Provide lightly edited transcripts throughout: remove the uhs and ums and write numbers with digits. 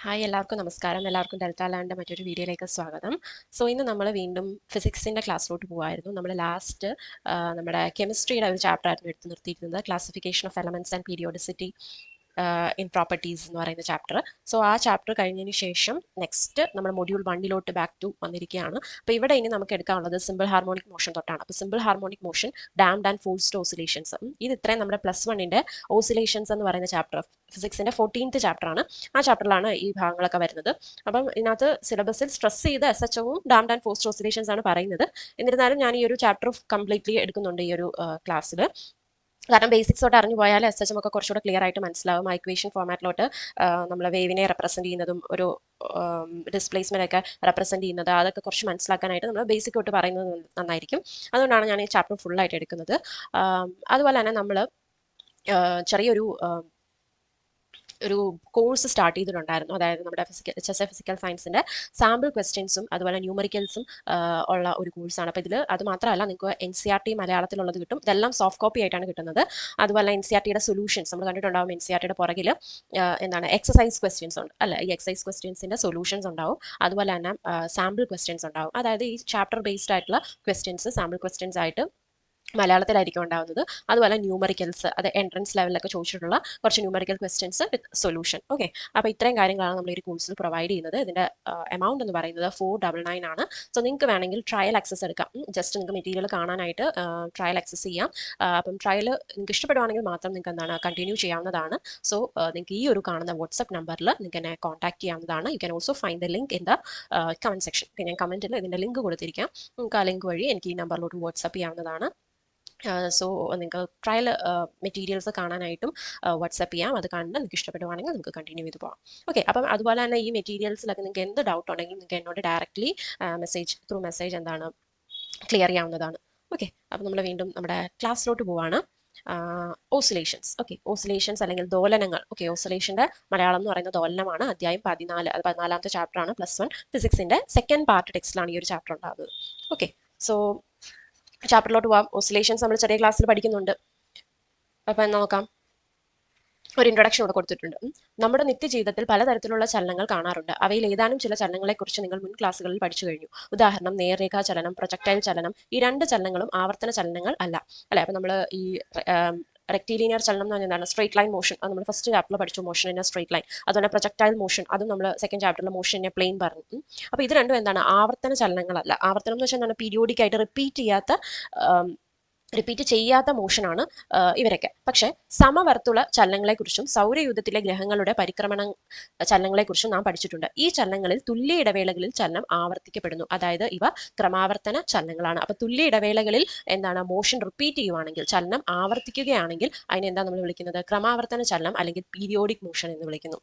Hi എല്ലാവർക്കും നമസ്കാരം. എല്ലാവർക്കും ഡെൽറ്റ ലാൻഡിൻ്റെ മറ്റൊരു വീഡിയോയിലേക്ക് സ്വാഗതം. സോ ഇന്ന് നമ്മൾ വീണ്ടും ഫിസിക്സിൻ്റെ ക്ലാസ്സിലോട്ട് പോകുമായിരുന്നു. നമ്മൾ ലാസ്റ്റ് നമ്മുടെ കെമിസ്ട്രിയുടെ ഒരു ചാപ്റ്റർ ആയിരുന്നു എടുത്ത് നിർത്തിയിരുന്നത്, classification of elements and periodicity in properties എന്ന് പറയുന്ന ചാപ്റ്റർ. സോ ആ ചാപ്റ്റർ കഴിഞ്ഞതിന് ശേഷം നെക്സ്റ്റ് നമ്മൾ മൊഡ്യൂൾ 1 ബാക്ക് ടു വന്നിരിക്കുകയാണ്. അപ്പോൾ ഇവിടെ ഇനി നമുക്ക് എടുക്കാനുള്ളത് സിമ്പിൾ ഹാർമോണിക് മോഷൻ തൊട്ടാണ്. അപ്പോൾ simple harmonic motion, damned and forced oscillations, ഇത് ഇത്രയും നമ്മുടെ +1 ഓസിലേഷൻസ് എന്ന് പറയുന്ന ചാപ്റ്റർ, ഫിസിക്സിന്റെ 14th ചാപ്റ്ററാണ്. ആ ചാപ്റ്ററിലാണ് ഈ ഭാഗങ്ങളൊക്കെ വരുന്നത്. അപ്പം ഇതിനകത്ത് സിലബസിൽ സ്ട്രെസ് ചെയ്ത് SHO-വും ഡാംഡ് ആൻഡ് ഫോഴ്സ്ഡ് ഓസിലേഷൻസ് ആണ് പറയുന്നത്. എന്നിരുന്നാലും ഞാൻ ഈ ഒരു ചാപ്റ്റർ കംപ്ലീറ്റ്ലി എടുക്കുന്നുണ്ട് ഈ ഒരു ക്ലാസ്സിൽ. കാരണം ബേസിക്സ് തൊട്ട് അറിഞ്ഞു പോയാൽ SHM ഒക്കെ കുറച്ചുകൂടെ ക്ലിയർ ആയിട്ട് മനസ്സിലാവും. ഇക്വേഷൻ ഫോമാറ്റിലോട്ട് നമ്മൾ വേവിനെ റെപ്രസെന്റ് ചെയ്യുന്നതും ഒരു ഡിസ്പ്ലേസ്മെന്റ് ഒക്കെ റെപ്രസെന്റ് ചെയ്യുന്നത്, അതൊക്കെ കുറച്ച് മനസ്സിലാക്കാനായിട്ട് നമ്മൾ ബേസിക് തൊട്ട് പറയുന്നത് നന്നായിരിക്കും. അതുകൊണ്ടാണ് ഞാൻ ഈ ചാപ്റ്റർ ഫുള്ളായിട്ട് എടുക്കുന്നത്. അതുപോലെ തന്നെ നമ്മൾ ചെറിയൊരു കോഴ്സ് സ്റ്റാർട്ട് ചെയ്തിട്ടുണ്ടായിരുന്നു. അതായത് നമ്മുടെ ഫിസിക്കൽ സയൻസിന്റെ സാമ്പിൾ ക്വസ്റ്റ്യൻസും അതുപോലെ ന്യൂമറിക്കൽസും ഉള്ള ഒരു കോഴ്സാണ്. അപ്പോൾ ഇതിൽ അത് മാത്രമല്ല, നിങ്ങൾക്ക് NCERT മലയാളത്തിലുള്ളത് കിട്ടും. ഇതെല്ലാം സോഫ്റ്റ് കോപ്പി ആയിട്ടാണ് കിട്ടുന്നത്. അതുപോലെ NCERTയുടെ സൊല്യൂഷൻസ് നമ്മൾ കണ്ടിട്ടുണ്ടാവും. NCERTയുടെ പുറകിൽ എക്സസൈസ് ക്വസ്റ്റ്യൻസ് ഉണ്ട് അല്ല, ഈ എക്സസൈസ് ക്വസ്റ്റ്യൻസിന്റെ സൊല്യൂഷൻസ് ഉണ്ടാവും. അതുപോലെ തന്നെ സാമ്പിൾ ക്വസ്റ്റ്യൻസ് ഉണ്ടാവും. അതായത് ഈ ചാപ്റ്റർ ബേസ്ഡ് ആയിട്ടുള്ള ക്വസ്റ്റ്യൻസ് സാമ്പിൾ ക്വസ്റ്റ്യൻസ് ആയിട്ട് മലയാളത്തിലായിരിക്കും ഉണ്ടാവുന്നത്. അതുപോലെ ന്യൂമറിക്കൽസ്, അത് എൻട്രൻസ് ലെവലിലൊക്കെ ചോദിച്ചിട്ടുള്ള കുറച്ച് numerical questions with solution. Okay, അപ്പോൾ ഇത്രയും കാര്യങ്ങളാണ് നമ്മൾ ഈ കോഴ്സിൽ പ്രൊവൈഡ് ചെയ്യുന്നത്. ഇതിന്റെ എമൗണ്ട് എന്ന് പറയുന്നത് 499 ആണ്. സോ നിങ്ങൾക്ക് വേണമെങ്കിൽ ട്രയൽ ആക്സസ് എടുക്കാം. ജസ്റ്റ് നിങ്ങൾക്ക് മെറ്റീരിയൽ കാണാനായിട്ട് ട്രയൽ ആക്സസ് ചെയ്യാം. അപ്പം ട്രയൽ നിങ്ങൾക്ക് ഇഷ്ടപ്പെടുവാണെങ്കിൽ മാത്രം നിങ്ങൾക്ക് കണ്ടിന്യൂ ചെയ്യാവുന്നതാണ്. സോ നിങ്ങൾക്ക് ഈ ഒരു കാണുന്ന വാട്സ്ആപ്പ് നമ്പറിൽ നിങ്ങൾക്ക് എന്നെ കോൺടാക്ട് ചെയ്യാവുന്നതാണ്. You can also find the link in the comment section. ഞാൻ കമന്റിൽ ഇതിന്റെ ലിങ്ക് കൊടുത്തിരിക്കാം. നിങ്ങൾക്ക് ആ ലിങ്ക് വഴി എനിക്ക് ഈ നമ്പറിലോട്ട് വാട്സ്ആപ്പ് ചെയ്യാവുന്നതാണ്. സോ നിങ്ങൾക്ക് ട്രയൽ മെറ്റീരിയൽസ് കാണാനായിട്ടും വാട്സ്ആപ്പ് ചെയ്യാം. അത് കണ്ട് നിങ്ങൾക്ക് ഇഷ്ടപ്പെടുവാണെങ്കിൽ നിങ്ങൾക്ക് കണ്ടിന്യൂ ചെയ്ത് പോകാം. ഓക്കെ, അപ്പം അതുപോലെ തന്നെ ഈ മെറ്റീരിയൽസിലൊക്കെ നിങ്ങൾക്ക് എന്ത് ഡൗട്ട് ഉണ്ടെങ്കിലും നിങ്ങൾക്ക് എന്നോട് ഡയറക്റ്റ്ലി മെസ്സേജ് ക്ലിയർ ചെയ്യാവുന്നതാണ്. ഓക്കെ, അപ്പം നമ്മൾ വീണ്ടും നമ്മുടെ ക്ലാസ്സിലോട്ട് പോവാണ്. ഓസിലേഷൻസ്. ഓക്കെ, ഓസിലേഷൻസ് അല്ലെങ്കിൽ ദോലനങ്ങൾ. ഓക്കെ, ഓസിലേഷന്റെ മലയാളം എന്ന് പറയുന്നത് ദോലനമാണ്. അധ്യായം 14, അത് 14th ചാപ്റ്ററാണ്. +1 ഫിസിക്സിന്റെ സെക്കൻഡ് പാർട്ട് ടെക്സ്റ്റിലാണ് ഈ ഒരു ചാപ്റ്റർ ഉണ്ടാകുന്നത്. ഓക്കെ, സോ ചാപ്റ്ററിലോട്ട് പോവാം. ഓസിലേഷൻസ് നമ്മൾ ചെറിയ ക്ലാസ്സിൽ പഠിക്കുന്നുണ്ട്. അപ്പം നോക്കാം. ഒരു ഇൻട്രൊഡക്ഷൻ ഇവിടെ കൊടുത്തിട്ടുണ്ട്. നമ്മുടെ നിത്യജീവിതത്തിൽ പലതരത്തിലുള്ള ചലനങ്ങൾ കാണാറുണ്ട്. അവയിൽ ഏതാനും ചില ചലനങ്ങളെക്കുറിച്ച് നിങ്ങൾ മുൻ ക്ലാസ്സുകളിൽ പഠിച്ചു കഴിഞ്ഞു. ഉദാഹരണം നേർരേഖാ ചലനം, പ്രൊജക്ടൈൽ ചലനം. ഈ രണ്ട് ചലനങ്ങളും ആവർത്തന ചലനങ്ങൾ അല്ല. അല്ലെ, അപ്പം നമ്മൾ ഈ റെക്ടിലീനിയർ ചലനം എന്ന് പറഞ്ഞാൽ സ്ട്രേറ്റ് ലൈൻ മോഷൻ, അത് നമ്മൾ ഫസ്റ്റ് ചാപ്റ്ററിൽ പഠിച്ചു. Motion in straight line. അതുപോലെ പ്രൊജക്ടൈൽ മോഷൻ, അതും നമ്മൾ സെക്കൻഡ് ചാപ്റ്ററിൽ മോഷൻ ഇൻ പ്ലെയിൻ പറഞ്ഞു. അപ്പോൾ ഇത് രണ്ടും ആവർത്തന ചലനങ്ങളല്ല. ആവർത്തനം എന്ന് വെച്ചാൽ പീരിയോഡിക് ആയിട്ട് റിപ്പീറ്റ് ചെയ്യാത്ത മോഷനാണ് ഇവരൊക്കെ. പക്ഷെ സമവർത്തുള ചലനങ്ങളെക്കുറിച്ചും സൗരയൂഥത്തിലെ ഗ്രഹങ്ങളുടെ പരിക്രമണ ചലനങ്ങളെക്കുറിച്ചും നാം പഠിച്ചിട്ടുണ്ട്. ഈ ചലനങ്ങളിൽ തുല്യ ഇടവേളകളിൽ ചലനം ആവർത്തിക്കപ്പെടുന്നു. അതായത് ഇവ ക്രമാവർത്തന ചലനങ്ങളാണ്. അപ്പൊ തുല്യ ഇടവേളകളിൽ മോഷൻ റിപ്പീറ്റ് ചെയ്യുവാണെങ്കിൽ, ചലനം ആവർത്തിക്കുകയാണെങ്കിൽ അതിനെ നമ്മൾ വിളിക്കുന്നത് ക്രമാവർത്തന ചലനം അല്ലെങ്കിൽ പീരിയോഡിക് മോഷൻ എന്ന് വിളിക്കുന്നു.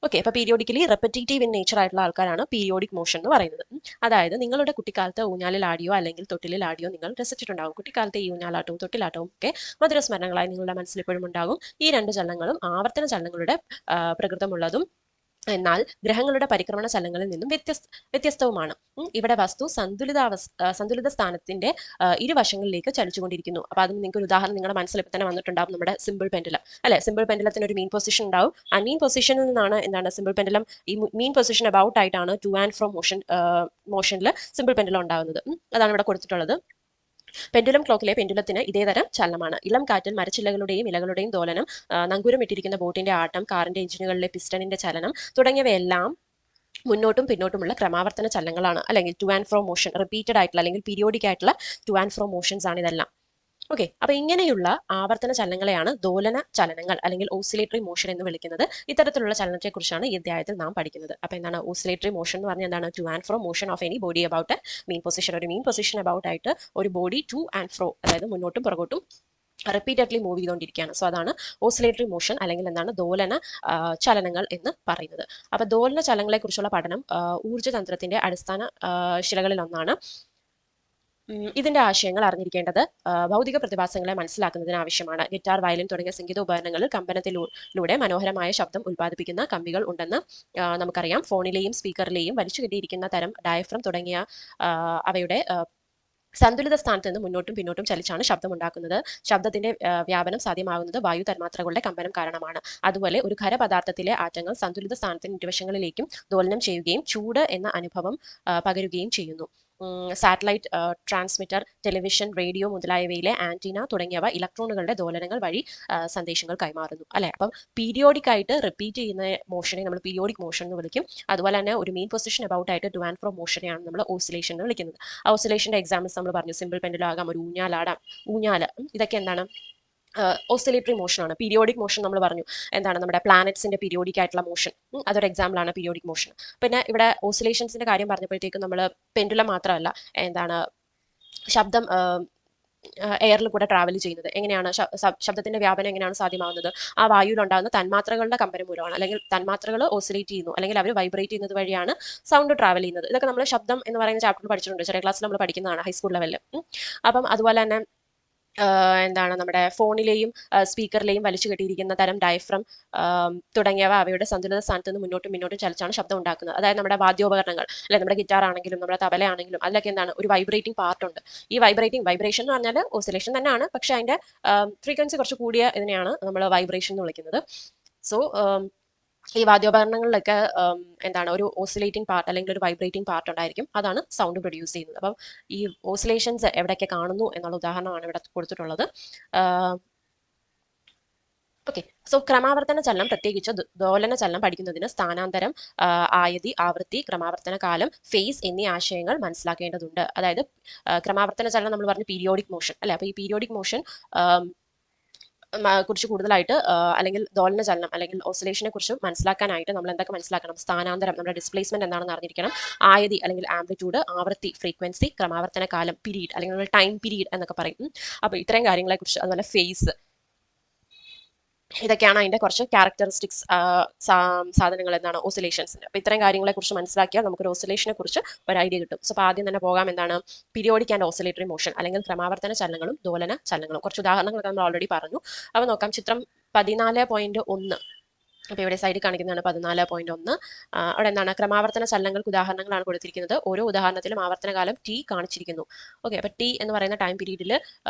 ഓക്കെ, അപ്പൊ പീരിയോഡിക്കലി റെപ്പറ്റേറ്റീവ് ഇൻ നേച്ചർ ആയിട്ടുള്ള ആൾക്കാരാണ് പീരിയോഡിക് മോഷൻ എന്ന് പറയുന്നത്. അതായത് നിങ്ങളുടെ കുട്ടിക്കാലത്ത് ഊഞ്ഞാലിൽ ആടിയോ അല്ലെങ്കിൽ തൊട്ടിലിൽ ആടിയോ നിങ്ങൾ രസിച്ചിട്ടുണ്ടാകും. കുട്ടിക്കാലത്തെ ഈ ഊഞ്ഞാലാട്ടവും തൊട്ടിലാട്ടവും ഒക്കെ മധുരസ്മരണകളായി നിങ്ങളുടെ മനസ്സിൽ എപ്പോഴും ഉണ്ടാകും. ഈ രണ്ട് ചലനങ്ങളും ആവർത്തന ചലനങ്ങളുടെ പ്രകൃതമുള്ളതും എന്നാൽ ഗ്രഹങ്ങളുടെ പരിക്രമണ ചലനങ്ങളിൽ നിന്നും വ്യത്യസ്തവുമാണ്. ഇവിടെ വസ്തു സന്തുലിത സ്ഥാനത്തിന്റെ ഇരുവശങ്ങളിലേക്ക് ചലിച്ചുകൊണ്ടിരിക്കുന്നു. അപ്പൊ അതിന് നിങ്ങൾക്ക് ഒരു ഉദാഹരണം നിങ്ങളുടെ മനസ്സിൽ ഇപ്പൊ തന്നെ വന്നിട്ടുണ്ടാകും, നമ്മുടെ സിമ്പിൾ പെൻഡുലം. അല്ലെ, സിമ്പിൾ പെൻഡുലത്തിന് ഒരു മീൻ പൊസിഷൻ ഉണ്ടാവും. ആ മീൻ പൊസിഷനിൽ നിന്നാണ് സിമ്പിൾ പെൻഡുലം, ഈ മീൻ പൊസിഷൻ അബൌട്ട് ആയിട്ടാണ് ടു ആൻഡ് ഫ്രോ മോഷനിൽ സിമ്പിൾ പെൻഡുലം ഉണ്ടാകുന്നത്. അതാണ് ഇവിടെ കൊടുത്തിട്ടുള്ളത്. പെൻഡുലം ക്ലോക്കിലെ പെൻഡുലത്തിന് ഇതേതരം ചലനമാണ്. ഇളം കാറ്റിൽ മരച്ചില്ലകളുടെയും ഇലകളുടെയും ദോലനം, നങ്കൂരം ഇട്ടിരിക്കുന്ന ബോട്ടിന്റെ ആട്ടം, കാറിന്റെ എഞ്ചിനുകളിലെ പിസ്റ്റണിന്റെ ചലനം തുടങ്ങിയവയെല്ലാം മുന്നോട്ടും പിന്നോട്ടുമുള്ള ക്രമാവർത്തന ചലനങ്ങളാണ്. അല്ലെങ്കിൽ ടു ആൻഡ് ഫ്രോ മോഷൻ, റിപ്പീറ്റഡ് ആയിട്ടുള്ള അല്ലെങ്കിൽ പീരിയോഡിക് ആയിട്ടുള്ള ടു ആൻഡ് ഫ്രോ മോഷൻസ് ആണ് ഇതെല്ലാം. ഓക്കെ, അപ്പൊ ഇങ്ങനെയുള്ള ആവർത്തന ചലനങ്ങളെയാണ് ദോലന ചലനങ്ങൾ അല്ലെങ്കിൽ ഓസിലേറ്ററി മോഷൻ എന്ന് വിളിക്കുന്നത്. ഇത്തരത്തിലുള്ള ചലനത്തെ കുറിച്ചാണ് ഈ അധ്യായത്തിൽ നാം പഠിക്കുന്നത്. അപ്പൊ ഓസിലേറ്ററി മോഷൻ എന്ന് പറഞ്ഞാൽ to and ഫ്രോ motion of any body about mean position. ഒരു മീൻ പൊസിഷൻ അബൌട്ട് ആയിട്ട് ഒരു ബോഡി ടു ആൻഡ് ഫ്രോ, അതായത് മുന്നോട്ടും പുറകോട്ടും റിപ്പീറ്റഡ്ലി മൂവ് ചെയ്തുകൊണ്ടിരിക്കുകയാണ്. സോ അതാണ് ഓസിലേറ്ററി മോഷൻ അല്ലെങ്കിൽ ദോലന ചലനങ്ങൾ എന്ന് പറയുന്നത്. അപ്പൊ ദോലന ചലനങ്ങളെ കുറിച്ചുള്ള പഠനം ഊർജ്ജതന്ത്രത്തിന്റെ അടിസ്ഥാന ശിലകളിൽ ഒന്നാണ്. ഇതിന്റെ ആശയങ്ങൾ അറിഞ്ഞിരിക്കേണ്ടത് ഭൗതിക പ്രതിഭാസങ്ങളെ മനസ്സിലാക്കുന്നതിന് ആവശ്യമാണ്. ഗിറ്റാർ, വയലിൻ തുടങ്ങിയ സംഗീത ഉപകരണങ്ങളിൽ കമ്പനത്തിലൂടെ മനോഹരമായ ശബ്ദം ഉൽപ്പാദിപ്പിക്കുന്ന കമ്പികൾ ഉണ്ടെന്ന് നമുക്കറിയാം. ഫോണിലെയും സ്പീക്കറിലെയും വലിച്ചു കെട്ടിയിരിക്കുന്ന തരം ഡയഫ്രം തുടങ്ങിയ അവയുടെ സന്തുലിത സ്ഥാനത്ത് നിന്ന് മുന്നോട്ടും പിന്നോട്ടും ചലിച്ചാണ് ശബ്ദം ഉണ്ടാക്കുന്നത്. ശബ്ദത്തിന്റെ വ്യാപനം സാധ്യമാകുന്നത് വായു തന്മാത്രകളുടെ കമ്പനം കാരണമാണ്. അതുപോലെ ഒരു ഖരപദാർത്ഥത്തിലെ ആറ്റങ്ങൾ സന്തുലിത സ്ഥാനത്തിന് ഇരുവശങ്ങളിലേക്കും ദോലനം ചെയ്യുകയും ചൂട് എന്ന അനുഭവം പകരുകയും ചെയ്യുന്നു. സാറ്റലൈറ്റ്, ട്രാൻസ്മിറ്റർ, ടെലിവിഷൻ, റേഡിയോ മുതലായവയിലെ ആന്റിന തുടങ്ങിയവ ഇലക്ട്രോണുകളുടെ ദോലനങ്ങൾ വഴി സന്ദേശങ്ങൾ കൈമാറുന്നു. അല്ലെ, അപ്പം പീരിയോഡിക് ആയിട്ട് റിപ്പീറ്റ് ചെയ്യുന്ന മോഷനെ നമ്മൾ പീരിയോഡിക് മോഷൻ എന്ന് വിളിക്കും. അതുപോലെ തന്നെ ഒരു മീൻ പൊസിഷൻ അബൌട്ട് ആയിട്ട് ടു ആൻഡ് ഫ്രോ മോഷനെയാണ് നമ്മൾ ഓസിലേഷൻ എന്ന് വിളിക്കുന്നത്. ഓസിലേഷന്റെ എക്സാമ്പിൾസ് നമ്മൾ പറഞ്ഞു. സിമ്പിൾ പെൻഡുലാകാം, ഒരു ഊഞ്ഞാലാടാം, ഊഞ്ഞാല്, ഇതൊക്കെ എന്താണ് ഓസിലേറ്ററി മോഷൻ ആണ്. പീരിയോഡിക് മോഷൻ നമ്മൾ പറഞ്ഞു എന്താണ് നമ്മുടെ പ്ലാനറ്റ്സിന്റെ പീരിയോഡിക് ആയിട്ടുള്ള മോഷൻ, അതൊരു എക്സാമ്പിൾ ആണ് പീരിയോഡിക് മോഷൻ. പിന്നെ ഇവിടെ ഓസിലേഷൻസിന്റെ കാര്യം പറഞ്ഞപ്പോഴത്തേക്കും നമ്മൾ പെൻഡുലം മാത്രമല്ല, എന്താണ് ശബ്ദം എയറിൽ കൂടെ ട്രാവൽ ചെയ്യുന്നത് എങ്ങനെയാണ്, ശബ്ദത്തിന്റെ വ്യാപനം എങ്ങനെയാണ് സാധ്യമാവുന്നത്, ആ വായുവിലുണ്ടാകുന്ന തന്മാത്രകളുടെ കമ്പനം മൂലമാണ്. അല്ലെങ്കിൽ തന്മാത്രകൾ ഓസിലേറ്റ് ചെയ്യുന്നു, അല്ലെങ്കിൽ അവർ വൈബ്രേറ്റ് ചെയ്യുന്നത് വഴിയാണ് സൗണ്ട് ട്രാവൽ ചെയ്യുന്നത്. ഇതൊക്കെ നമ്മൾ ശബ്ദം എന്ന് പറയുന്ന ചാപ്റ്ററിൽ പഠിച്ചിട്ടുണ്ട്, ചെറിയ ക്ലാസ്സിൽ നമ്മൾ പഠിക്കുന്നതാണ്, ഹൈസ്കൂൾ ലെവലിൽ. അപ്പം അതുപോലെ തന്നെ എന്താണ് നമ്മുടെ ഫോണിലെയും സ്പീക്കറിലെയും വലിച്ചു കെട്ടിയിരിക്കുന്ന തരം ഡയഫ്രം തുടങ്ങിയവ അവയുടെ സന്തുലിത സ്ഥാനത്ത് നിന്ന് മുന്നോട്ടും പിന്നോട്ടും ചലിച്ചാണ് ശബ്ദം ഉണ്ടാക്കുന്നത്. അതായത് നമ്മുടെ വാദ്യോപകരണങ്ങൾ, അല്ലെങ്കിൽ നമ്മുടെ ഗിറ്റാർ ആണെങ്കിലും നമ്മുടെ തബലയാണെങ്കിലും അതിലൊക്കെ എന്താണ് ഒരു വൈബ്രേറ്റിംഗ് പാർട്ട് ഉണ്ട്. ഈ വൈബ്രേഷൻ എന്ന് പറഞ്ഞാൽ ഓസിലേഷൻ തന്നെയാണ്, പക്ഷെ അതിന്റെ ഫ്രീക്വൻസി കുറച്ച് കൂടിയ ഇതിനെയാണ് നമ്മൾ വൈബ്രേഷൻ എന്ന് വിളിക്കുന്നത്. സോ ഈ വാദ്യോപകരണങ്ങളിലൊക്കെ എന്താണ് ഒരു ഓസിലേറ്റിംഗ് പാർട്ട് അല്ലെങ്കിൽ ഒരു വൈബ്രേറ്റിംഗ് പാർട്ട് ഉണ്ടായിരിക്കും, അതാണ് സൗണ്ട് പ്രൊഡ്യൂസ് ചെയ്യുന്നത്. അപ്പം ഈ ഓസിലേഷൻസ് എവിടെയൊക്കെ കാണുന്നു എന്നുള്ള ഉദാഹരണമാണ് ഇവിടെ കൊടുത്തിട്ടുള്ളത്. ഓക്കെ, സോ ക്രമാവർത്തന ചലനം, പ്രത്യേകിച്ച് ദോലന ചലനം പഠിക്കുന്നതിന് സ്ഥാനാന്തരം, ആയതി, ആവൃത്തി, ക്രമാവർത്തന കാലം, ഫേസ് എന്നീ ആശയങ്ങൾ മനസ്സിലാക്കേണ്ടതുണ്ട്. അതായത് ക്രമാവർത്തന ചലനം നമ്മൾ പറഞ്ഞു പീരിയോഡിക് മോഷൻ അല്ലെ. അപ്പൊ ഈ പീരിയോഡിക് മോഷൻ കുറിച്ച് കൂടുതലായിട്ട് അല്ലെങ്കിൽ ദോലന ചലനം അല്ലെങ്കിൽ ഓസിലേഷനെ കുറിച്ച് മനസ്സിലാക്കാനായിട്ട് നമ്മൾ എന്തൊക്കെ മനസ്സിലാക്കണം? സ്ഥാനാന്തരം, നമ്മുടെ ഡിസ്പ്ലേസ്മെന്റ് എന്താണെന്ന് അറിഞ്ഞിരിക്കണം. ആയതി അല്ലെങ്കിൽ ആംപ്ലിറ്റ്യൂഡ്, ആവൃത്തി ഫ്രീക്വൻസി, ക്രമാവർത്തന കാലം പീരീഡ് അല്ലെങ്കിൽ നമ്മൾ ടൈം പീരീഡ് എന്നൊക്കെ പറയും. അപ്പോൾ ഇത്രയും കാര്യങ്ങളെ കുറിച്ച്, അതുപോലെ ഫേസ്, ഇതൊക്കെയാണ് അതിന്റെ കുറച്ച് ക്യാരക്ടറിസ്റ്റിക്സ് സാധനങ്ങൾ എന്താണ് ഓസിലേഷൻസിന്റെ. അപ്പോൾ ഇത്രയും കാര്യങ്ങളെ കുറിച്ച് മനസ്സിലാക്കിയാൽ നമുക്കൊരു ഓസിലേഷനെ കുറിച്ച് ഒരു ഐഡിയ കിട്ടും. സോ അപ്പോൾ ആദ്യം തന്നെ പോകാം എന്താണ് പീരിയോഡിക് ആൻഡ് ഓസിലേറ്ററി മോഷൻ അല്ലെങ്കിൽ ക്രമാവർത്തന ചലനങ്ങളും ദോലന ചലനങ്ങളും. കുറച്ച് ഉദാഹരണങ്ങളൊക്കെ നമ്മൾ ഓൾറെഡി പറഞ്ഞു. അപ്പോൾ നോക്കാം ചിത്രം 14.1. അപ്പോൾ ഇവിടെ സൈഡിൽ കാണിക്കുന്നതാണ് 14.1. അവിടെ എന്താണ് ക്രമാവർത്തന ചലനങ്ങൾക്ക് ഉദാഹരണങ്ങളാണ് കൊടുത്തിരിക്കുന്നത്. ഓരോ ഉദാഹരണത്തിലും ആവർത്തനകാലം ടി കാണിച്ചിരിക്കുന്നു. ഓക്കെ, അപ്പോൾ ടി എന്ന് പറയുന്ന ടൈം പീരീഡിൽ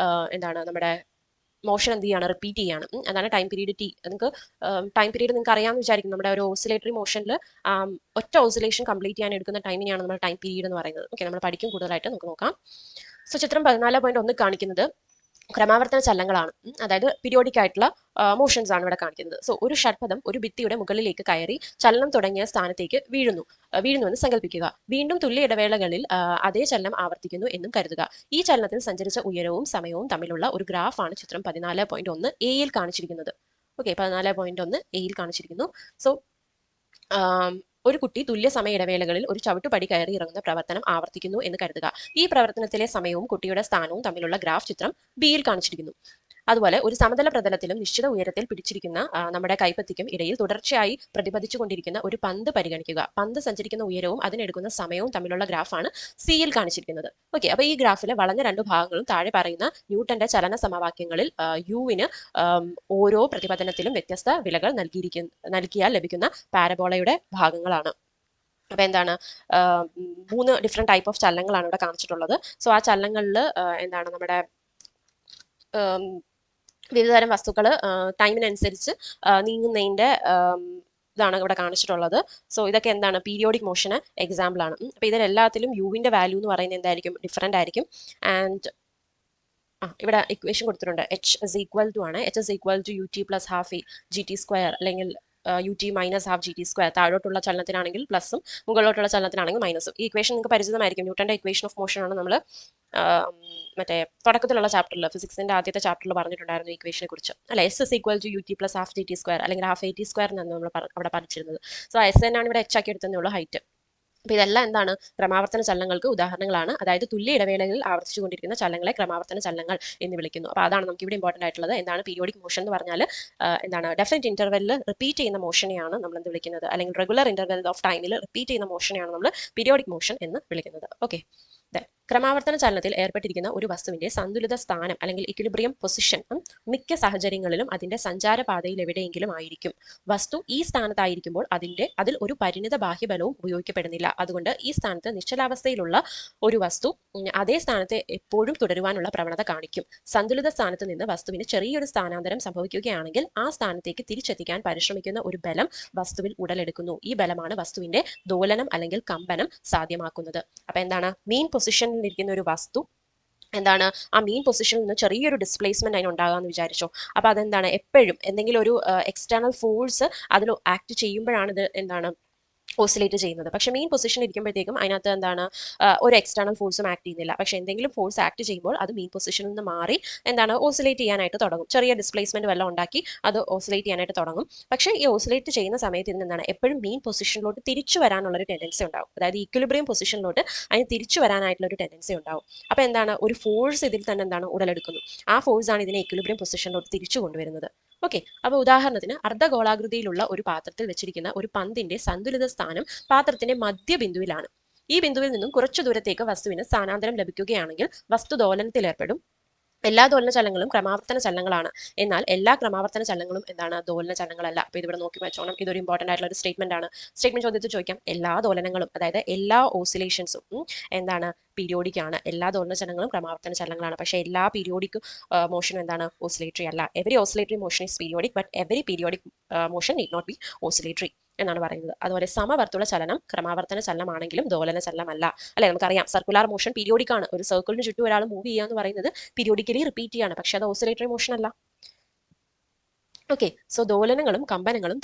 എന്താണ് നമ്മുടെ മോഷൻ എന്ത് ചെയ്യാണ്, റിപ്പീറ്റ് ചെയ്യാണ്. അതാണ് ടൈം പീരീഡ് ടി. നിങ്ങൾക്ക് ടൈം പീരീഡ് നിങ്ങൾക്ക് അറിയാമെന്ന് വിചാരിക്കും. നമ്മുടെ ഒരു ഓസിലേറ്ററി മോഷനിൽ ഒറ്റ ഓസിലേഷൻ കംപ്ലീറ്റ് ചെയ്യാൻ എടുക്കുന്ന ടൈമിനെയാണ് നമ്മൾ ടൈം പീരീഡ് എന്ന് പറയുന്നത്. ഓക്കെ, നമ്മൾ പഠിക്കും കൂടുതലായിട്ട്, നമുക്ക് നോക്കാം. സോ ചിത്രം 14.1 കാണിക്കുന്നത് ക്രമാവർത്തന ചലനങ്ങളാണ്. അതായത് പീരിയോഡിക് ആയിട്ടുള്ള മോഷൻസ് ആണ് ഇവിടെ കാണിക്കുന്നത്. സോ ഒരു ഷഡ്പദം ഒരു ഭിത്തിയുടെ മുകളിലേക്ക് കയറി ചലനം തുടങ്ങിയ സ്ഥാനത്തേക്ക് വീഴുന്നുവെന്ന് സങ്കല്പിക്കുക. വീണ്ടും തുല്യ ഇടവേളകളിൽ അതേ ചലനം ആവർത്തിക്കുന്നു എന്നും കരുതുക. ഈ ചലനത്തിൽ സഞ്ചരിച്ച ഉയരവും സമയവും തമ്മിലുള്ള ഒരു ഗ്രാഫാണ് ചിത്രം 14.1 എയിൽ കാണിച്ചിരിക്കുന്നത്. ഓക്കെ, 14.1 എയിൽ കാണിച്ചിരിക്കുന്നു. സോ ഒരു കുട്ടി തുല്യ സമയ ഇടവേളകളിൽ ഒരു ചവിട്ടുപടി കയറി ഇറങ്ങുന്ന പ്രവർത്തനം ആവർത്തിക്കുന്നു എന്ന് കരുതുക. ഈ പ്രവർത്തനത്തിലെ സമയവും കുട്ടിയുടെ സ്ഥാനവും തമ്മിലുള്ള ഗ്രാഫ് ചിത്രം ബിയിൽ കാണിച്ചിരിക്കുന്നു. അതുപോലെ ഒരു സമതല പ്രതലത്തിലും നിശ്ചിത ഉയരത്തിൽ പിടിച്ചിരിക്കുന്ന നമ്മുടെ കൈപ്പത്തിക്കും ഇടയിൽ തുടർച്ചയായി പ്രതിപദിച്ചുകൊണ്ടിരിക്കുന്ന ഒരു പന്ത് പരിഗണിക്കുക. പന്ത് സഞ്ചരിക്കുന്ന ഉയരവും അതിനെടുക്കുന്ന സമയവും തമ്മിലുള്ള ഗ്രാഫാണ് സിയിൽ കാണിച്ചിരിക്കുന്നത്. ഓക്കെ, അപ്പോൾ ഈ ഗ്രാഫിലെ വളഞ്ഞ രണ്ട് ഭാഗങ്ങളും താഴെ പറയുന്ന ന്യൂട്ടന്റെ ചലന സമവാക്യങ്ങളിൽ യുവിന് ഓരോ പ്രതിപതനത്തിലും വ്യത്യസ്ത വിലകൾ നൽകിയാൽ ലഭിക്കുന്ന പാരബോളയുടെ ഭാഗങ്ങളാണ്. അപ്പൊ എന്താണ് 3 ഡിഫറെന്റ് ടൈപ്പ് ഓഫ് ചലനങ്ങളാണ് ഇവിടെ കാണിച്ചിട്ടുള്ളത്. സോ ആ ചലനങ്ങളിൽ എന്താണ് നമ്മുടെ വിവിധതരം വസ്തുക്കൾ ടൈമിനനുസരിച്ച് നീങ്ങുന്നതിന്റെ ഇതാണ് ഇവിടെ കാണിച്ചിട്ടുള്ളത്. സോ ഇതൊക്കെ എന്താണ് പീരിയോഡിക് മോഷന് എക്സാമ്പിൾ ആണ്. അപ്പൊ ഇതിലെല്ലാത്തിലും യുവിന്റെ വാല്യൂ എന്ന് പറയുന്നത് എന്തായിരിക്കും, ഡിഫറെന്റ് ആയിരിക്കും. ആൻഡ് ഇവിടെ ഇക്വേഷൻ കൊടുത്തിട്ടുണ്ട്. എച്ച് ഇസ് ഈക്വൽ ടു ആണ്, H is equal to U T plus half G T square അല്ലെങ്കിൽ U T minus half G T square. താഴോട്ടുള്ള ചലനത്തിനാണെങ്കിൽ പ്ലസും മുകളിലോട്ടുള്ള ചലനത്തിനാണെങ്കിൽ മൈനസും. ഈ ഇക്വേഷൻ നിങ്ങൾക്ക് പരിചിതമായിരിക്കും. ന്യൂട്ടന്റെ ഇക്വേഷൻ ഓഫ് മോഷൻ ആണ് നമ്മൾ മറ്റേ തുടക്കത്തിലുള്ള ചാപ്റ്ററിൽ, ഫിസിക്സിന്റെ ആദ്യത്തെ ചാപ്റ്ററിൽ പറഞ്ഞിട്ടുണ്ടായിരുന്നു ഇക്വേഷനെ കുറിച്ച് അല്ലെ. S is equal to U T plus half G T square അല്ലെങ്കിൽ ഹാഫ് എ ടി സ്ക്വയർ എന്നാണ് നമ്മൾ അവിടെ പഠിച്ചിരുന്നത്. സോ എസ് എന്നാണ് ഇവിടെ എച്ച് ആക്കി എടുത്തതേ ഉള്ളൂ, ഹൈറ്റ്. അപ്പൊ ഇതെല്ലാം എന്താണ് ക്രമാവർത്തന ചലനങ്ങൾക്ക് ഉദാഹരണങ്ങളാണ്. അതായത് തുല്യ ഇടവേളകളിൽ ആവർത്തിച്ചുകൊണ്ടിരിക്കുന്ന ചലനങ്ങളെ ക്രമാവർത്തന ചലനങ്ങൾ എന്ന് വിളിക്കുന്നു. അപ്പോൾ അതാണ് നമുക്ക് ഇവിടെ ഇമ്പോർട്ടന്റ് ആയിട്ടുള്ളത്. എന്താണ് പീരിയോഡിക് മോഷൻ എന്ന് പറഞ്ഞാൽ എന്താണ് ഡെഫിനറ്റ് ഇന്റർവെല്ലിൽ റിപ്പീറ്റ് ചെയ്യുന്ന മോഷനെയാണ് നമ്മൾ എന്ത് വിളിക്കുന്നത്, അല്ലെങ്കിൽ റെഗുലർ ഇന്റർവെൽ ഓഫ് ടൈമിൽ റിപ്പീറ്റ് ചെയ്യുന്ന മോഷനെയാണ് നമ്മൾ പീരിയോഡിക് മോഷൻ എന്ന് വിളിക്കുന്നത്. ഓക്കെ, ക്രമാവർത്തന ചലനത്തിൽ ഏർപ്പെട്ടിരിക്കുന്ന ഒരു വസ്തുവിന്റെ സന്തുലിത സ്ഥാനം അല്ലെങ്കിൽ ഇക്വിലിബ്രിയം പൊസിഷൻ മിക്ക സാഹചര്യങ്ങളിലും അതിന്റെ സഞ്ചാരപാതയിൽ എവിടെയെങ്കിലും ആയിരിക്കും. വസ്തു ഈ സ്ഥാനത്തായിരിക്കുമ്പോൾ അതിൽ ഒരു പരിണിത ബാഹ്യബലവും ഉപയോഗിക്കപ്പെടുന്നില്ല. അതുകൊണ്ട് ഈ സ്ഥാനത്ത് നിശ്ചലാവസ്ഥയിലുള്ള ഒരു വസ്തു അതേ സ്ഥാനത്ത് എപ്പോഴും തുടരുവാനുള്ള പ്രവണത കാണിക്കും. സന്തുലിത സ്ഥാനത്ത് നിന്ന് വസ്തുവിന് ചെറിയൊരു സ്ഥാനാന്തരം സംഭവിക്കുകയാണെങ്കിൽ ആ സ്ഥാനത്തേക്ക് തിരിച്ചെത്തിക്കാൻ പരിശ്രമിക്കുന്ന ഒരു ബലം വസ്തുവിൽ ഉടലെടുക്കുന്നു. ഈ ബലമാണ് വസ്തുവിന്റെ ദോലനം അല്ലെങ്കിൽ കമ്പനം സാധ്യമാക്കുന്നത്. അപ്പൊ എന്താണ്, മീൻ പൊസിഷനിൽ ഇരിക്കുന്ന ഒരു വസ്തു എന്താണ്, ആ മീൻ പൊസിഷനിൽ നിന്ന് ചെറിയൊരു ഡിസ്പ്ലേസ്മെന്റ് അതിന് ഉണ്ടാകാമെന്ന് വിചാരിച്ചോ. അപ്പൊ അതെന്താണ്, എപ്പോഴും എന്തെങ്കിലും ഒരു എക്സ്റ്റേണൽ ഫോഴ്സ് അതിൽ ആക്ട് ചെയ്യുമ്പോഴാണ് ഇത് എന്താണ് ഓസിലേറ്റ് ചെയ്യുന്നത്. പക്ഷേ മെയിൻ പൊസിഷൻ ഇരിക്കുമ്പോഴത്തേക്കും അതിനകത്ത് എന്താണ്, ഒരു എക്സ്റ്റേണൽ ഫോഴ്സും ആക്ട് ചെയ്യുന്നില്ല. പക്ഷേ എന്തെങ്കിലും ഫോഴ്സ് ആക്ട് ചെയ്യുമ്പോൾ അത് മെയിൻ പൊസിഷനിൽ നിന്ന് മാറി എന്താണ് ഓസിലേറ്റ് ചെയ്യാനായിട്ട് തുടങ്ങും. ചെറിയ ഡിസ്പ്ലേസ്മെന്റ് വല്ലതും ഉണ്ടാക്കി അത് ഓസിലേറ്റ് ചെയ്യാനായിട്ട് തുടങ്ങും. പക്ഷേ ഈ ഓസിലേറ്റ് ചെയ്യുന്ന സമയത്ത് ഇതിന് എന്താണ് എപ്പോഴും മെയിൻ പൊസിഷനിലോട്ട് തിരിച്ചു വരാനുള്ളൊരു ടെൻഡൻസി ഉണ്ടാവും. അതായത് ഈക്വിലിബ്രിയം പൊസിഷനിലോട്ട് അതിന് തിരിച്ചു വരാനായിട്ടുള്ള ഒരു ടെൻഡൻസി ഉണ്ടാവും. അപ്പോൾ എന്താണ്, ഒരു ഫോഴ്സ് ഇതിൽ തന്നെ എന്താണ് ഉടലെടുക്കുന്നു. ആ ഫോഴ്സ് ആണ് ഇതിനെ ഈക്വിലിബ്രിയം പൊസിഷനിലോട്ട് തിരിച്ചു കൊണ്ടുവരുന്നത്. ഓക്കെ, അപ്പോൾ ഉദാഹരണത്തിന് അർദ്ധഗോളാകൃതിയിലുള്ള ഒരു പാത്രത്തിൽ വെച്ചിരിക്കുന്ന ഒരു പന്തിന്റെ സന്തുലിത സ്ഥാനം പാത്രത്തിന്റെ മധ്യബിന്ദുവിലാണ്. ഈ ബിന്ദുവിൽ നിന്നും കുറച്ചു ദൂരത്തേക്ക് വസ്തുവിന് സ്ഥാനാന്തരം ലഭിക്കുകയാണെങ്കിൽ വസ്തു ദോലനത്തിൽ ഏർപ്പെടും. എല്ലാ ദോലന ചലനങ്ങളും ക്രമാവർത്തന ചലനങ്ങളാണ്. എന്നാൽ എല്ലാ ക്രമാവർത്തന ചലനങ്ങളും എന്താണ്, ദോലന ചലനങ്ങളല്ല. അപ്പോൾ ഇതിവിടെ നോക്കി വെച്ചോണം, ഇതൊരു ഇമ്പോർട്ടന്റ് ആയിട്ടുള്ള ഒരു സ്റ്റേറ്റ്മെന്റ് ആണ്. സ്റ്റേറ്റ്മെന്റ് ചോദ്യത്തിൽ ചോദിക്കാം, എല്ലാ ദോലനങ്ങളും അതായത് എല്ലാ ഓസിലേഷൻസും എന്താണ് പീരിയോഡിക് ആണ്. എല്ലാ ദോലന ചലനങ്ങളും ക്രമാവർത്തന ചലനങ്ങളാണ്. പക്ഷേ എല്ലാ പീരിയോഡിക് മോഷനും എന്താണ് ഓസിലേറ്ററി അല്ല. Every oscillatory motion is periodic but every periodic motion need not be oscillatory എന്നാണ് പറയുന്നത്. അതുപോലെ സമവർത്തുള ചലനം ക്രമാവർത്തന ചലനമാണെങ്കിലും ദോലന ചലനമല്ല. അല്ലെ, നമുക്കറിയാം സർക്കുലർ മോഷൻ പീരിയോഡിക് ആണ്. ഒരു സർക്കിളിന് ചുറ്റും ഒരാൾ മൂവ് ചെയ്യുക എന്ന് പറയുന്നത് പീരിയോഡിക്കലി റിപ്പീറ്റ് ചെയ്യാണ്. പക്ഷെ അത് ഓസിലേറ്ററി മോഷൻ അല്ല. ഓക്കെ, സോ ദോലനങ്ങളും കമ്പനങ്ങളും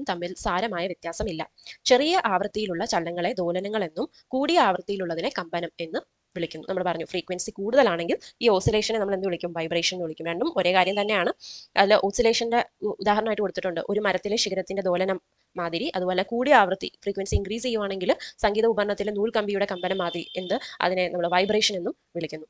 തമ്മിൽ സാരമായ വ്യത്യാസമില്ല. ചെറിയ ആവൃത്തിയിലുള്ള ചലനങ്ങളെ ദോലനങ്ങൾ എന്നും കൂടിയ ആവൃത്തിയിലുള്ളതിനെ കമ്പനം എന്ന് വിളിക്കുന്നു. നമ്മൾ പറഞ്ഞു ഫ്രീക്വൻസി കൂടുതലാണെങ്കിൽ ഈ ഓസിലേഷനെ നമ്മൾ എന്ത് വിളിക്കും, വൈബ്രേഷൻ എന്ന് വിളിക്കും. രണ്ടും ഒരേ കാര്യം തന്നെയാണ്. അതിൽ ഓസിലേഷന്റെ ഉദാഹരണമായിട്ട് കൊടുത്തിട്ടുണ്ട്, ഒരു മരത്തിലെ ശിഖരത്തിന്റെ ദോലനം മാതിരി. അതുപോലെ കൂടിയ ആവൃത്തി ഫ്രീക്വൻസി ഇൻക്രീസ് ചെയ്യുവാണെങ്കിൽ സംഗീത ഉപകരണത്തിലെ നൂൽക്കമ്പിയുടെ കമ്പനം മാതിരി അതിനെ നമ്മൾ വൈബ്രേഷൻ എന്നും വിളിക്കുന്നു.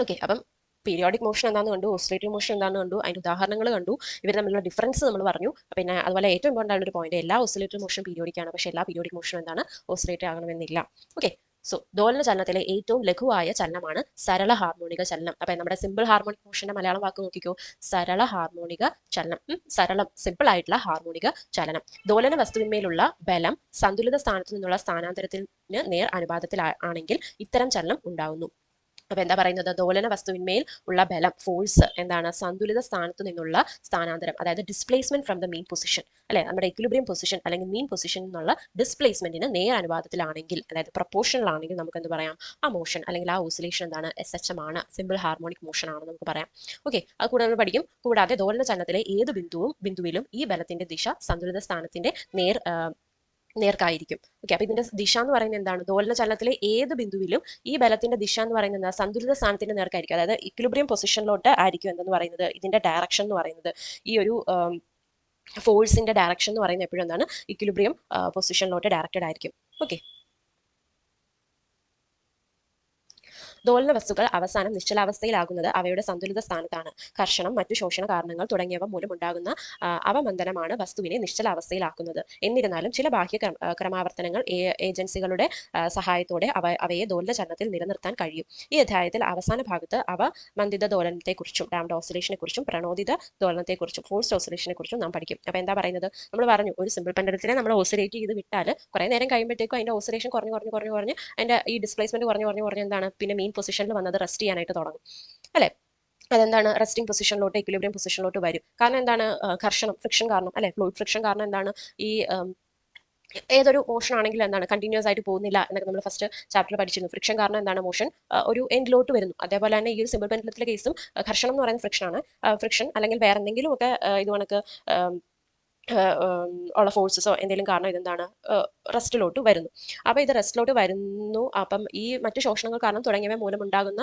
ഓക്കെ, അപ്പം പീരിയോഡിക് മോഷൻ എന്താണെന്ന് കണ്ടു, ഓസിലേറ്ററി മോഷൻ എന്താണെന്ന് കണ്ടു, അതിന്റെ ഉദാഹരണങ്ങൾ കണ്ടു, ഇവർ തമ്മിലുള്ള ഡിഫറൻസ് നമ്മൾ പറഞ്ഞു. പിന്നെ അതുപോലെ ഏറ്റവും ഇമ്പോർട്ടൻ്റ് ആയിട്ടുള്ള ഒരു പോയിന്റ്, എല്ലാ ഓസിലേറ്ററി മോഷൻ പീരിയോഡിക് ആണ്, പക്ഷേ എല്ലാ പീരിയോഡിക് മോഷൻ എന്താണ് ഓസിലേറ്ററി ആകണമെന്നില്ല. ഓക്കെ, സോ ദോലന ചലനത്തിലെ ഏറ്റവും ലഘുവായ ചലനമാണ് സരള ഹാർമോണിക ചലനം. അപ്പൊ നമ്മുടെ സിമ്പിൾ ഹാർമോണിക് മോഷന്റെ മലയാളം വാക്ക് നോക്കിക്കോ, സരള ഹാർമോണിക ചലനം. സരളം, സിമ്പിൾ ആയിട്ടുള്ള ഹാർമോണിക ചലനം. ദോലന വസ്തുവിന്മേലുള്ള ബലം സന്തുലിത സ്ഥാനത്തു നിന്നുള്ള സ്ഥാനാന്തരത്തിന് നേർ അനുപാതത്തിൽ ആണെങ്കിൽ ഇത്തരം ചലനം ഉണ്ടാകുന്നു. അപ്പൊ എന്താ പറയുന്നത്, ദോലന വസ്തുവിന്മേൽ ഉള്ള ബലം ഫോഴ്സ് എന്താണ് സന്തുലിത സ്ഥാനത്തു നിന്നുള്ള സ്ഥാനാന്തരം, അതായത് displacement from the mean position, അല്ലെ, നമ്മുടെ ഇക്വിലിബ്രിയം പൊസിഷൻ അല്ലെങ്കിൽ മീൻ പൊസിഷൻ എന്നുള്ള ഡിസ്പ്ലേസ്മെന്റിന് നേർ അനുപാതത്തിലാണെങ്കിൽ, അതായത് പ്രൊപ്പോർഷണൽ ആണെങ്കിൽ നമുക്ക് എന്ത് പറയാം, ആ മോഷൻ അല്ലെങ്കിൽ ആ ഓസിലേഷൻ എന്താണ് SHM ആണ്, സിമ്പിൾ ഹാർമോണിക് മോഷൻ ആണ് നമുക്ക് പറയാം. ഓക്കെ, അത് കൂടെ നമ്മൾ പഠിക്കും. കൂടാതെ ദോലന ചലനത്തിലെ ഏത് ബിന്ദുവിലും ഈ ബലത്തിന്റെ ദിശ സന്തുലിത സ്ഥാനത്തിന്റെ നേർക്കായിരിക്കും. ഓക്കെ, അപ്പൊ ഇതിന്റെ ദിശ എന്ന് പറയുന്നത് എന്താണ്, ദോലന ചലനത്തിലെ ഏത് ബിന്ദുവിലും ഈ ബലത്തിന്റെ ദിശ എന്ന് പറയുന്നത് എന്താ, സന്തുലിത സ്ഥാനത്തിന്റെ നേർക്കായിരിക്കും. അതായത് ഇക്വിലിബ്രിയം പൊസിഷനിലോട്ട് ആയിരിക്കും എന്തെന്ന് പറയുന്നത്, ഇതിന്റെ ഡയറക്ഷൻ എന്ന് പറയുന്നത്, ഈ ഒരു ഫോഴ്സിന്റെ ഡയറക്ഷൻ എന്ന് പറയുന്നത് എപ്പോഴും എന്താണ് ഇക്വിലിബ്രിയം പൊസിഷനിലോട്ട് ഡയറക്റ്റഡ് ആയിരിക്കും. ഓക്കെ, ദോലന വസ്തുക്കൾ അവസാനം നിശ്ചലാവസ്ഥയിലാകുന്നത് അവയുടെ സന്തുലിത സ്ഥാനത്താണ്. ഘർഷണം, മറ്റു ശോഷണ കാരണങ്ങൾ തുടങ്ങിയവ മൂലമുണ്ടാകുന്ന അവമന്ദനമാണ് വസ്തുവിനെ നിശ്ചലാവസ്ഥയിലാക്കുന്നത്. എന്നിരുന്നാലും ചില ബാഹ്യ ക്രമാവർത്തനങ്ങൾ ഏജൻസികളുടെ സഹായത്തോടെ അവയെ ദോലന ചലനത്തിൽ നിലനിർത്താൻ കഴിയും. ഈ അധ്യായത്തിൽ അവസാന ഭാഗത്ത് അവമന്ദിത ദോലനത്തെക്കുറിച്ചും ഡാംഡ് ഓസിലേഷനെ കുറിച്ചും പ്രണോദിത ദോലനത്തെക്കുറിച്ചും ഫോഴ്സ്ഡ് ഓസിലേഷനെ കുറിച്ചും നാം പഠിക്കും. അപ്പോൾ എന്താ പറയുന്നത്, നമ്മൾ പറഞ്ഞു ഒരു സിമ്പിൾ പെൻഡലത്തിനെ നമ്മൾ ഓസിലേറ്റ് ചെയ്ത് വിട്ടാൽ കുറേ നേരം കഴിയുമ്പോഴത്തേക്കും അതിന്റെ ഓസിലേഷൻ കുറഞ്ഞ് അതിന്റെ ഈ ഡിസ്പ്ലേസ്മെന്റ് കുറഞ്ഞ് എന്താണ് പിന്നെ മീൻ പൊസിഷനിൽ വന്നത് റെസ്റ്റ് ചെയ്യാനായിട്ട് തുടങ്ങും, അല്ലെ. അതെന്താണ് റെസ്റ്റിംഗ് പൊസിഷനിലോട്ട് ഇക്വിലിബ്രിയം പൊസിഷനിലോട്ട് വരും. കാരണം എന്താണ്, ഘർഷണം, ഫ്രിക്ഷൻ കാരണം, അല്ലെ, ഫ്ലൂയിഡ് ഫ്രിക്ഷൻ കാരണം എന്താണ് ഈ ഏതൊരു മോഷൻ ആണെങ്കിലും എന്താണ് കണ്ടിന്യൂസ് ആയിട്ട് പോകുന്നില്ല എന്നൊക്കെ നമ്മൾ ഫസ്റ്റ് ചാപ്റ്ററിൽ പഠിച്ചിരുന്നു. ഫ്രിക്ഷൻ കാരണം എന്താണ് മോഷൻ ഒരു എൻഡിലോട്ട് വരുന്നു. അതേപോലെ തന്നെ ഈ ഒരു സിമ്പിൾ പെൻഡലത്തിലെ കേസും ഘർഷണം എന്ന് പറയുന്ന ഫ്രിക്ഷൻ ആണ്. ഫ്രിക്ഷൻ അല്ലെങ്കിൽ വേറെ എന്തെങ്കിലും ഒക്കെ ഇത് കണക്ക് ഉള്ള ഫോഴ്സസോ എന്തെങ്കിലും കാരണം ഇതെന്താണ് റെസ്റ്റിലോട്ട് വരുന്നു. അപ്പോൾ ഇത് റെസ്റ്റിലോട്ട് വരുന്നു. അപ്പം ഈ മറ്റു ശോഷണങ്ങൾ കാരണം തുടങ്ങിയവ മൂലമുണ്ടാകുന്ന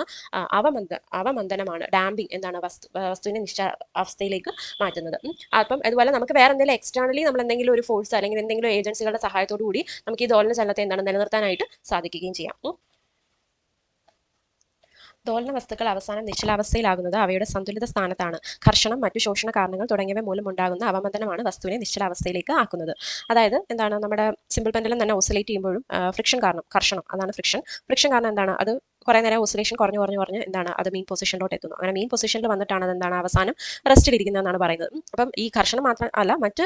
അവമന്ദനമാണ് ഡാമ്പിങ് എന്താണ് വസ്തുവിനെ അവസ്ഥയിലേക്ക് മാറ്റുന്നത്. അപ്പം അതുപോലെ നമുക്ക് വേറെ എന്തെങ്കിലും എക്സ്റ്റേണലി നമ്മൾ എന്തെങ്കിലും ഒരു ഫോഴ്സ് അല്ലെങ്കിൽ എന്തെങ്കിലും ഏജൻസികളുടെ സഹായത്തോടു കൂടി നമുക്ക് ഈ ദോലന ചലനത്തെ എന്താണ് നിലനിർത്താനായിട്ട് സാധിക്കുകയും ചെയ്യാം. ദോലന വസ്തുക്കൾ അവസാനം നിശ്ചലാവസ്ഥയിലാകുന്നത് അവയുടെ സന്തുലിത സ്ഥാനത്താണ്. ഘർഷണം, മറ്റു ശോഷണ കാരണങ്ങൾ തുടങ്ങിയവ മൂലമുണ്ടാകുന്ന അവമന്ദനമാണ് വസ്തുവിനെ നിശ്ചലാവസ്ഥയിലേക്ക് ആക്കുന്നത്. അതായത് എന്താണ്, നമ്മുടെ സിമ്പിൾ പെൻഡലം തന്നെ ഓസിലേറ്റ് ചെയ്യുമ്പോഴും ഫ്രിക്ഷൻ കാരണം, ഘർഷണം അതാണ് ഫ്രിക്ഷൻ. ഫ്രിക്ഷൻ കാരണം എന്താണ്, അത് കുറേ നേരം ഓസിലേഷൻ കുറഞ്ഞ് എന്താണ് അത് മീൻ പൊസിഷനിലോട്ട് എത്തുന്നു. അങ്ങനെ മീൻ പൊസിഷനിൽ വന്നിട്ടാണ് അതെന്താണ് അവസാനം റെസ്റ്റിലിരിക്കുന്നതെന്നാണ് പറയുന്നത്. അപ്പം ഈ ഘർഷണം മാത്രം അല്ല, മറ്റ്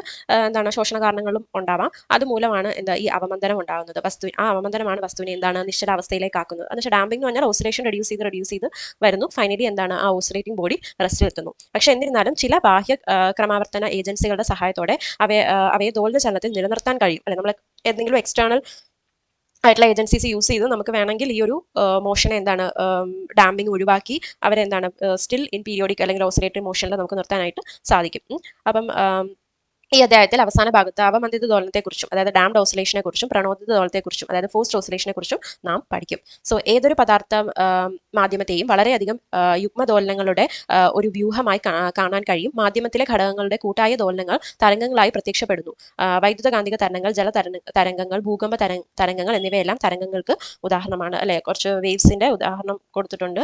എന്താണ് ശോഷണ കാരണങ്ങളും ഉണ്ടാവാം. അതുമൂലമാണ് എന്താ ഈ അവമന്ദനം ഉണ്ടാകുന്നത്. ആ അവമന്ദനമാണ് വസ്തുവിനെ എന്താണ് നിശ്ചലാവസ്ഥയിലേക്ക് ആക്കുന്നത്. എന്ന് വെച്ചാൽ ഡാമ്പിംഗ് എന്ന് പറഞ്ഞാൽ ഓസിലേഷൻ റെഡ്യൂസ് ചെയ്ത് വരുന്നു. ഫൈനലി എന്താണ് ആ ഓസിലേറ്റിംഗ് ബോഡി റെസ്റ്റിലെത്തുന്നു. പക്ഷെ എന്നിരുന്നാലും ചില ബാഹ്യ ക്രമാവർത്തന ഏജൻസികളുടെ സഹായത്തോടെ അവയെ ദോലന ചലനത്തിൽ നിലനിർത്താൻ കഴിയും. അല്ലെ, നമ്മൾ എന്തെങ്കിലും എക്സ്റ്റേണൽ ആയിട്ടുള്ള ഏജൻസീസ് യൂസ് ചെയ്ത് നമുക്ക് വേണമെങ്കിൽ ഈ ഒരു മോഷനെ എന്താണ് ഡാമ്പിംഗ് ഒഴിവാക്കി അവരെന്താണ് സ്റ്റിൽ ഇൻ പീരിയോഡിക് അല്ലെങ്കിൽ ഓസിലേറ്ററി മോഷനിൽ നമുക്ക് നിർത്താനായിട്ട് സാധിക്കും. അപ്പം ഈ അധ്യായത്തിൽ അവസാന ഭാഗത്ത് അവമന്ദിത ദോലനത്തെക്കുറിച്ചും അതായത് ഡാംഡ് ഓസിലേഷനെ കുറിച്ചും പ്രണോദിത ദോലനത്തെക്കുറിച്ചും അതായത് ഫോഴ്സ്ഡ് ഓസിലേഷനെ കുറിച്ചും നാം പഠിക്കും. സോ ഏതൊരു പദാർത്ഥ മാധ്യമത്തെയും വളരെയധികം യുഗ്മദോലനങ്ങളുടെ ഒരു വ്യൂഹമായി കാണാൻ കഴിയും. മാധ്യമത്തിലെ ഘടകങ്ങളുടെ കൂട്ടായ ദോലനങ്ങൾ തരംഗങ്ങളായി പ്രത്യക്ഷപ്പെടുന്നു. വൈദ്യുതകാന്തിക തരംഗങ്ങൾ, ജല തരംഗങ്ങൾ, ഭൂകമ്പ തരംഗങ്ങൾ എന്നിവയെല്ലാം തരംഗങ്ങൾക്ക് ഉദാഹരണമാണ്. അല്ലെ, കുറച്ച് വേവ്സിന്റെ ഉദാഹരണം കൊടുത്തിട്ടുണ്ട്.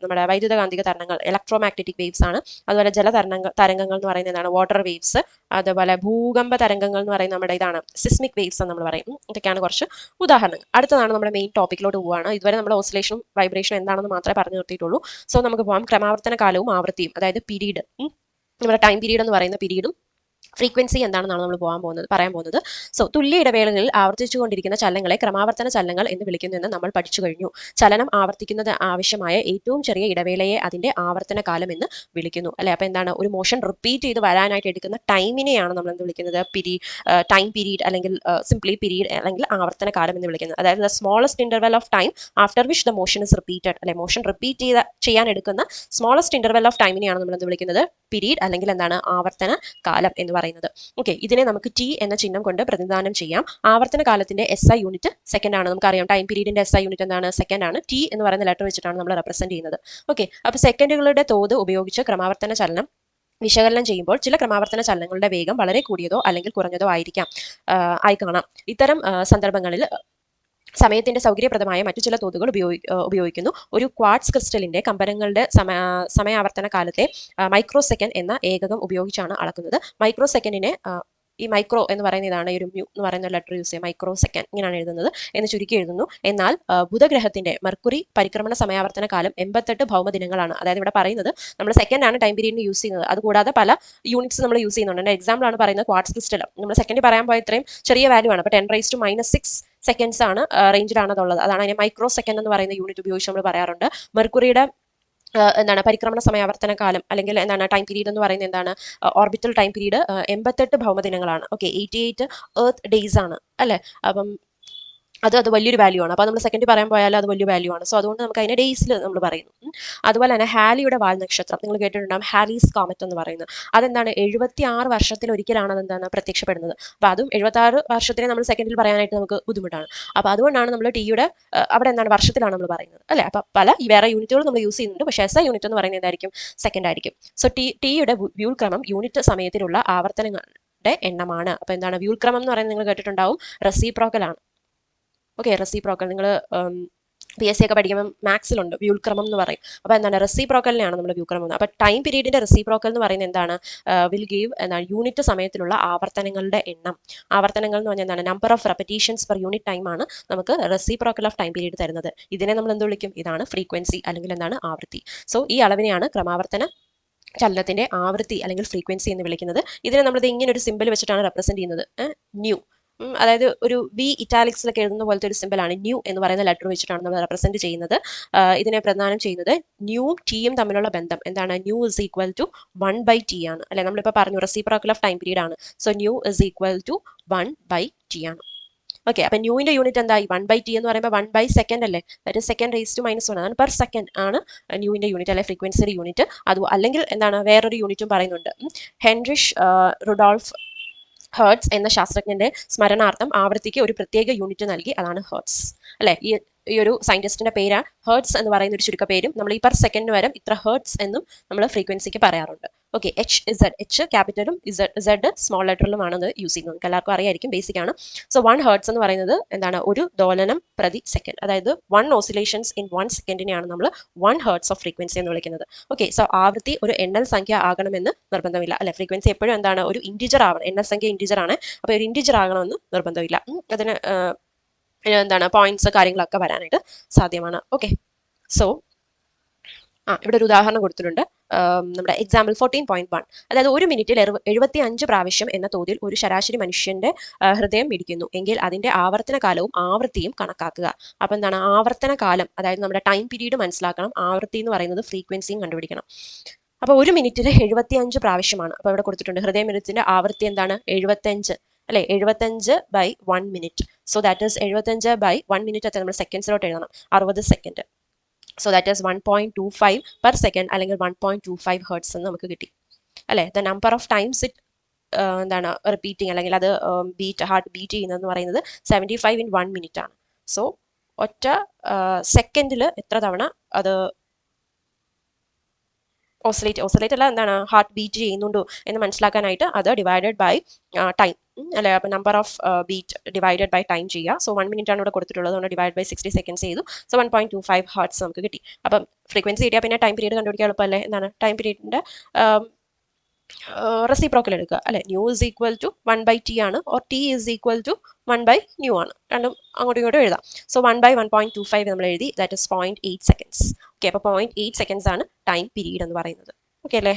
നമ്മുടെ വൈദ്യുതകാന്തിക തരംഗങ്ങൾ ഇലക്ട്രോമാഗ്നറ്റിക് വേവ്സ് ആണ്. അതുപോലെ ജല തരംഗങ്ങൾ എന്ന് പറയുന്നത് എന്താണ്, വാട്ടർ വേവ്സ്. അതുപോലെ ഭൂകമ്പ തരംഗങ്ങൾ എന്ന് പറയുന്നത് നമ്മുടെ ഇതാണ് സിസ്മിക് വേവ്സ് എന്ന് നമ്മൾ പറയും. ഇതൊക്കെയാണ് കുറച്ച് ഉദാഹരണങ്ങൾ. അടുത്തതാണ് നമ്മുടെ മെയിൻ ടോപ്പിക്കിലോട്ട് പോവുകയാണ്. ഇതുവരെ നമ്മൾ ഓസിലേഷനും വൈബ്രേഷനും എന്താണെന്ന് മാത്രമേ പറഞ്ഞു നിർത്തിയിട്ടുള്ളൂ. സോ നമുക്ക് പോകാം ക്രമാവർത്തന കാലവും ആവൃത്തിയും, അതായത് പീരീഡ്. നമ്മുടെ ടൈം പീരീഡ് എന്ന് പറയുന്ന പീരീഡും ഫ്രീക്വൻസി എന്താണെന്നാണ് നമ്മൾ പറയാൻ പോകുന്നത്. സോ തുല്യ ഇടവേളകളിൽ ആവർത്തിച്ചുകൊണ്ടിരിക്കുന്ന ചലനങ്ങളെ ക്രമാവർത്തന ചലനങ്ങൾ എന്ന് വിളിക്കുന്നു എന്ന് നമ്മൾ പഠിച്ചു കഴിഞ്ഞു. ചലനം ആവർത്തിക്കുന്നത് ആവശ്യമായ ഏറ്റവും ചെറിയ ഇടവേളയെ അതിന്റെ ആവർത്തന കാലം എന്ന് വിളിക്കുന്നു. അല്ലെ, അപ്പൊ എന്താണ്, ഒരു മോഷൻ റിപ്പീറ്റ് ചെയ്ത് വരാനായിട്ട് എടുക്കുന്ന ടൈമിനെയാണ് നമ്മൾ എന്ത് വിളിക്കുന്നത്, ടൈം പീരീഡ് അല്ലെങ്കിൽ സിംപ്ലി പീരീഡ് അല്ലെങ്കിൽ ആവർത്തന കാലം എന്ന് വിളിക്കുന്നത്. അതായത് the smallest interval of time after which the motion is repeated. അല്ലെ, മോഷൻ റിപ്പീറ്റ് ചെയ്യാൻ എടുക്കുന്ന സ്മോളസ്റ്റ് ഇന്റർവെൽ ഓഫ് ടൈമിനെയാണ് നമ്മൾ എന്ത് വിളിക്കുന്നത്, പീരീഡ് അല്ലെങ്കിൽ എന്താണ് ആവർത്തന കാലം എന്ന് പറയുന്നത്. ഓക്കെ, ഇതിനെ നമുക്ക് ടി എന്ന ചിഹ്നം കൊണ്ട് പ്രതിനിധാനം ചെയ്യാം. ആവർത്തന കാലത്തിന്റെ SI യൂണിറ്റ് സെക്കൻഡ് ആണ്. നമുക്കറിയാം ടൈം പീരീഡിന്റെ SI യൂണിറ്റ് എന്താണ്, സെക്കൻഡ് ആണ്. ടി എന്ന് പറയുന്ന ലെറ്റർ വെച്ചിട്ടാണ് നമ്മൾ റെപ്രസെന്റ് ചെയ്യുന്നത്. ഓക്കെ, അപ്പോൾ സെക്കൻഡുകളുടെ തോത് ഉപയോഗിച്ച് ക്രമാവർത്തന ചലനം വിശകലനം ചെയ്യുമ്പോൾ ചില ക്രമാവർത്തന ചലനങ്ങളുടെ വേഗം വളരെ കൂടിയതോ അല്ലെങ്കിൽ കുറഞ്ഞതോ ആയി കാണാം. ഇത്തരം സന്ദർഭങ്ങളിൽ സമയത്തിന്റെ സൗകര്യപ്രദമായ മറ്റു ചില തോതുകൾ ഉപയോഗിക്കുന്നു. ഒരു ക്വാർട്സ് ക്രിസ്റ്റലിന്റെ കമ്പനങ്ങളുടെ സമയാവർത്തന കാലത്തെ മൈക്രോ സെക്കൻഡ് എന്ന ഏകകം ഉപയോഗിച്ചാണ് അളക്കുന്നത്. മൈക്രോ സെക്കൻഡിനെ ഈ മൈക്രോ എന്ന് പറയുന്ന ഇതാണ്, ഈ ഒരു മ്യൂ എന്ന് പറയുന്ന ലെറ്റർ യൂസ് ചെയ്യുക, മൈക്രോ സെക്കൻഡ് ഇങ്ങനെയാണ് എഴുതുന്നത് എന്ന് ചുരുക്കി എഴുതുന്നു. എന്നാൽ ബുധഗ്രഹത്തിന്റെ മെർക്കുറി പരിക്രമണ സമയാവർത്തന കാലം 88 ഭൗമദിനങ്ങളാണ്. അതായത് ഇവിടെ പറയുന്നത് നമ്മൾ സെക്കൻഡ് ആണ് ടൈം പീരീഡിന് യൂസ് ചെയ്യുന്നത്. അതുകൂടാതെ പല യൂണിറ്റ്സ് നമ്മൾ യൂസ് ചെയ്യുന്നുണ്ട്. എൻ്റെ എക്സാമ്പിൾ ആണ് പറയുന്നത് ക്വാർട്സ് ക്രിസ്റ്റൽ. നമ്മൾ സെക്കൻഡ് പറയാൻ പോയ ഇത്രയും ചെറിയ വാല്യൂ ആണ്. അപ്പോൾ 10⁻⁻⁶ സെക്കൻഡ്സ് ആണ് റേഞ്ചിലാണ് അതുള്ളത്. അതാണ് അതിനെ മൈക്രോ സെക്കൻഡ് എന്ന് പറയുന്ന യൂണിറ്റ് ഉപയോഗിച്ച് നമ്മൾ പറയാറുണ്ട്. മെർക്കുറിയുടെ എന്താണ് പരിക്രമണ സമയാവർത്തന കാലം അല്ലെങ്കിൽ എന്താണ് ടൈം പീരീഡ് എന്ന് പറയുന്നത് എന്താണ്, ഓർബിറ്റൽ ടൈം പീരീഡ് 88 ഭൗമദിനങ്ങളാണ്. ഓക്കെ, 88 എർത്ത് ഡേയ്സ് ആണ് അല്ലെ. അപ്പം അത് വലിയൊരു വാല്യൂ ആണ്. അപ്പോൾ നമ്മൾ സെക്കൻഡ് പറയാൻ പോയാൽ അത് വലിയ വാല്യൂ ആണ്. സോ അതുകൊണ്ട് നമുക്ക് അതിനെ ഡേയ്സിൽ നമ്മൾ പറയുന്നു. അതുപോലെ തന്നെ ഹാലിയുടെ വാൽ നക്ഷത്രം നിങ്ങൾ കേട്ടിട്ടുണ്ടാകും, ഹാലീസ് കോമറ്റ് എന്ന് പറയുന്നത്. അതെന്താണ് 76 വർഷത്തിൽ ഒരിക്കലാണ് അതെന്താണ് പ്രത്യക്ഷപ്പെടുന്നത്. അപ്പോൾ അതും 76 വർഷത്തിനെ നമ്മൾ സെക്കൻഡിൽ പറയാനായിട്ട് നമുക്ക് ബുദ്ധിമുട്ടാണ്. അപ്പോൾ അതുകൊണ്ടാണ് നമ്മൾ ടിയുടെ അവിടെ എന്താണ് വർഷത്തിലാണ് നമ്മൾ പറയുന്നത് അല്ലെ. അപ്പോൾ പല വേറെ യൂണിറ്റുകൾ നമ്മൾ യൂസ് ചെയ്യുന്നുണ്ട്. പക്ഷേ SI യൂണിറ്റ് എന്ന് പറയുന്നത് എന്തായിരിക്കും, സെക്കൻഡ് ആയിരിക്കും. സോ ടിയുടെ വ്യൂൾ ക്രമം യൂണിറ്റ് സമയത്തിലുള്ള ആവർത്തനങ്ങളുടെ എണ്ണമാണ്. അപ്പോൾ എന്താണ് വ്യൂൾ ക്രമം എന്ന് പറയുന്നത്, നിങ്ങൾ കേട്ടിട്ടുണ്ടാവും റെസിപ്രോക്കൽ ആണ്. ഓക്കെ, റെസിപ്രോക്കൽ നിങ്ങൾ PSC ഒക്കെ പഠിക്കുമ്പോൾ മാത്സിലുണ്ട് വ്യൂൾക്രമം എന്ന് പറയും. അപ്പോൾ എന്താണ് റെസിപ്രോക്കലിനെയാണ് നമ്മൾ വ്യൂക്രമം. അപ്പോൾ ടൈം പീരീഡിന്റെ റെസിപ്രോക്കൽ എന്ന് പറയുന്നത് എന്താണ്, വിൽ ഗീവ് എന്താണ് യൂണിറ്റ് സമയത്തിലുള്ള ആവർത്തനങ്ങളുടെ എണ്ണം. ആവർത്തനങ്ങൾ എന്ന് പറഞ്ഞാൽ എന്താണ്, number of repetitions per unit time ആണ് നമുക്ക് റെസിപ്രോക്കൽ ഓഫ് ടൈം പീരീഡ് തരുന്നത്. ഇതിനെ നമ്മൾ എന്ത് വിളിക്കും, ഇതാണ് ഫ്രീക്വൻസി അല്ലെങ്കിൽ എന്താണ് ആവൃത്തി. സോ ഈ അളവിനെയാണ് ക്രമാവർത്തന ചലനത്തിന്റെ ആവൃത്തി അല്ലെങ്കിൽ ഫ്രീക്വൻസി എന്ന് വിളിക്കുന്നത്. ഇതിനെ നമ്മളിത് ഇങ്ങനെ ഒരു സിമ്പിൾ വെച്ചിട്ടാണ് റെപ്രസെന്റ് ചെയ്യുന്നത്, ന്യൂ. അതായത് ഒരു വി ഇറ്റാലിക്സിലൊക്കെ എഴുതുന്ന പോലത്തെ ഒരു സിമ്പിളാണ്. ന്യൂ എന്ന് പറയുന്ന ലെറ്റർ വെച്ചിട്ടാണ് നമ്മൾ റെപ്രസെന്റ് ചെയ്യുന്നത്. ഇതിനെ പ്രദാനം ചെയ്യുന്നത് ന്യൂവും ടിയും തമ്മിലുള്ള ബന്ധം എന്താണ്, new is equal to 1/t ആണ് അല്ലെ. നമ്മളിപ്പോൾ പറഞ്ഞു റെസിപ്രോക്കൽ ഓഫ് ടൈം പീരീഡ് ആണ്. So nu is equal to 1/t ആണ്. ഓക്കെ, അപ്പൊ ന്യൂവിന്റെ യൂണിറ്റ് എന്തായി, 1/t എന്ന് പറയുമ്പോൾ 1/സെക്കൻഡ് അല്ലേ, that is second raise to -1 അതാണ് പെർ സെക്കൻഡ് ആണ് ന്യൂവിന്റെ യൂണിറ്റ് അല്ലെ ഫ്രീക്വൻസിയുടെ യൂണിറ്റ്. അത് അല്ലെങ്കിൽ എന്താണ് വേറൊരു യൂണിറ്റും പറയുന്നുണ്ട്. ഹെൻറിഷ് റുഡോൾഫ് ഹെർട്സ് എന്ന ശാസ്ത്രജ്ഞന്റെ സ്മരണാർത്ഥം ആവൃത്തിക്ക് ഒരു പ്രത്യേക യൂണിറ്റ് നൽകി, അതാണ് ഹെർട്സ് അല്ലെ. ഈ ഈ ഒരു സയന്റിസ്റ്റിന്റെ പേരാണ് ഹേർട്സ് എന്ന് പറയുന്ന ഒരു ചുരുക്ക പേരും നമ്മൾ ഈ പെർ സെക്കൻഡ് വരെ ഇത്ര ഹേർട്സ് എന്നും നമ്മൾ ഫ്രീക്വൻസിക്ക് പറയാറുണ്ട്. ഓക്കെ, എച്ച് ക്യാപിറ്റലും ഇസഡ് സ്മോൾ ലെറ്ററിലുമാണ് അത് യൂസ് ചെയ്യുന്നത്. നമുക്ക് എല്ലാവർക്കും അറിയായിരിക്കും, ബേസിക് ആണ്. സോ 1 ഹേർട്സ് എന്ന് പറയുന്നത് എന്താണ്, ഒരു ദോലനം പ്രതി സെക്കൻഡ്, അതായത് 1 ഓസിലേഷൻസ് ഇൻ 1 സെക്കൻഡിനെയാണ് നമ്മൾ 1 ഹേർട്സ് ഓഫ് ഫ്രീക്വൻസി എന്ന് വിളിക്കുന്നത്. ഓക്കെ, സോ ആവൃത്തി ഒരു എണ്ണൽ സംഖ്യ ആകണമെന്ന് നിർബന്ധമില്ല, അല്ലെ? ഫ്രീക്വൻസി എപ്പോഴും എന്താണ്, ഒരു ഇൻറ്റിജർ ആവണം. എണ്ണൽ സംഖ്യ ഇൻറ്റിജർ ആണ്, അപ്പോൾ ഒരു ഇൻറ്റിജർ ആകണമെന്ന് നിർബന്ധമില്ല. അതിന് എന്താണ് പോയിന്റ്സ് കാര്യങ്ങളൊക്കെ വരാനായിട്ട് സാധ്യമാണ്. ഓക്കെ, സോ ഇവിടെ ഒരു ഉദാഹരണം കൊടുത്തിട്ടുണ്ട്. നമ്മുടെ എക്സാമ്പിൾ 14.1, അതായത് ഒരു മിനിറ്റിൽ 75 പ്രാവശ്യം എന്ന തോതിൽ ഒരു ശരാശരി മനുഷ്യന്റെ ഹൃദയം മിടിക്കുന്നു എങ്കിൽ അതിന്റെ ആവർത്തന കാലവും ആവൃത്തിയും കണക്കാക്കുക. അപ്പൊ എന്താണ് ആവർത്തന കാലം, അതായത് നമ്മുടെ ടൈം പീരീഡ് മനസ്സിലാക്കണം. ആവൃത്തി എന്ന് പറയുന്നത് ഫ്രീക്വൻസിയും കണ്ടുപിടിക്കണം. അപ്പൊ ഒരു മിനിറ്റിൽ 75 പ്രാവശ്യമാണ്. അപ്പൊ ഇവിടെ കൊടുത്തിട്ടുണ്ട് ഹൃദയമിടിപ്പിന്റെ ആവൃത്തി എന്താണ്, 75 അല്ലെ, 75/1 minute. So that is 75/1 minute നമ്മൾ സെക്കൻഡ്സിലോട്ട് എഴുതണം, 60 second. So that is 1.25 per second, അല്ലെങ്കിൽ 1.25 ഹേർട്സ് എന്ന് നമുക്ക് കിട്ടി, അല്ലെ? The number of times it എന്താണ് റിപ്പീറ്റിംഗ്, അല്ലെങ്കിൽ അത് ഹാർട്ട് ബീറ്റ് ചെയ്യുന്നതെന്ന് പറയുന്നത് 75 in 1 മിനിറ്റ് ആണ്. സോ ഒറ്റ സെക്കൻഡിൽ എത്ര തവണ അത് ഓസിലേറ്റ് അല്ല, എന്താണ് ഹാർട്ട് ബീറ്റ് ചെയ്യുന്നുണ്ടോ എന്ന് മനസ്സിലാക്കാനായിട്ട് അത് ഡിവൈഡഡ് ബൈ ടൈം, അല്ലെ? അപ്പം number of beat divided by time ചെയ്യുക. സോ 1 മിനിറ്റ് ആണ് ഇവിടെ കൊടുത്തിട്ടുള്ളത്, അതുകൊണ്ട് ഡിവൈഡ് ബൈ 60 സെക്കൻഡ്സ് ചെയ്തു. സോ 1.25 ഹേർട്സ് നമുക്ക് കിട്ടി. അപ്പം ഫ്രീക്വൻസി കിട്ടിയാൽ പിന്നെ ടൈം പീരീഡ് കണ്ടുപിടിക്കാൻ എളുപ്പമല്ലേ? എന്താണ് ടൈം പീരീഡിന്റെ റെസിപ്രോക്കൽ എടുക്കുക, അല്ലെ? New is equal to 1/t ആണ്, or T is equal to 1/ന്യൂ ആണ്. രണ്ടും അങ്ങോട്ടും ഇങ്ങോട്ടും എഴുതാം. സോ 1/1.25 നമ്മൾ എഴുതി, ദാറ്റ് ഇസ് 0.8 സെക്കൻഡ്സ്. ഓക്കെ, അപ്പോൾ 0.8 സെക്കൻഡ്സ് ആണ് ടൈം പീരീഡ് എന്ന് പറയുന്നത്. ഓക്കെ അല്ലേ?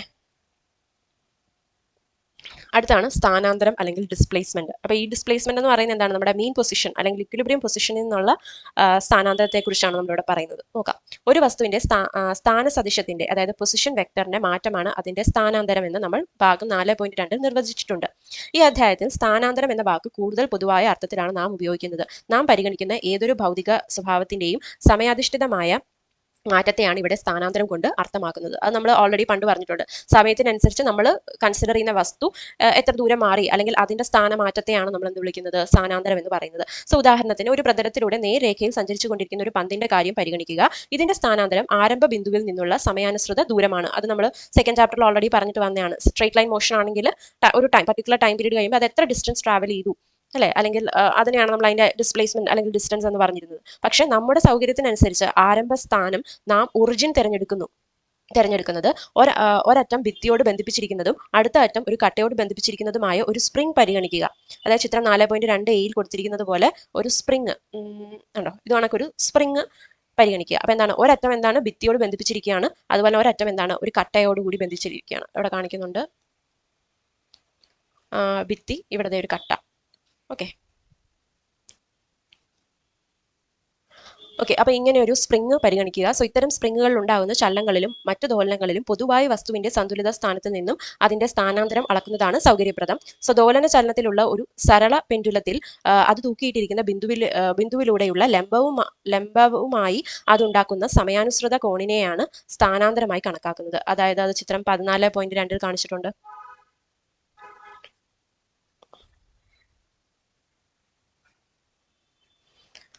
അടുത്താണ് സ്ഥാനാന്തരം അല്ലെങ്കിൽ ഡിസ്പ്ലേസ്മെന്റ്. അപ്പോൾ ഈ ഡിസ്പ്ലേസ്മെന്റ് എന്ന് പറയുന്നത് എന്താണ്, നമ്മുടെ മീൻ പൊസിഷൻ അല്ലെങ്കിൽ ഇക്വിലിബ്രിയം പൊസിഷനിൽ നിന്നുള്ള സ്ഥാനാന്തരത്തെക്കുറിച്ചാണ് നമ്മളിവിടെ പറയുന്നത്. നോക്കാം, ഒരു വസ്തുവിന്റെ സ്ഥാന സദിശത്തിന്റെ, അതായത് പൊസിഷൻ വെക്ടറിന്റെ മാറ്റമാണ് അതിന്റെ സ്ഥാനാന്തരം എന്ന് നമ്മൾ ഭാഗം 4.2 നിർവചിച്ചിട്ടുണ്ട്. ഈ അധ്യായത്തിൽ സ്ഥാനാന്തരം എന്ന വാക്ക് കൂടുതൽ പൊതുവായ അർത്ഥത്തിലാണ് നാം ഉപയോഗിക്കുന്നത്. നാം പരിഗണിക്കുന്ന ഏതൊരു ഭൗതിക സ്വഭാവത്തിന്റെയും സമയാധിഷ്ഠിതമായ മാറ്റത്തെയാണ് ഇവിടെ സ്ഥാനാന്തരം കൊണ്ട് അർത്ഥമാക്കുന്നത്. അത് നമ്മൾ ഓൾറെഡി പണ്ട് പറഞ്ഞിട്ടുണ്ട്. സമയത്തിനനുസരിച്ച് നമ്മൾ കൺസിഡർ ചെയ്യുന്ന വസ്തു എത്ര ദൂരം മാറി, അല്ലെങ്കിൽ അതിന്റെ സ്ഥാനമാറ്റത്തെയാണ് നമ്മൾ എന്ത് വിളിക്കുന്നത്, സ്ഥാനാന്തരം എന്ന് പറയുന്നത്. സോ ഉദാഹരണത്തിന്, ഒരു പ്രതലത്തിലൂടെ നേർരേഖയിൽ സഞ്ചരിച്ചു കൊണ്ടിരിക്കുന്ന ഒരു പന്തിന്റെ കാര്യം പരിഗണിക്കുക. ഇതിന്റെ സ്ഥാനാന്തരം ആരംഭ ബിന്ദുവിൽ നിന്നുള്ള സമയാനുസൃത ദൂരമാണ്. അത് നമ്മൾ സെക്കൻഡ് ചാപ്റ്ററിൽ ഓൾറെഡി പറഞ്ഞിട്ട് വന്നതാണ്. സ്ട്രേറ്റ് ലൈൻ മോഷൻ ആണെങ്കിൽ ഒരു പർട്ടിക്കുലർ ടൈം പീരീഡ് കഴിയുമ്പോൾ അത് എത്ര ഡിസ്റ്റൻസ് ട്രാവൽ ചെയ്തു, അല്ലെ? അല്ലെങ്കിൽ അതിനെയാണ് നമ്മൾ അതിന്റെ ഡിസ്പ്ലേസ്മെന്റ് അല്ലെങ്കിൽ ഡിസ്റ്റൻസ് എന്ന് പറഞ്ഞിരുന്നത്. പക്ഷെ നമ്മുടെ സൗകര്യത്തിനനുസരിച്ച് ആരംഭ സ്ഥാനം നാം ഒറിജിൻ തിരഞ്ഞെടുക്കുന്നത് ഒരറ്റം ഭിത്തിയോട് ബന്ധിപ്പിച്ചിരിക്കുന്നതും അടുത്ത അറ്റം ഒരു കട്ടയോട് ബന്ധിപ്പിച്ചിരിക്കുന്നതുമായ ഒരു സ്പ്രിംഗ് പരിഗണിക്കുക. അതായത് ചിത്രം 4.2 കൊടുത്തിരിക്കുന്നത് പോലെ ഒരു സ്പ്രിംഗ് ഉണ്ടോ, ഇത് കണക്കൊരു സ്പ്രിംഗ് പരിഗണിക്കുക. അപ്പൊ എന്താണ്, ഒരറ്റം എന്താണ് ഭിത്തിയോട് ബന്ധിപ്പിച്ചിരിക്കുകയാണ്, അതുപോലെ ഒരറ്റം എന്താണ് ഒരു കട്ടയോട് കൂടി ബന്ധിച്ചിരിക്കുകയാണ്. ഇവിടെ കാണിക്കുന്നുണ്ട് ഭിത്തി, ഇവിടെ ഒരു കട്ട. ഓക്കെ, അപ്പൊ ഇങ്ങനെ ഒരു സ്പ്രിംഗ് പരിഗണിക്കുക. സോ ഇത്തരം സ്പ്രിങ്ങുകളിൽ ഉണ്ടാകുന്ന ചലനങ്ങളിലും മറ്റു ദോലനങ്ങളിലും പൊതുവായ വസ്തുവിന്റെ സന്തുലിത സ്ഥാനത്ത് നിന്നും അതിന്റെ സ്ഥാനാന്തരം അളക്കുന്നതാണ് സൗകര്യപ്രദം. സോ ദോലന ചലനത്തിലുള്ള ഒരു സരള പെൻഡുലത്തിൽ അത് തൂക്കിയിട്ടിരിക്കുന്ന ബിന്ദുവിലൂടെയുള്ള ലംബവുമായി അതുണ്ടാക്കുന്ന സമയാനുസൃത കോണിനെയാണ് സ്ഥാനാന്തരമായി കണക്കാക്കുന്നത്. അതായത് അത് ചിത്രം 14.2 കാണിച്ചിട്ടുണ്ട്.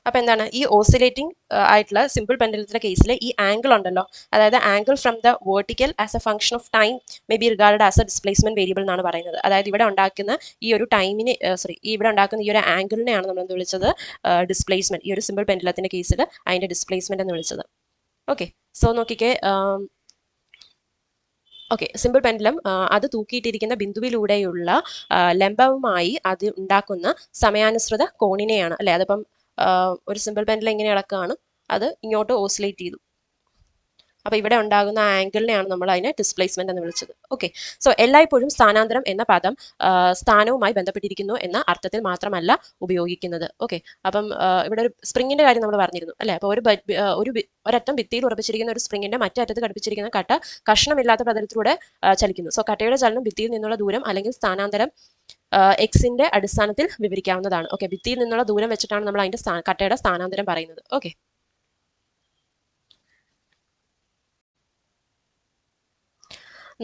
അപ്പൊ എന്താണ്, ഈ ഓസിലേറ്റിംഗ് ആയിട്ടുള്ള സിമ്പിൾ പെൻഡലത്തിന്റെ കേസിൽ ഈ ആംഗിൾ ഉണ്ടല്ലോ, അതായത് angle from the vertical as A function of time may be regarded as A displacement variable എന്നാണ് പറയുന്നത്. അതായത് ഇവിടെ ഉണ്ടാക്കുന്ന ഈ ഒരു ടൈമിന് ഇവിടെ ഉണ്ടാക്കുന്ന ഈ ഒരു ആംഗിളിനെയാണ് നമ്മൾ എന്ത് വിളിച്ചത്, ഡിസ്പ്ലേസ്മെന്റ്. ഈ ഒരു സിമ്പിൾ പെൻഡലത്തിന്റെ കേസിൽ അതിന്റെ ഡിസ്പ്ലേസ്മെന്റ് എന്ന് വിളിച്ചത്. ഓക്കെ, സോ നോക്കിക്കേ, സിമ്പിൾ പെൻഡലം അത് തൂക്കിയിട്ടിരിക്കുന്ന ബിന്ദുവിലൂടെയുള്ള ലംബവുമായി അത് ഉണ്ടാക്കുന്ന സമയാനുസൃത കോണിനെയാണ്, അല്ലെ? അതിപ്പം ഒരു സിമ്പിൾ പെൻഡലം ഇങ്ങനെ ഇളക്കുകയാണ്, അത് ഇങ്ങോട്ട് ഓസിലേറ്റ് ചെയ്തു. അപ്പൊ ഇവിടെ ഉണ്ടാകുന്ന ആംഗിളിനെയാണ് നമ്മൾ അതിനെ ഡിസ്പ്ലേസ്മെന്റ് എന്ന് വിളിച്ചത്. ഓക്കെ, സോ എല്ലായ്പ്പോഴും സ്ഥാനാന്തരം എന്ന പദം സ്ഥാനവുമായി ബന്ധപ്പെട്ടിരിക്കുന്നു എന്ന അർത്ഥത്തിൽ മാത്രമല്ല ഉപയോഗിക്കുന്നത്. ഓക്കെ, അപ്പം ഇവിടെ ഒരു സ്പ്രിങ്ങിന്റെ കാര്യം നമ്മൾ പറഞ്ഞിരുന്നു, അല്ലെ? അപ്പൊ ഒരറ്റം ഭിത്തിയിൽ ഉറപ്പിച്ചിരിക്കുന്ന ഒരു സ്പ്രിങ്ങിന്റെ മറ്റേ അറ്റത്ത് ഘടിപ്പിച്ചിരിക്കുന്ന കട്ട കഷ്ണമില്ലാത്ത പ്രതലത്തിലൂടെ ചലിക്കുന്നു. സോ കട്ടയുടെ ചലനം ഭിത്തിയിൽ നിന്നുള്ള ദൂരം അല്ലെങ്കിൽ സ്ഥാനാന്തരം എക്സിന്റെ അടിസ്ഥാനത്തിൽ വിവരിക്കാവുന്നതാണ്. ഓക്കെ, ഭിത്തിയിൽ നിന്നുള്ള ദൂരം വെച്ചിട്ടാണ് നമ്മൾ അതിന്റെ കട്ടയുടെ സ്ഥാനാന്തരം പറയുന്നത്. ഓക്കെ,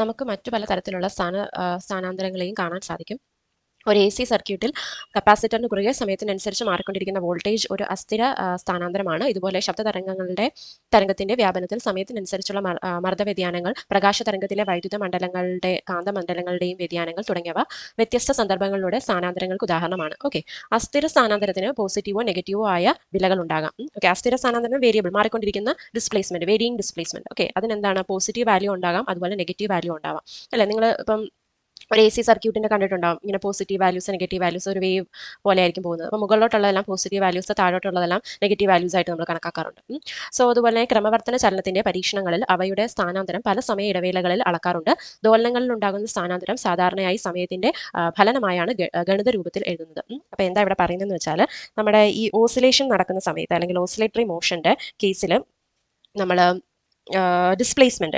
നമുക്ക് മറ്റു പല തരത്തിലുള്ള സ്ഥാനാന്തരങ്ങളെയും കാണാൻ സാധിക്കും. ഒരു AC സർക്യൂട്ടിൽ കപ്പാസിറ്ററിന് കുറുകെ സമയത്തിനനുസരിച്ച് മാറിക്കൊണ്ടിരിക്കുന്ന വോൾട്ടേജ് ഒരു അസ്ഥിര സ്ഥാനാന്തരമാണ്. ഇതുപോലെ ശബ്ദ തരംഗത്തിന്റെ വ്യാപനത്തിൽ സമയത്തിനനുസരിച്ചുള്ള മർദ്ദ വ്യതിയാനങ്ങൾ, പ്രകാശ തരംഗത്തിലെ വൈദ്യുത മണ്ഡലങ്ങളുടെ കാന്തമണ്ഡലങ്ങളുടെയും വ്യതിയാനങ്ങൾ തുടങ്ങിയവ വ്യത്യസ്ത സന്ദർഭങ്ങളിലൂടെ സ്ഥാനാന്തരങ്ങൾക്ക് ഉദാഹരണമാണ്. ഓക്കെ, അസ്ഥിര സ്ഥാനാന്തരത്തിന് പോസിറ്റീവോ നെഗറ്റീവോ ആയ വിലകൾ ഉണ്ടാകാം. ഓക്കെ, അസ്ഥിര സ്ഥാനാന്തരം വേരിയബിൾ മാറിക്കൊണ്ടിരിക്കുന്ന ഡിസ്പ്ലേസ്മെന്റ്, വേരിയിങ് ഡിസ്പ്ലേസ്മെന്റ്. ഓക്കെ, അതിനെന്താണ് പോസിറ്റീവ് വാല്യൂ ഉണ്ടാകാം, അതുപോലെ നെഗറ്റീവ് വാല്യൂ ഉണ്ടാവാം. അല്ലെ, നിങ്ങൾ ഇപ്പം ഒരു AC സർക്യൂട്ടിന്റെ കണ്ടിട്ടുണ്ടാവും, ഇങ്ങനെ പോസിറ്റീവ് വാല്യൂസ് നെഗറ്റീവ് വാല്യൂസ് ഒരു വേവ് പോലെ ആയിരിക്കും പോകുന്നത്. അപ്പോൾ മുകളിലോട്ടുള്ളതെല്ലാം പോസിറ്റീവ് വാല്യൂസ്, താഴോട്ടുള്ളതെല്ലാം നെഗറ്റീവ് വാല്യൂസ് ആയിട്ട് നമ്മൾ കണക്കാക്കാറുണ്ട്. സോ അതുപോലെ പ്രമവർത്തന ചലനത്തിന്റെ പരീക്ഷണങ്ങളിൽ അവയുടെ സ്ഥാനാന്തരം പല സമയ ഇടവേളകളിൽ അളക്കാറുണ്ട്. ദോലനങ്ങളിൽ ഉണ്ടാകുന്ന സ്ഥാനാന്തരം സാധാരണയായി സമയത്തിന്റെ ഫലനമായാണ് ഗണിത രൂപത്തിൽ എഴുതുന്നത്. അപ്പോൾ എന്താ ഇവിടെ പറയുന്നതെന്ന് വെച്ചാൽ, നമ്മുടെ ഈ ഓസിലേഷൻ നടക്കുന്ന സമയത്ത് അല്ലെങ്കിൽ ഓസിലേറ്ററി മോഷന്റെ കേസിൽ നമ്മൾ ഡിസ്പ്ലേസ്മെന്റ്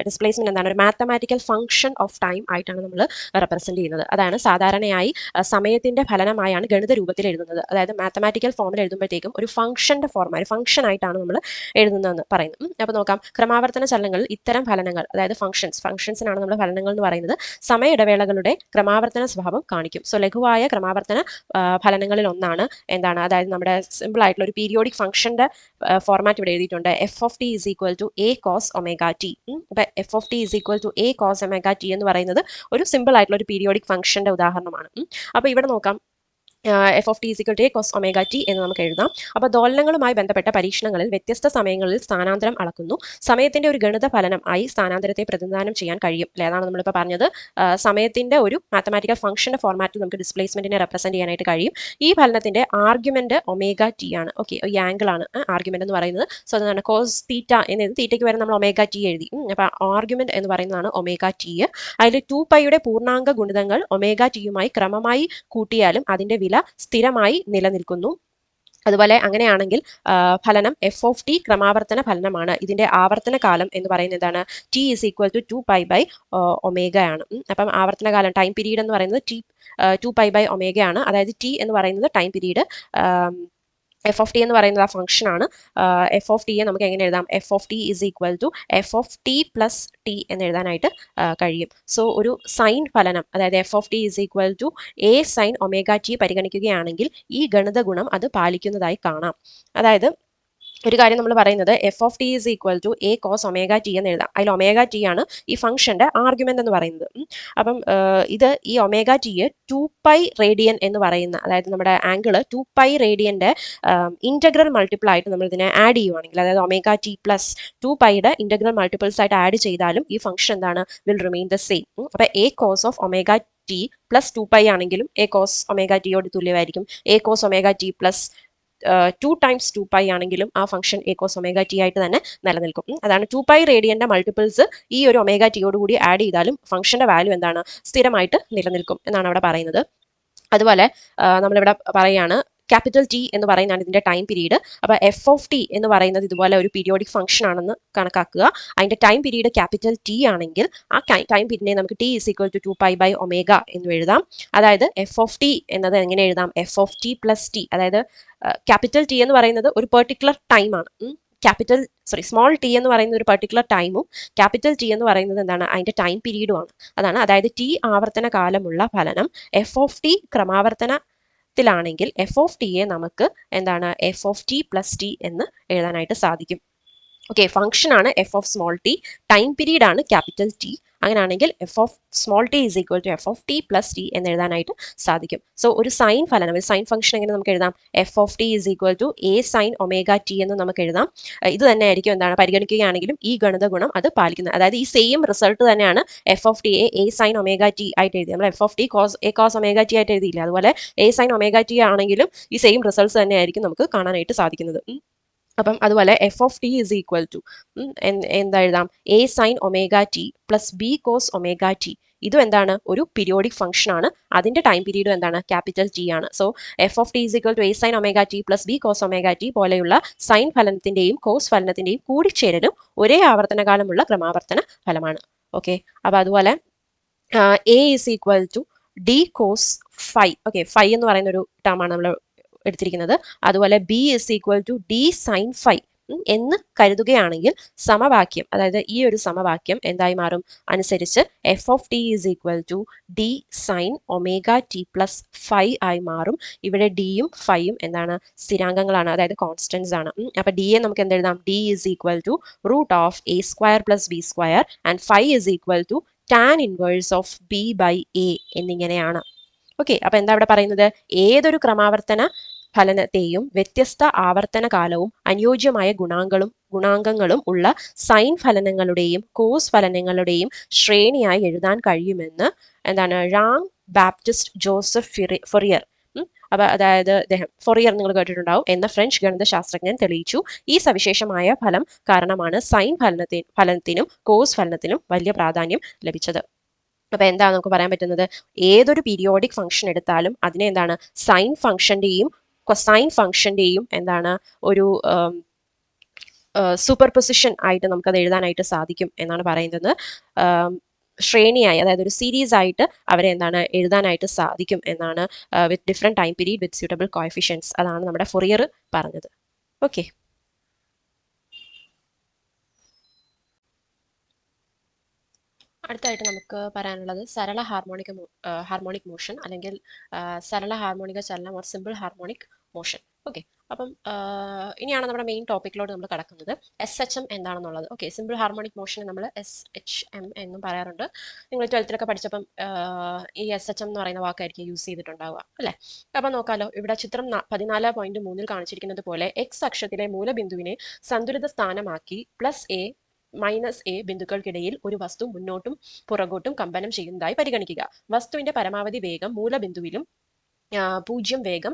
എന്താണ്, ഒരു മാത്തമാറ്റിക്കൽ ഫംഗ്ഷൻ ഓഫ് ടൈം ആയിട്ടാണ് നമ്മൾ റെപ്രസെന്റ് ചെയ്യുന്നത്. അതാണ് സാധാരണയായി സമയത്തിന്റെ ഫലനമായാണ് ഗണിത രൂപത്തിൽ എഴുതുന്നത്. അതായത് മാത്തമാറ്റിക്കൽ ഫോമിൽ എഴുതുമ്പോഴത്തേക്കും ഒരു ഫംഗ്ഷന്റെ ഫോം, ഒരു ഫംഗ്ഷൻ ആയിട്ടാണ് നമ്മൾ എഴുതുന്നതെന്ന് പറയുന്നത്. അപ്പോൾ നോക്കാം, ക്രമാവർത്തന ചലനങ്ങളിൽ ഇത്തരം ഫലനങ്ങൾ, അതായത് ഫംഗ്ഷൻസിനാണ് നമ്മൾ ഫലനങ്ങൾ എന്ന് പറയുന്നത്, സമയ ഇടവേളകളുടെ ക്രമാവർത്തന സ്വഭാവം കാണിക്കും. സോ ലഘുവായ ക്രമാവർത്തന ഫലനങ്ങളിൽ ഒന്നാണ് എന്താണ്, അതായത് നമ്മുടെ സിമ്പിൾ ആയിട്ടുള്ള ഒരു പീരിയോഡിക് ഫംഗ്ഷന്റെ ഫോർമാറ്റ് ഇവിടെ എഴുതിയിട്ടുണ്ട്. f(t) = a cos omega t. അപ്പൊ f(t) = a cos omega t എന്ന് പറയുന്നത് ഒരു സിമ്പിൾ ആയിട്ടുള്ള ഒരു പീരിയോഡിക് ഫംഗ്ഷന്റെ ഉദാഹരണമാണ്. അപ്പൊ ഇവിടെ നോക്കാം, f(t) = a cos omega t എന്ന് നമുക്ക് എഴുതാം. അപ്പോൾ ദോലനങ്ങളുമായി ബന്ധപ്പെട്ട പരീക്ഷണങ്ങളിൽ വ്യത്യസ്ത സമയങ്ങളിൽ സ്ഥാനാന്തരം അളക്കുന്നു. സമയത്തിന്റെ ഒരു ഗണിത ഫലനം ആയി സ്ഥാനാന്തരത്തെ പ്രതിനിധാനം ചെയ്യാൻ കഴിയും. അതാണ് നമ്മളിപ്പോൾ പറഞ്ഞത്, സമയത്തിന്റെ ഒരു മാത്തമാറ്റിക്കൽ ഫംഗ്ഷന്റെ ഫോർമാറ്റിൽ നമുക്ക് ഡിസ്പ്ലേസ്മെന്റിനെ റെപ്രസെന്റ് ചെയ്യാനായിട്ട് കഴിയും. ഈ ഫലനത്തിന്റെ ആർഗ്യുമെന്റ് ഒമേഗ ടി ആണ്. ഓക്കെ, ഈ ആംഗിൾ ആണ് ആർഗ്യുമെന്റ് എന്ന് പറയുന്നത്. സോ അതാണ് കോസ് തീറ്റ എന്ന് തീറ്റയ്ക്ക് വരെ നമ്മൾ ഒമേഗ ടി എഴുതി. അപ്പോൾ ആർഗ്യുമെന്റ് എന്ന് പറയുന്നതാണ് ഒമേഗ ടി. അതിൽ 2πയുടെ പൂർണ്ണാംഗ ഗുണിതങ്ങൾ ഒമേഗ ടിയുമായി ക്രമമായി കൂട്ടിയാലും അതിന്റെ വില സ്ഥിരമായി നിലനിൽക്കുന്നു. അതുപോലെ അങ്ങനെയാണെങ്കിൽ ഫലനം f(t) ക്രമാവർത്തന ഫലനമാണ്. ഇതിന്റെ ആവർത്തന കാലം എന്ന് പറയുന്നത് എന്താണ്, t = 2π/ω ആണ്. അപ്പം ആവർത്തന കാലം, ടൈം പീരീഡ് എന്ന് പറയുന്നത് 2π/ω ആണ്. അതായത് t എന്ന് പറയുന്നത് ടൈം പീരീഡ്, f(t) എന്ന് പറയുന്നത് ആ ഫംഗ്ഷൻ ആണ്. f(t) നമുക്ക് എങ്ങനെ എഴുതാം, f(t) = f(t + t എന്ന് എഴുതാനായിട്ട് കഴിയും. സോ ഒരു സൈൻ ഫലനം, അതായത് f(t) = a sin ωt പരിഗണിക്കുകയാണെങ്കിൽ ഈ ഗണിത ഗുണം അത് പാലിക്കുന്നതായി കാണാം. അതായത് ഒരു കാര്യം നമ്മൾ പറയുന്നത്, f(t) = a cos omega t എന്ന് എഴുതാം. അതിൽ omega t ആണ് ഈ ഫംഗ്ഷന്റെ ആർഗ്യുമെന്റ് എന്ന് പറയുന്നത്. അപ്പം ഇത് ഈ omega t 2π റേഡിയൻ എന്ന് പറയുന്ന, അതായത് നമ്മുടെ ആംഗിൾ 2π റേഡിയന്റെ ഇന്റഗ്രൽ മൾട്ടിപ്പിൾ ആയിട്ട് നമ്മൾ ഇതിനെ ആഡ് ചെയ്യുവാണെങ്കിൽ, അതായത് omega t + 2πയുടെ ഇന്റഗ്രൽ മൾട്ടിപ്പിൾസ് ആയിട്ട് ആഡ് ചെയ്താലും ഈ ഫംഗ്ഷൻ എന്താണ്, വിൽ റിമെയിൻ ദ സെയിം. അപ്പൊ a cos of omega t + 2π ആണെങ്കിലും a cos omega t യോട് തുല്യമായിരിക്കും. a cos omega t + 2 × 2π ആണെങ്കിലും ആ function a cos omega t ആയിട്ട് തന്നെ നിലനിൽക്കും. അതാണ് 2π റേഡിയന്റെ മൾട്ടിപ്പിൾസ് ഈ ഒരു ഒമേഗ ടിയോട് കൂടി ആഡ് ചെയ്താലും ഫംഗ്ഷന്റെ വാല്യൂ എന്താണ്, സ്ഥിരമായിട്ട് നിലനിൽക്കും എന്നാണ് അവിടെ പറയുന്നത്. അതുപോലെ നമ്മളിവിടെ പറയുകയാണ്, ക്യാപിറ്റൽ ടി എന്ന് പറയുന്നതാണ് ഇതിന്റെ ടൈം പീരീഡ്. അപ്പോൾ f(t) എന്ന് പറയുന്നത് ഇതുപോലെ ഒരു പീരിയോഡിക് ഫംഗ്ഷൻ ആണെന്ന് കണക്കാക്കുക. അതിന്റെ ടൈം പീരീഡ് ക്യാപിറ്റൽ ടി ആണെങ്കിൽ ആ ടൈം പീരീഡിനെ നമുക്ക് t = 2π/ω എന്ന് എഴുതാം. അതായത് f(t) എന്നത് എങ്ങനെ എഴുതാം, f(t + t). അതായത് ക്യാപിറ്റൽ ടി എന്ന് പറയുന്നത് ഒരു പെർട്ടിക്കുലർ ടൈം ആണ്. സ്മോൾ ടി എന്ന് പറയുന്ന ഒരു പെർട്ടിക്കുലർ ടൈമും ക്യാപിറ്റൽ ടി എന്ന് പറയുന്നത് എന്താണ്, അതിന്റെ ടൈം പീരീഡുമാണ്. അതാണ്, അതായത് t ആവർത്തന കാലമുള്ള ഫലനം f(t) ക്രമാവർത്തനത്തിലാണെങ്കിൽ f(t)യെ നമുക്ക് എന്താണ്, f(t + t എന്ന് എഴുതാനായിട്ട് സാധിക്കും. ഓക്കെ, ഫംഗ്ഷൻ ആണ് f(t), ടൈം പീരീഡ് ആണ് ക്യാപിറ്റൽ ടി. അങ്ങനെയാണെങ്കിൽ f(t) = f(t + t എന്ന് എഴുതാനായിട്ട് സാധിക്കും. സോ ഒരു സൈൻ ഫലനം, ഒരു സൈൻ ഫംഗ്ഷൻ എങ്ങനെ നമുക്ക് എഴുതാം, f(t) = a sin ωt എന്ന് നമുക്ക് എഴുതാം. ഇത് തന്നെ ആയിരിക്കും എന്താണ്, പരിഗണിക്കുകയാണെങ്കിലും ഈ ഗണിത ഗുണം അത് പാലിക്കുന്നത്. അതായത് ഈ സെയിം റിസൾട്ട് തന്നെയാണ് f(t)യെ a sin ωt ആയിട്ട് എഴുതി. നമ്മൾ f(t) a cos ωt ആയിട്ട് എഴുതിയില്ല, അതുപോലെ a sin ωt ആണെങ്കിലും ഈ സെയിം റിസൾട്ട്സ് തന്നെ ആയിരിക്കും നമുക്ക് കാണാനായിട്ട് സാധിക്കുന്നത്. അപ്പം അതുപോലെ f(t) എന്താ എഴുതാം, a sin ωt + b cos ωt. ഇതും എന്താണ്, ഒരു പീരിയോഡിക് ഫംഗ്ഷൻ ആണ്. അതിന്റെ ടൈം പീരീഡും എന്താണ്, ക്യാപിറ്റൽ ടി ആണ്. So f(t) = a sin ωt + b cos ωt പോലെയുള്ള സൈൻ ഫലനത്തിന്റെയും കോസ് ഫലനത്തിന്റെയും കൂടിച്ചേരലും ഒരേ ആവർത്തന കാലമുള്ള ക്രമാവർത്തന ഫലമാണ്. ഓക്കെ, അപ്പൊ അതുപോലെ a = d cos phi. Okay, phi എന്ന് പറയുന്ന ഒരു ടേം ആണ് നമ്മൾ എടുത്തിരിക്കുന്നത്. അതുപോലെ b = d sin phi. എന്ന് കരുതുകയാണെങ്കിൽ സമവാക്യം, അതായത് ഈ ഒരു സമവാക്യം എന്തായി മാറും അനുസരിച്ച് F of T is equal to D sine omega T plus five ആയി മാറും. ഇവിടെ ഡിയും ഫൈയും എന്താണ് സ്ഥിരാങ്കങ്ങളാണ്, അതായത് കോൺസ്റ്റൻസ് ആണ്. അപ്പൊ ഡി യെ നമുക്ക് എന്തെഴുതാം, D is equal to root of A square plus B square and five is equal to tan inverse of B by A എന്നിങ്ങനെയാണ്. ഓക്കെ, അപ്പൊ എന്താ ഇവിടെ പറയുന്നത്, ഏതൊരു ക്രമാവർത്തന ഫലനത്തെയും വ്യത്യസ്ത ആവർത്തന കാലവും അനുയോജ്യമായ ഗുണാങ്കങ്ങളും ഉള്ള സൈൻ ഫലനങ്ങളുടെയും കോസ് ഫലനങ്ങളുടെയും ശ്രേണിയായി എഴുതാൻ കഴിയുമെന്ന് എന്താണ് ഴാങ് ബാപ്റ്റിസ്റ്റ് ജോസഫ് ഫൊറിയർ, അപ്പൊ അതായത് അദ്ദേഹം ഫൊറിയർ നിങ്ങൾ കേട്ടിട്ടുണ്ടാവും എന്ന ഫ്രഞ്ച് ഗണിതശാസ്ത്രജ്ഞൻ തെളിയിച്ചു. ഈ സവിശേഷമായ ഫലം കാരണമാണ് സൈൻ ഫലനത്തിനും കോസ് ഫലനത്തിനും വലിയ പ്രാധാന്യം ലഭിച്ചത്. അപ്പൊ എന്താ നമുക്ക് പറയാൻ പറ്റുന്നത്, ഏതൊരു പീരിയോഡിക് ഫംഗ്ഷൻ എടുത്താലും അതിനെ എന്താണ് സൈൻ ഫംഗ്ഷന്റെയും കൊസൈൻ ഫംഗ്ഷന്റെയും എന്താണ് ഒരു സൂപ്പർ പൊസിഷൻ ആയിട്ട് നമുക്കത് എഴുതാനായിട്ട് സാധിക്കും എന്നാണ് പറയുന്നത്. ശ്രേണിയായി, അതായത് ഒരു സീരീസ് ആയിട്ട് അവരെ എന്താണ് എഴുതാനായിട്ട് സാധിക്കും എന്നാണ്, വിത്ത് different time period with suitable coefficients, അതാണ് നമ്മുടെ ഫൊറിയർ പറഞ്ഞത്. ഓക്കെ, അടുത്തായിട്ട് നമുക്ക് പറയാനുള്ളത് സരള ഹാർമോണിക് മോഷൻ അല്ലെങ്കിൽ സരള ഹാർമോണിക ചലനം or simple harmonic motion. Okay, അപ്പം ഇനിയാണ് നമ്മുടെ മെയിൻ ടോപ്പിക്കിലോട്ട് നമ്മൾ കടക്കുന്നത്. SHM എന്താണെന്നുള്ളത്. ഓക്കെ, സിമ്പിൾ ഹാർമോണിക് മോഷൻ നമ്മൾ SHM എന്നും പറയാറുണ്ട്. നിങ്ങൾ 12th പഠിച്ചപ്പം ഈ SHM എന്ന് പറയുന്ന വാക്കായിരിക്കും യൂസ് ചെയ്തിട്ടുണ്ടാവുക അല്ലേ. അപ്പം നോക്കാലോ, ഇവിടെ ചിത്രം 14.3 കാണിച്ചിരിക്കുന്നത് പോലെ X അക്ഷത്തിലെ മൂലബിന്ദുവിനെ സന്തുലിത സ്ഥാനമാക്കി +A-A ബിന്ദുക്കൾക്കിടയിൽ ഒരു വസ്തു മുന്നോട്ടും പുറകോട്ടും കമ്പനം ചെയ്യുന്നതായി പരിഗണിക്കുക. വസ്തുവിന്റെ പരമാവധി വേഗം മൂലബിന്ദുവിലും 0 വേഗം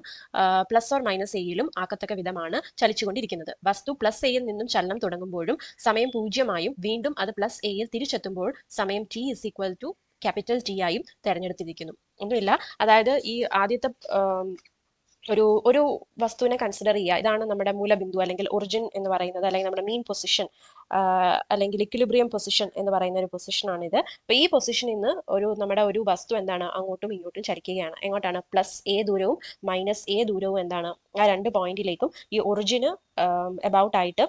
+or-A ആക്കത്തക്ക വിധമാണ് ചലിച്ചുകൊണ്ടിരിക്കുന്നത്. വസ്തു +A നിന്നും ചലനം തുടങ്ങുമ്പോഴും സമയം 0 വീണ്ടും അത് +A തിരിച്ചെത്തുമ്പോൾ സമയം t T ആയും തെരഞ്ഞെടുത്തിരിക്കുന്നു. ഒന്നുമില്ല, അതായത് ഈ ആദ്യത്തെ ഒരു വസ്തുവിനെ കൺസിഡർ ചെയ്യുക. ഇതാണ് നമ്മുടെ മൂലബിന്ദു അല്ലെങ്കിൽ ഒറിജിൻ എന്ന് പറയുന്നത്, അല്ലെങ്കിൽ നമ്മുടെ മീൻ പൊസിഷൻ അല്ലെങ്കിൽ ഇക്വിലിബ്രിയം പൊസിഷൻ എന്ന് പറയുന്ന ഒരു പൊസിഷനാണിത്. അപ്പൊ ഈ പൊസിഷനിൽ നിന്ന് നമ്മുടെ ഒരു വസ്തു എന്താണ് അങ്ങോട്ടും ഇങ്ങോട്ടും ചലിക്കുകയാണ്. എങ്ങോട്ടാണ്, +A ദൂരവും -A ദൂരവും എന്താണ് ആ രണ്ട് പോയിന്റിലേക്കും ഈ ഒറിജിന് എബൌട്ട് ആയിട്ട്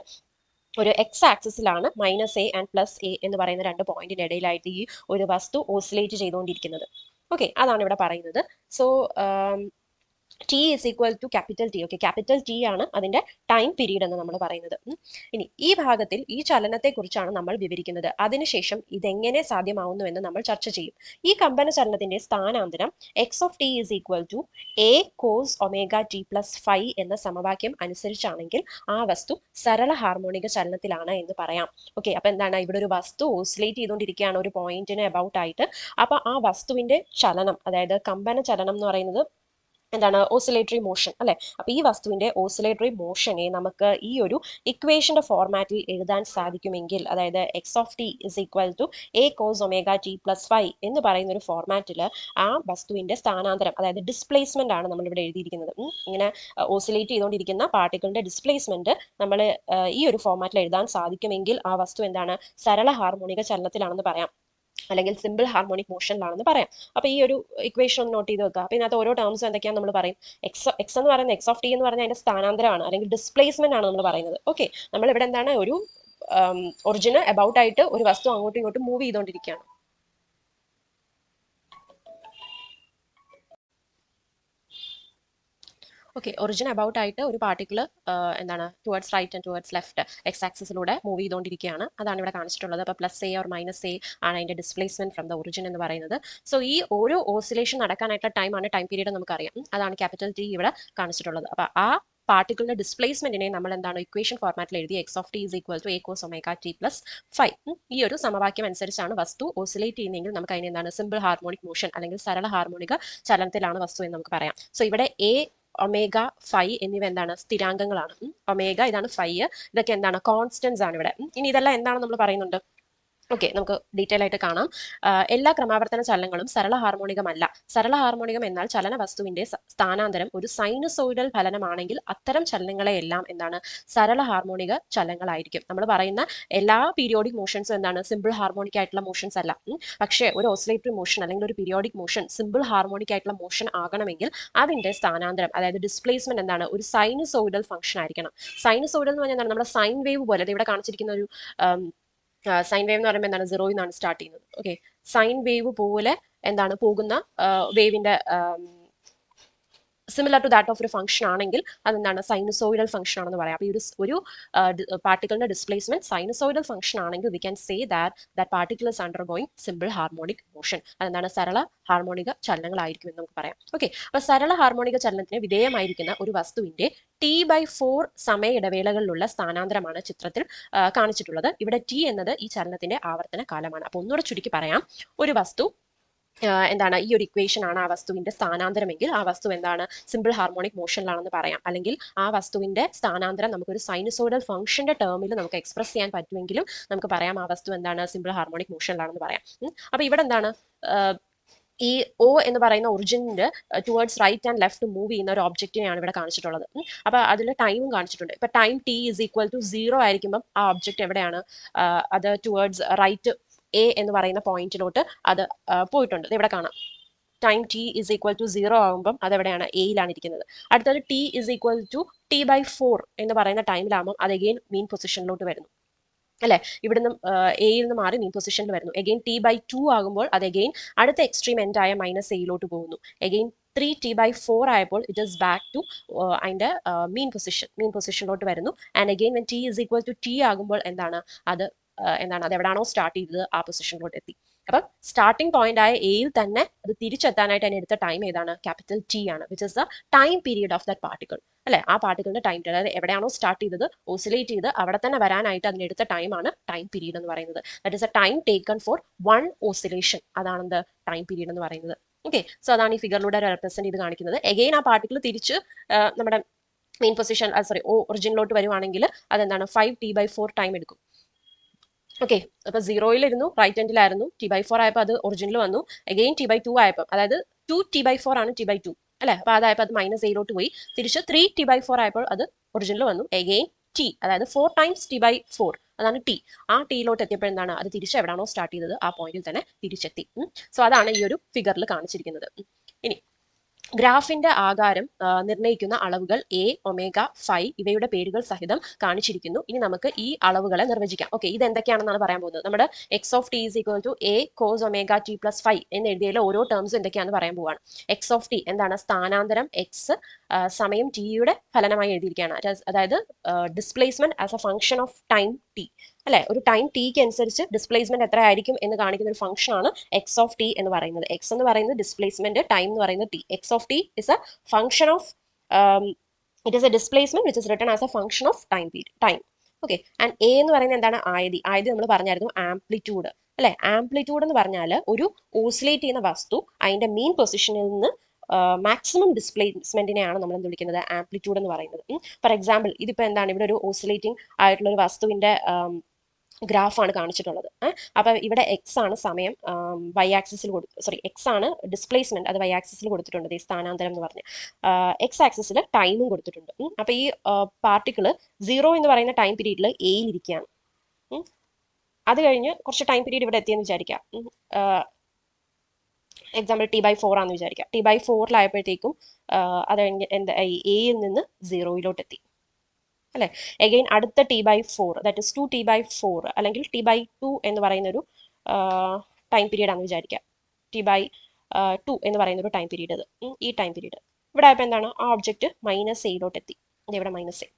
ഒരു X ആക്സിസിലാണ് -A ആൻഡ് +A എന്ന് പറയുന്ന രണ്ട് പോയിന്റിന് ഇടയിലായിട്ട് ഈ ഒരു വസ്തു ഓസിലേറ്റ് ചെയ്തുകൊണ്ടിരിക്കുന്നത്. ഓക്കെ, അതാണ് ഇവിടെ പറയുന്നത്. So T is equal to capital T. Okay, capital T ആണ് അതിന്റെ ടൈം പീരീഡ് എന്ന് നമ്മൾ പറയുന്നത്. ഇനി ഈ ഭാഗത്തിൽ ഈ ചലനത്തെ കുറിച്ചാണ് നമ്മൾ വിവരിക്കുന്നത്. അതിനുശേഷം ഇതെങ്ങനെ സാധ്യമാവുന്നു എന്ന് നമ്മൾ ചർച്ച ചെയ്യും. ഈ കമ്പന ചലനത്തിന്റെ സ്ഥാനാന്തരം X of T is equal to A cos omega T plus phi എന്ന സമവാക്യം അനുസരിച്ചാണെങ്കിൽ ആ വസ്തു സരള ഹാർമോണിക ചലനത്തിലാണ് എന്ന് പറയാം. ഓക്കെ, അപ്പൊ എന്താണ്, ഇവിടെ ഒരു വസ്തു ഓസിലേറ്റ് ചെയ്തുകൊണ്ടിരിക്കുകയാണ് ഒരു പോയിന്റിന് എബൌട്ട് ആയിട്ട്. അപ്പൊ ആ വസ്തുവിന്റെ ചലനം, അതായത് കമ്പന ചലനം എന്ന് പറയുന്നത് എന്താണ്, ഓസിലേറ്ററി മോഷൻ അല്ലെ. അപ്പൊ ഈ വസ്തുവിന്റെ ഓസിലേറ്ററി മോഷനെ നമുക്ക് ഈ ഒരു ഇക്വേഷന്റെ ഫോർമാറ്റിൽ എഴുതാൻ സാധിക്കുമെങ്കിൽ, അതായത് X of T is equal to A cos omega T plus phi എന്ന് പറയുന്ന ഒരു ഫോർമാറ്റിൽ ആ വസ്തുവിന്റെ സ്ഥാനാന്തരം, അതായത് ഡിസ്പ്ലേസ്മെന്റ് ആണ് നമ്മൾ ഇവിടെ എഴുതിയിരിക്കുന്നത്. ഇങ്ങനെ ഓസിലേറ്റ് ചെയ്തുകൊണ്ടിരിക്കുന്ന പാർട്ടിക്കിളിന്റെ ഡിസ്പ്ലേസ്മെന്റ് നമ്മൾ ഈ ഒരു ഫോർമാറ്റിൽ എഴുതാൻ സാധിക്കുമെങ്കിൽ ആ വസ്തു എന്താണ്, സരള ഹാർമോണിക ചലനത്തിലാണെന്ന് പറയാം, അല്ലെങ്കിൽ സിമ്പിൾ ഹാർമോണിക് മോഷനിലാണെന്ന് പറയാം. അപ്പൊ ഈ ഒരു ഇക്വേഷൻ ഒന്ന് നോട്ട് ചെയ്ത് വെക്കുക. അപ്പൊ ഇതിനകത്ത് ഓരോ ടേംസ് എന്തൊക്കെയാണെന്ന് നമ്മൾ പറയും. X എന്ന് പറയുന്നത് X of T എന്ന് പറഞ്ഞാൽ അതിന്റെ സ്ഥാനാന്തരമാണ് അല്ലെങ്കിൽ ഡിസ്പ്ലേസ്മെന്റ് ആണ് നമ്മൾ പറയുന്നത്. ഓക്കെ, നമ്മൾ ഇവിടെ എന്താണ്, ഒരു ഒറിജിന് എബൌട്ട് ആയിട്ട് ഒരു വസ്തു അങ്ങോട്ടും ഇങ്ങോട്ടും മൂവ് ചെയ്തുകൊണ്ടിരിക്കുകയാണ്. ഓക്കെ, ഒറിജിൻ അബൌട്ട് ആയിട്ട് ഒരു പാർട്ടിക്കിൾ എന്താണ് towards right and towards left X ആക്സിസിലൂടെ മൂവ് ചെയ്തുകൊണ്ടിരിക്കുകയാണ്. അതാണ് ഇവിടെ കാണിച്ചിട്ടുള്ളത്. അപ്പോൾ +A or -A ആണ് അതിന്റെ ഡിസ്പ്ലേസ്മെന്റ് ഫ്രം ദ ഒറിജിൻ എന്ന് പറയുന്നത്. സോ ഈ ഓരോ ഓസിലേഷൻ നടക്കാനായിട്ടുള്ള ടൈമാണ് ടൈം പീരീഡ് നമുക്കറിയാം. അതാണ് ക്യാപിറ്റൽ T ഇവിടെ കാണിച്ചിട്ടുള്ളത്. അപ്പോൾ ആ പാർട്ടിക്കിളിന്റെ ഡിസ്പ്ലേസ്മെന്റിനെ നമ്മൾ എന്താണ് ഇക്വേഷൻ ഫോർമാറ്റിൽ എഴുതി X of T is equal to A cos omega T plus phi. ഈ ഒരു സമവാക്യം അനുസരിച്ചാണ് വസ്തു ഓസിലേറ്റ് ചെയ്യുന്നതെങ്കിൽ നമുക്ക് അതിനെ എന്താണ് സിമ്പിൾ ഹാർമോണിക് മോഷൻ അല്ലെങ്കിൽ സരള ഹാർമോണിക ചലനത്തിലാണ് വസ്തു എന്ന് നമുക്ക് പറയാം. സോ ഇവിടെ A ഒമേഗ ഫൈ എന്നിവ എന്താണ് സ്ഥിരാങ്കങ്ങളാണ്. ഒമേഗ ഇതാണ് ഫൈ, ഇതൊക്കെ എന്താണ് കോൺസ്റ്റൻസ് ആണ് ഇവിടെ. ഇനി ഇതെല്ലാം എന്താണ് നമ്മൾ പറയുന്നുണ്ട്, ഓക്കെ, നമുക്ക് ഡീറ്റെയിൽ ആയിട്ട് കാണാം. എല്ലാ ക്രമാവർത്തന ചലനങ്ങളും സരള ഹാർമോണികമല്ല. സരള ഹാർമോണികം എന്നാൽ ചലന വസ്തുവിന്റെ സ്ഥാനാന്തരം ഒരു സൈനുസോയിഡൽ ഫലനമാണെങ്കിൽ അത്തരം ചലനങ്ങളെയെല്ലാം എന്താണ് സരള ഹാർമോണിക ചലനങ്ങളായിരിക്കും. നമ്മൾ പറയുന്ന എല്ലാ പീരിയോഡിക് മോഷൻസും എന്താണ് സിമ്പിൾ ഹാർമോണിക് ആയിട്ടുള്ള മോഷൻസ് അല്ല. പക്ഷേ ഒരു ഓസിലേറ്ററി മോഷൻ അല്ലെങ്കിൽ ഒരു പീരിയോഡിക് മോഷൻ സിമ്പിൾ ഹാർമോണിക് ആയിട്ടുള്ള മോഷൻ ആകണമെങ്കിൽ അതിന്റെ സ്ഥാനാന്തരം അതായത് ഡിസ്പ്ലേസ്മെന്റ് എന്താണ് ഒരു സൈനുസോയിഡൽ ഫംഗ്ഷൻ ആയിരിക്കണം. സൈനുസോയിഡൽ എന്ന് പറഞ്ഞാൽ നമ്മുടെ സൈൻ വേവ് പോലെ ഇവിടെ കാണിച്ചിരിക്കുന്ന ഒരു സൈൻ വേവ് എന്ന് പറയുമ്പോൾ എന്താണ് സീറോയിൽ നിന്നാണ് സ്റ്റാർട്ട് ചെയ്യുന്നത്. ഓക്കെ, സൈൻ വേവ് പോലെ എന്താണ് പോകുന്ന വേവിന്റെ സിമിലർ ടു ദാറ്റ് ഓഫ് ഒരു ഫംഗ്ഷൻ ആണെങ്കിൽ അതെന്താണ് സൈനുസോയിഡൽ ഫംഗ്ഷൻ ആണെന്ന് പറയാം. അപ്പോൾ ഈ ഒരു പാർട്ടിക്കിളിന്റെ ഡിസ്പ്ലേസ്മെന്റ് സൈനുസോയിഡൽ ഫംഗ്ഷൻ ആണെങ്കിൽ we can say that particle is undergoing simple harmonic motion. അതെന്താണ് സരള ഹാർമോണിക ചലനങ്ങളായിരിക്കും എന്ന് നമുക്ക് പറയാം. ഓക്കെ, അപ്പോൾ സരള ഹാർമോണിക ചലനത്തിന് വിധേയമായിരിക്കുന്ന ഒരു വസ്തുവിന്റെ T/4 സമയ ഇടവേളകളിലുള്ള സ്ഥാനാന്തരമാണ് ചിത്രത്തിൽ കാണിച്ചിട്ടുള്ളത്. ഇവിടെ T എന്നത് ഈ ചലനത്തിന്റെ ആവർത്തന കാലമാണ്. അപ്പോൾ ഒന്നുകൂടെ ചുരുക്കി പറയാം, ഒരു വസ്തു എന്താണ് ഈ ഒരു ഇക്വേഷൻ ആണ് ആ വസ്തുവിന്റെ സ്ഥാനാന്തരമെങ്കിൽ ആ വസ്തു എന്താണ് സിമ്പിൾ ഹാർമോണിക് മോഷനിലാണെന്ന് പറയാം. അല്ലെങ്കിൽ ആ വസ്തുവിന്റെ സ്ഥാനാന്തരം നമുക്കൊരു സൈനുസോയിഡൽ ഫംഗ്ഷന്റെ ടേമിൽ നമുക്ക് എക്സ്പ്രസ് ചെയ്യാൻ പറ്റുമെങ്കിലും നമുക്ക് പറയാം ആ വസ്തു എന്താണ് സിമ്പിൾ ഹാർമോണിക് മോഷനിലാണെന്ന് പറയാം. അപ്പൊ ഇവിടെ എന്താണ് ഈ O എന്ന് പറയുന്ന ഒറിജിനിന്റെ towards right and left move ചെയ്യുന്ന ഒരു ഒബ്ജക്റ്റിനെയാണ് ഇവിടെ കാണിച്ചിട്ടുള്ളത്. അപ്പൊ അതിൽ ടൈമും കാണിച്ചിട്ടുണ്ട്. ഇപ്പൊ ടൈം T=0 ആയിരിക്കുമ്പോൾ ആ ഒബ്ജക്റ്റ് എവിടെയാണ് അത് ടുവേർഡ്സ് റൈറ്റ് എ എന്ന് പറയുന്ന പോയിന്റിലോട്ട് അത് പോയിട്ടുണ്ട്. ഇവിടെ കാണാം ടൈം T=0 ആകുമ്പം അതെവിടെയാണ് എയിലാണ് ഇരിക്കുന്നത്. അടുത്തത് T=T/4 എന്ന് പറയുന്ന ടൈമിലാകുമ്പോൾ അത് അഗെയിൻ മീൻ പൊസിഷനിലോട്ട് വരുന്നു അല്ലെ. ഇവിടുന്ന് എയിൽ നിന്ന് മാറി മീൻ പൊസിഷനിൽ വരുന്നു. എഗെയിൻ T/2 ആകുമ്പോൾ അത് എഗെയിൻ അടുത്ത എക്സ്ട്രീം എൻഡ് ആയ -എയിലോട്ട് പോകുന്നു. എഗെയിൻ 3T/4 ആയപ്പോൾ ഇറ്റ് ഈസ് ബാക്ക് ടു അതിന്റെ മീൻ പൊസിഷനിലോട്ട് വരുന്നു. ആൻഡ് എഗെയിൻ വെൻ T=T ആകുമ്പോൾ എന്താണ് അത് എവിടാണോ സ്റ്റാർട്ട് ചെയ്തത് ആ പൊസിഷനിലോട്ട് എത്തി. അപ്പം സ്റ്റാർട്ടിംഗ് പോയിന്റ് ആയ എയിൽ തന്നെ അത് തിരിച്ചെത്താനായിട്ട് അതിന് എടുത്ത ടൈം ഏതാണ് ക്യാപിറ്റൽ T ആണ്, which is the time period of that particle അല്ലെ. ആ പാർട്ടിക്കിളിന്റെ ടൈം പീരീഡ് അതായത് എവിടെയാണോ സ്റ്റാർട്ട് ചെയ്തത് ഓസിലേറ്റ് ചെയ്ത് അവിടെ തന്നെ വരാനായിട്ട് അതിനെടുത്ത ടൈമാണ് ടൈം പീരീഡ് എന്ന് പറയുന്നത്. That is A time taken four one oscillation. അതാണ് എന്ത് ടൈം പീരീഡ് എന്ന് പറയുന്നത്. ഓക്കെ, സോ അതാണ് ഈ ഫിഗറിലൂടെ റെപ്രസെന്റ് ചെയ്ത് കാണിക്കുന്നത്. എഗെയിൻ ആ പാർട്ടിക്കിൾ തിരിച്ച് നമ്മുടെ മെയിൻ പൊസിഷൻ ഒറിജിനിലോട്ട് വരുവാണെങ്കിൽ അതെന്താണ് 5T/4 ടൈം എടുക്കും. ഓക്കെ, അപ്പൊ 0-ലിരുന്നു റൈറ്റ് എൻഡിലായിരുന്നു. T/4 ആയപ്പോൾ അത് ഒറിജിനിൽ വന്നു. അഗെയിൻ T/2 ആയപ്പോൾ അതായത് 2T/4 ആണ് T/2 അല്ലെ. അപ്പൊ അതായപ്പോൾ അത് -എയിലോട്ട് പോയി. തിരിച്ച് 3T/4 ആയപ്പോൾ അത് ഒറിജിനിൽ വന്നു. അഗെയിൻ T അതായത് 4 ടൈംസ് T/4 അതാണ് T. ആ Tയിലോട്ട് എത്തിയപ്പോൾ എന്താണ് അത് തിരിച്ച് എവിടാണോ സ്റ്റാർട്ട് ചെയ്തത് ആ പോയിന്റിൽ തന്നെ തിരിച്ചെത്തി. സോ അതാണ് ഈ ഒരു ഫിഗറിൽ കാണിച്ചിരിക്കുന്നത്. ഇനി ഗ്രാഫിന്റെ ആകാരം നിർണ്ണയിക്കുന്ന അളവുകൾ A, ഒമേഗ, ഫൈ ഇവയുടെ പേരുകൾ സഹിതം കാണിച്ചിരിക്കുന്നു. ഇനി നമുക്ക് ഈ അളവുകളെ നിർവചിക്കാം. ഓക്കെ, ഇത് എന്തൊക്കെയാണെന്നാണ് പറയാൻ പോകുന്നത്. നമ്മുടെ x(t) A cos omega t plus phi എന്ന് എഴുതിയതിലെ ഓരോ ടേംസും എന്തൊക്കെയാണെന്ന് പറയാൻ പോവാണ്. x(t) എന്താണ് സ്ഥാനാന്തരം x സമയം ടിയുടെ ഫലനമായി എഴുതിയിരിക്കുകയാണ്. അതായത് displacement as A function of time t അല്ലെ. ഒരു ടൈം ടിക്ക് അനുസരിച്ച് ഡിസ്പ്ലേസ്മെന്റ് എത്ര ആയിരിക്കും എന്ന് കാണിക്കുന്ന ഒരു ഫംഗ്ഷൻ ആണ് x(t) എന്ന് പറയുന്നത്. x എന്ന് പറയുന്നത് ഡിസ്പ്ലേസ്മെന്റ്, ടൈം എന്ന് പറയുന്നത് t. x(t) is a function of it is a displacement which is written as a function of time period time. Okay, and a എന്ന് പറയുന്നത് എന്താണ് ആയതി നമ്മൾ പറഞ്ഞായിരുന്നു ആംപ്ലിറ്റ്യൂഡ് അല്ലെ. ആംപ്ലിറ്റ്യൂഡ് എന്ന് പറഞ്ഞാൽ ഒരു ഓസിലേറ്റ് ചെയ്യുന്ന വസ്തു അതിന്റെ മീൻ പൊസിഷനിൽ നിന്ന് മാക്സിമം ഡിസ്പ്ലേസ്മെന്റിനെയാണ് നമ്മൾ എന്ത് വിളിക്കുന്നത് ആംപ്ലിറ്റ്യൂഡ് എന്ന് പറയുന്നത്. ഫോർ എക്സാമ്പിൾ ഇതിപ്പോ എന്താണ് ഇവിടെ ഒരു ഓസിലേറ്റിംഗ് ആയിട്ടുള്ള ഒരു വസ്തുവിന്റെ ഗ്രാഫാണ് കാണിച്ചിട്ടുള്ളത്. അപ്പൊ ഇവിടെ x ആണ് സമയം y ആക്സിസിൽ x ആണ് ഡിസ്പ്ലേസ്മെന്റ് അത് y ആക്സിസിൽ കൊടുത്തിട്ടുണ്ട്. ഈ സ്ഥാനാന്തരം എന്ന് പറഞ്ഞ് x ആക്സിസിൽ ടൈമും കൊടുത്തിട്ടുണ്ട്. അപ്പൊ ഈ പാർട്ടിക്കിള് 0 എന്ന് പറയുന്ന ടൈം പീരീഡിൽ എയിൽ ഇരിക്കുകയാണ്. അത് കഴിഞ്ഞ് കുറച്ച് ടൈം പീരീഡ് ഇവിടെ എത്തിയെന്ന് വിചാരിക്കാം. എക്സാമ്പിൾ T/4 ആണെന്ന് വിചാരിക്കാം. T/4-ലായപ്പോഴത്തേക്കും അത് കഴിഞ്ഞ് എന്താ എയിൽ നിന്ന് 0-ലോട്ട് എത്തി അല്ലെ. അഗെയിൻ അടുത്ത T/4 ദാറ്റ് ഇസ് 2T/4 അല്ലെങ്കിൽ T/2 എന്ന് പറയുന്ന ഒരു ടൈം പീരീഡ് ആണെന്ന് വിചാരിക്കാം. T/2 എന്ന് പറയുന്ന ഒരു ടൈം പീരീഡ് ഈ ടൈം പീരീഡ് ഇവിടെ ആയപ്പോൾ എന്താണ് ആ ഒബ്ജക്റ്റ് -എയിലോട്ട് എത്തി. ഇവിടെ -a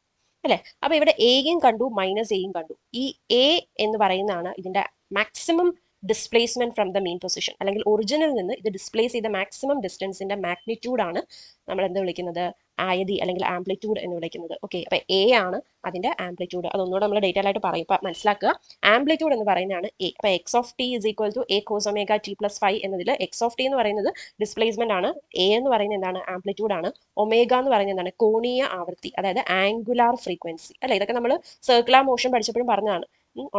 അല്ലെ. അപ്പൊ ഇവിടെ എയും കണ്ടു -aയും കണ്ടു. ഈ a എന്ന് പറയുന്നതാണ് ഇതിന്റെ maximum displacement from the mean position, അല്ലെങ്കിൽ ഒറിജിനിൽ നിന്ന് ഇത് ഡിസ്പ്ലേസ് ചെയ്ത മാക്സിമം ഡിസ്റ്റൻസിന്റെ മാഗ്നിറ്റ്യൂഡ് ആണ് നമ്മൾ എന്ത് വിളിക്കുന്നത്, ആയതി അല്ലെങ്കിൽ ആംപ്ലിറ്റ്യൂഡ് എന്ന് വിളിക്കുന്നത്. ഓക്കെ, അപ്പൊ എ ആണ് അതിന്റെ ആംപ്ലിറ്റ്യൂഡ്. അതൊന്നുകൂടെ നമ്മൾ ഡീറ്റെയിൽ ആയിട്ട് പറയും. ഇപ്പൊ മനസ്സിലാക്കുക, ആംപ്ലിറ്റ്യൂഡ് എന്ന് പറയുന്നതാണ് എ. അപ്പൊ X of T is equal to A cos omega T plus 5 എന്നതിൽ എക്സ് ഓഫ് ടി എന്ന് പറയുന്നത് ഡിസ്പ്ലേസ്മെന്റ് ആണ്, എ എന്ന് പറയുന്നത് എന്താണ്, ആംപ്ലിറ്റ്യൂഡ് ആണ്, ഒമേഗ എന്ന് പറയുന്നത് എന്താണ്, കോണീയ ആവൃത്തി, അതായത് ആംഗുലാർ ഫ്രീക്വൻസി അല്ലെ. ഇതൊക്കെ നമ്മൾ സർക്കുലർ മോഷൻ പഠിച്ചപ്പോഴും പറഞ്ഞതാണ്.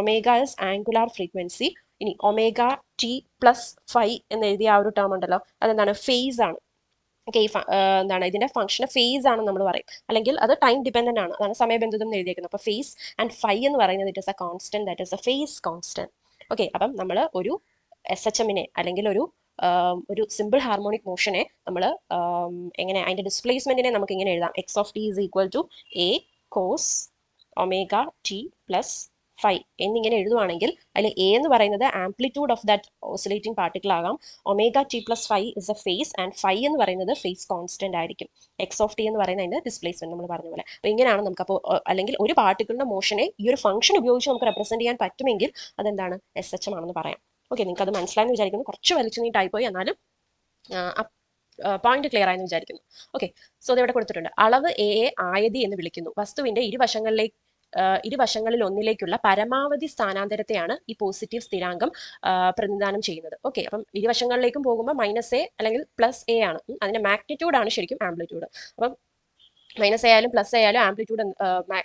Omega is angular frequency. ഇനി ഒമേഗ ടി പ്ലസ് 5 എന്ന് എഴുതിയ ആ ഒരു ടേം ഉണ്ടല്ലോ, അതെന്താണ്, ഫേസ് ആണ്. ഓക്കെ, എന്താണ് ഇതിന്റെ ഫംഗ്ഷൻ ഫേസ് ആണെന്ന് നമ്മൾ പറയും, അല്ലെങ്കിൽ അത് ടൈം ഡിപെൻഡന്റ് ആണ്, അതാണ് സമയബന്ധിതം എന്ന് എഴുതിയേക്കുന്നത്. അപ്പോൾ ഫേസ് ആൻഡ് ഫൈ എന്ന് പറയുന്നത് it is a constant, that is a phase constant. Okay, അപ്പം നമ്മൾ ഒരു SHM-നെ അല്ലെങ്കിൽ ഒരു സിമ്പിൾ ഹാർമോണിക് മോഷനെ നമ്മൾ എങ്ങനെ അതിന്റെ ഡിസ്പ്ലേസ്മെന്റിനെ നമുക്ക് ഇങ്ങനെ എഴുതാം, X of T is equal to A cos omega T plus 5 എന്നിങ്ങനെ എഴുതുവാണെങ്കിൽ അതിൽ എ എന്ന് പറയുന്നത് amplitude of that oscillating particle ആകാം, omega T plus 5 is a phase and 5 എന്ന് പറയുന്നത് ഫേസ് കോൺസ്റ്റന്റ് ആയിരിക്കും, എക്സ് ഓഫ് ടി എന്ന് പറയുന്നത് അതിന്റെ ഡിസ്പ്ലേസ്മെന്റ് നമ്മൾ പറഞ്ഞ പോലെ. അപ്പോൾ ഇങ്ങനെയാണ് നമുക്ക് അപ്പോൾ അല്ലെങ്കിൽ ഒരു പാർട്ടിക്കിളിന്റെ മോഷനെ ഈ ഒരു ഫംഗ്ഷൻ ഉപയോഗിച്ച് നമുക്ക് റെപ്രസെന്റ് ചെയ്യാൻ പറ്റുമെങ്കിൽ അതെന്താണ്, SHM ആണെന്ന് പറയാം. ഓക്കെ, നിങ്ങൾക്ക് അത് മനസ്സിലായെന്ന് വിചാരിക്കുന്നു. കുറച്ച് വലിച്ചു നീട്ടായി പോയി, എന്നാലും പോയിന്റ് ക്ലിയർ ആയെന്ന് വിചാരിക്കുന്നു. ഓക്കെ, സോ ഇത് ഇവിടെ കൊടുത്തിട്ടുണ്ട്. അളവ് എ ആയതി എന്ന് വിളിക്കുന്നു. വസ്തുവിന്റെ ഇരുവശങ്ങളിൽ ഒന്നിലേക്കുള്ള പരമാവധി സ്ഥാനാന്തരത്തെയാണ് ഈ പോസിറ്റീവ് സ്ഥിരാങ്കം പ്രതിനിധാനം ചെയ്യുന്നത്. ഓക്കെ, അപ്പം ഇരുവശങ്ങളിലേക്കും പോകുമ്പോൾ -a അല്ലെങ്കിൽ +a ആണ്, അതിന്റെ മാഗ്നിറ്റ്യൂഡ് ആണ് ശരിക്കും ആംപ്ലിറ്റ്യൂഡ്. അപ്പം -a ആയാലും +a ആയാലും ആംപ്ലിറ്റ്യൂഡ്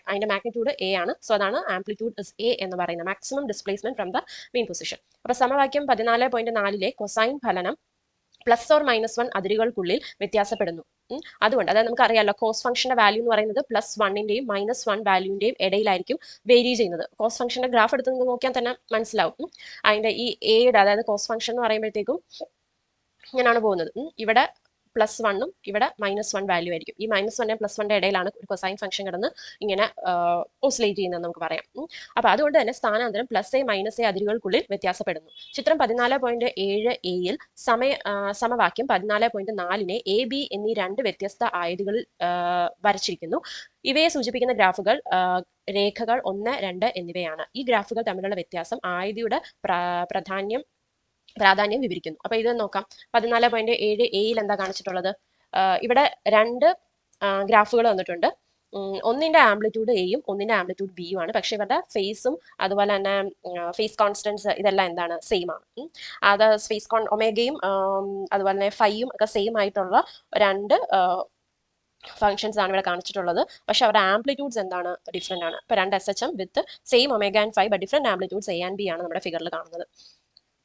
അതിന്റെ മാഗ്നിറ്റ്യൂഡ് a ആണ്. സോ അതാണ് ആംപ്ലിറ്റ്യൂഡ് ഇസ് a എന്ന് പറയുന്നത്, maximum displacement from the mean position. അപ്പൊ സമവാക്യം 14.4 കൊസൈൻ ഫലനം +or-1 അതിരുകൾക്കുള്ളിൽ വ്യത്യാസപ്പെടുന്നു. അതുകൊണ്ട് അതായത് നമുക്ക് അറിയാലോ, കോസ് ഫംഗ്ഷന്റെ വാല്യൂ എന്ന് പറയുന്നത് +1ന്റെയും -1 വാല്യൂന്റെയും ഇടയിലായിരിക്കും വേരി ചെയ്യുന്നത്. കോസ് ഫംഗ്ഷന്റെ ഗ്രാഫ് എടുത്ത് നിങ്ങൾക്ക് നോക്കിയാൽ തന്നെ മനസ്സിലാവും. അതിന്റെ ഈ എയുടെ അതായത് കോസ് ഫംഗ്ഷൻ എന്ന് പറയുമ്പോഴത്തേക്കും ഇങ്ങനെയാണ് പോകുന്നത്. ഇവിടെ +1ഉം ഇവിടെ -1 വാല്യൂ ആയിരിക്കും. ഈ -1 +1 ഇടയിലാണ് ഒരു കൊസൈൻ ഫംഗ്ഷൻ കിടന്ന് ഇങ്ങനെ ഓസിലേറ്റ് ചെയ്യുന്നത് നമുക്ക് പറയാം. അപ്പൊ അതുകൊണ്ട് തന്നെ സ്ഥാനാന്തരം +a -a അതിരുകൾക്കുള്ളിൽ വ്യത്യാസപ്പെടുന്നു. ചിത്രം 14.7a-യിൽ സമവാക്യം 14.4-നെ AB എന്നീ രണ്ട് വ്യത്യസ്ത ആയതികളിൽ വരച്ചിരിക്കുന്നു. ഇവയെ സൂചിപ്പിക്കുന്ന ഗ്രാഫുകൾ രേഖകൾ 1, 2 എന്നിവയാണ്. ഈ ഗ്രാഫുകൾ തമ്മിലുള്ള വ്യത്യാസം ആയതിയുടെ പ്രാധാന്യം വിവരിക്കുന്നു. അപ്പൊ ഇത് നോക്കാം. 14.7a-യിൽ എന്താ കാണിച്ചിട്ടുള്ളത്, ഇവിടെ രണ്ട് ഗ്രാഫുകൾ വന്നിട്ടുണ്ട്. ഒന്നിന്റെ ആംപ്ലിറ്റ്യൂഡ് എയും ഒന്നിന്റെ ആംപ്ലിറ്റ്യൂഡ് ബിയും ആണ്. പക്ഷെ ഇവരുടെ ഫേസും അതുപോലെ തന്നെ ഫേസ് കോൺസ്റ്റൻസ് ഇതെല്ലാം എന്താണ്, സെയിം ആണ്. അത് ഫേസ് ഒമേഗയും അതുപോലെ തന്നെ ഫൈയും ഒക്കെ സെയിം ആയിട്ടുള്ള രണ്ട് ഫംഗ്ഷൻസ് ആണ് ഇവിടെ കാണിച്ചിട്ടുള്ളത്. പക്ഷെ അവരുടെ ആംപ്ലിറ്റ്യൂഡ്സ് എന്താണ്, ഡിഫറെന്റ് ആണ്. ഇപ്പൊ രണ്ട് SHM with same omega and phi but different amplitudes A and B ആണ് നമ്മുടെ ഫിഗറിൽ കാണുന്നത്.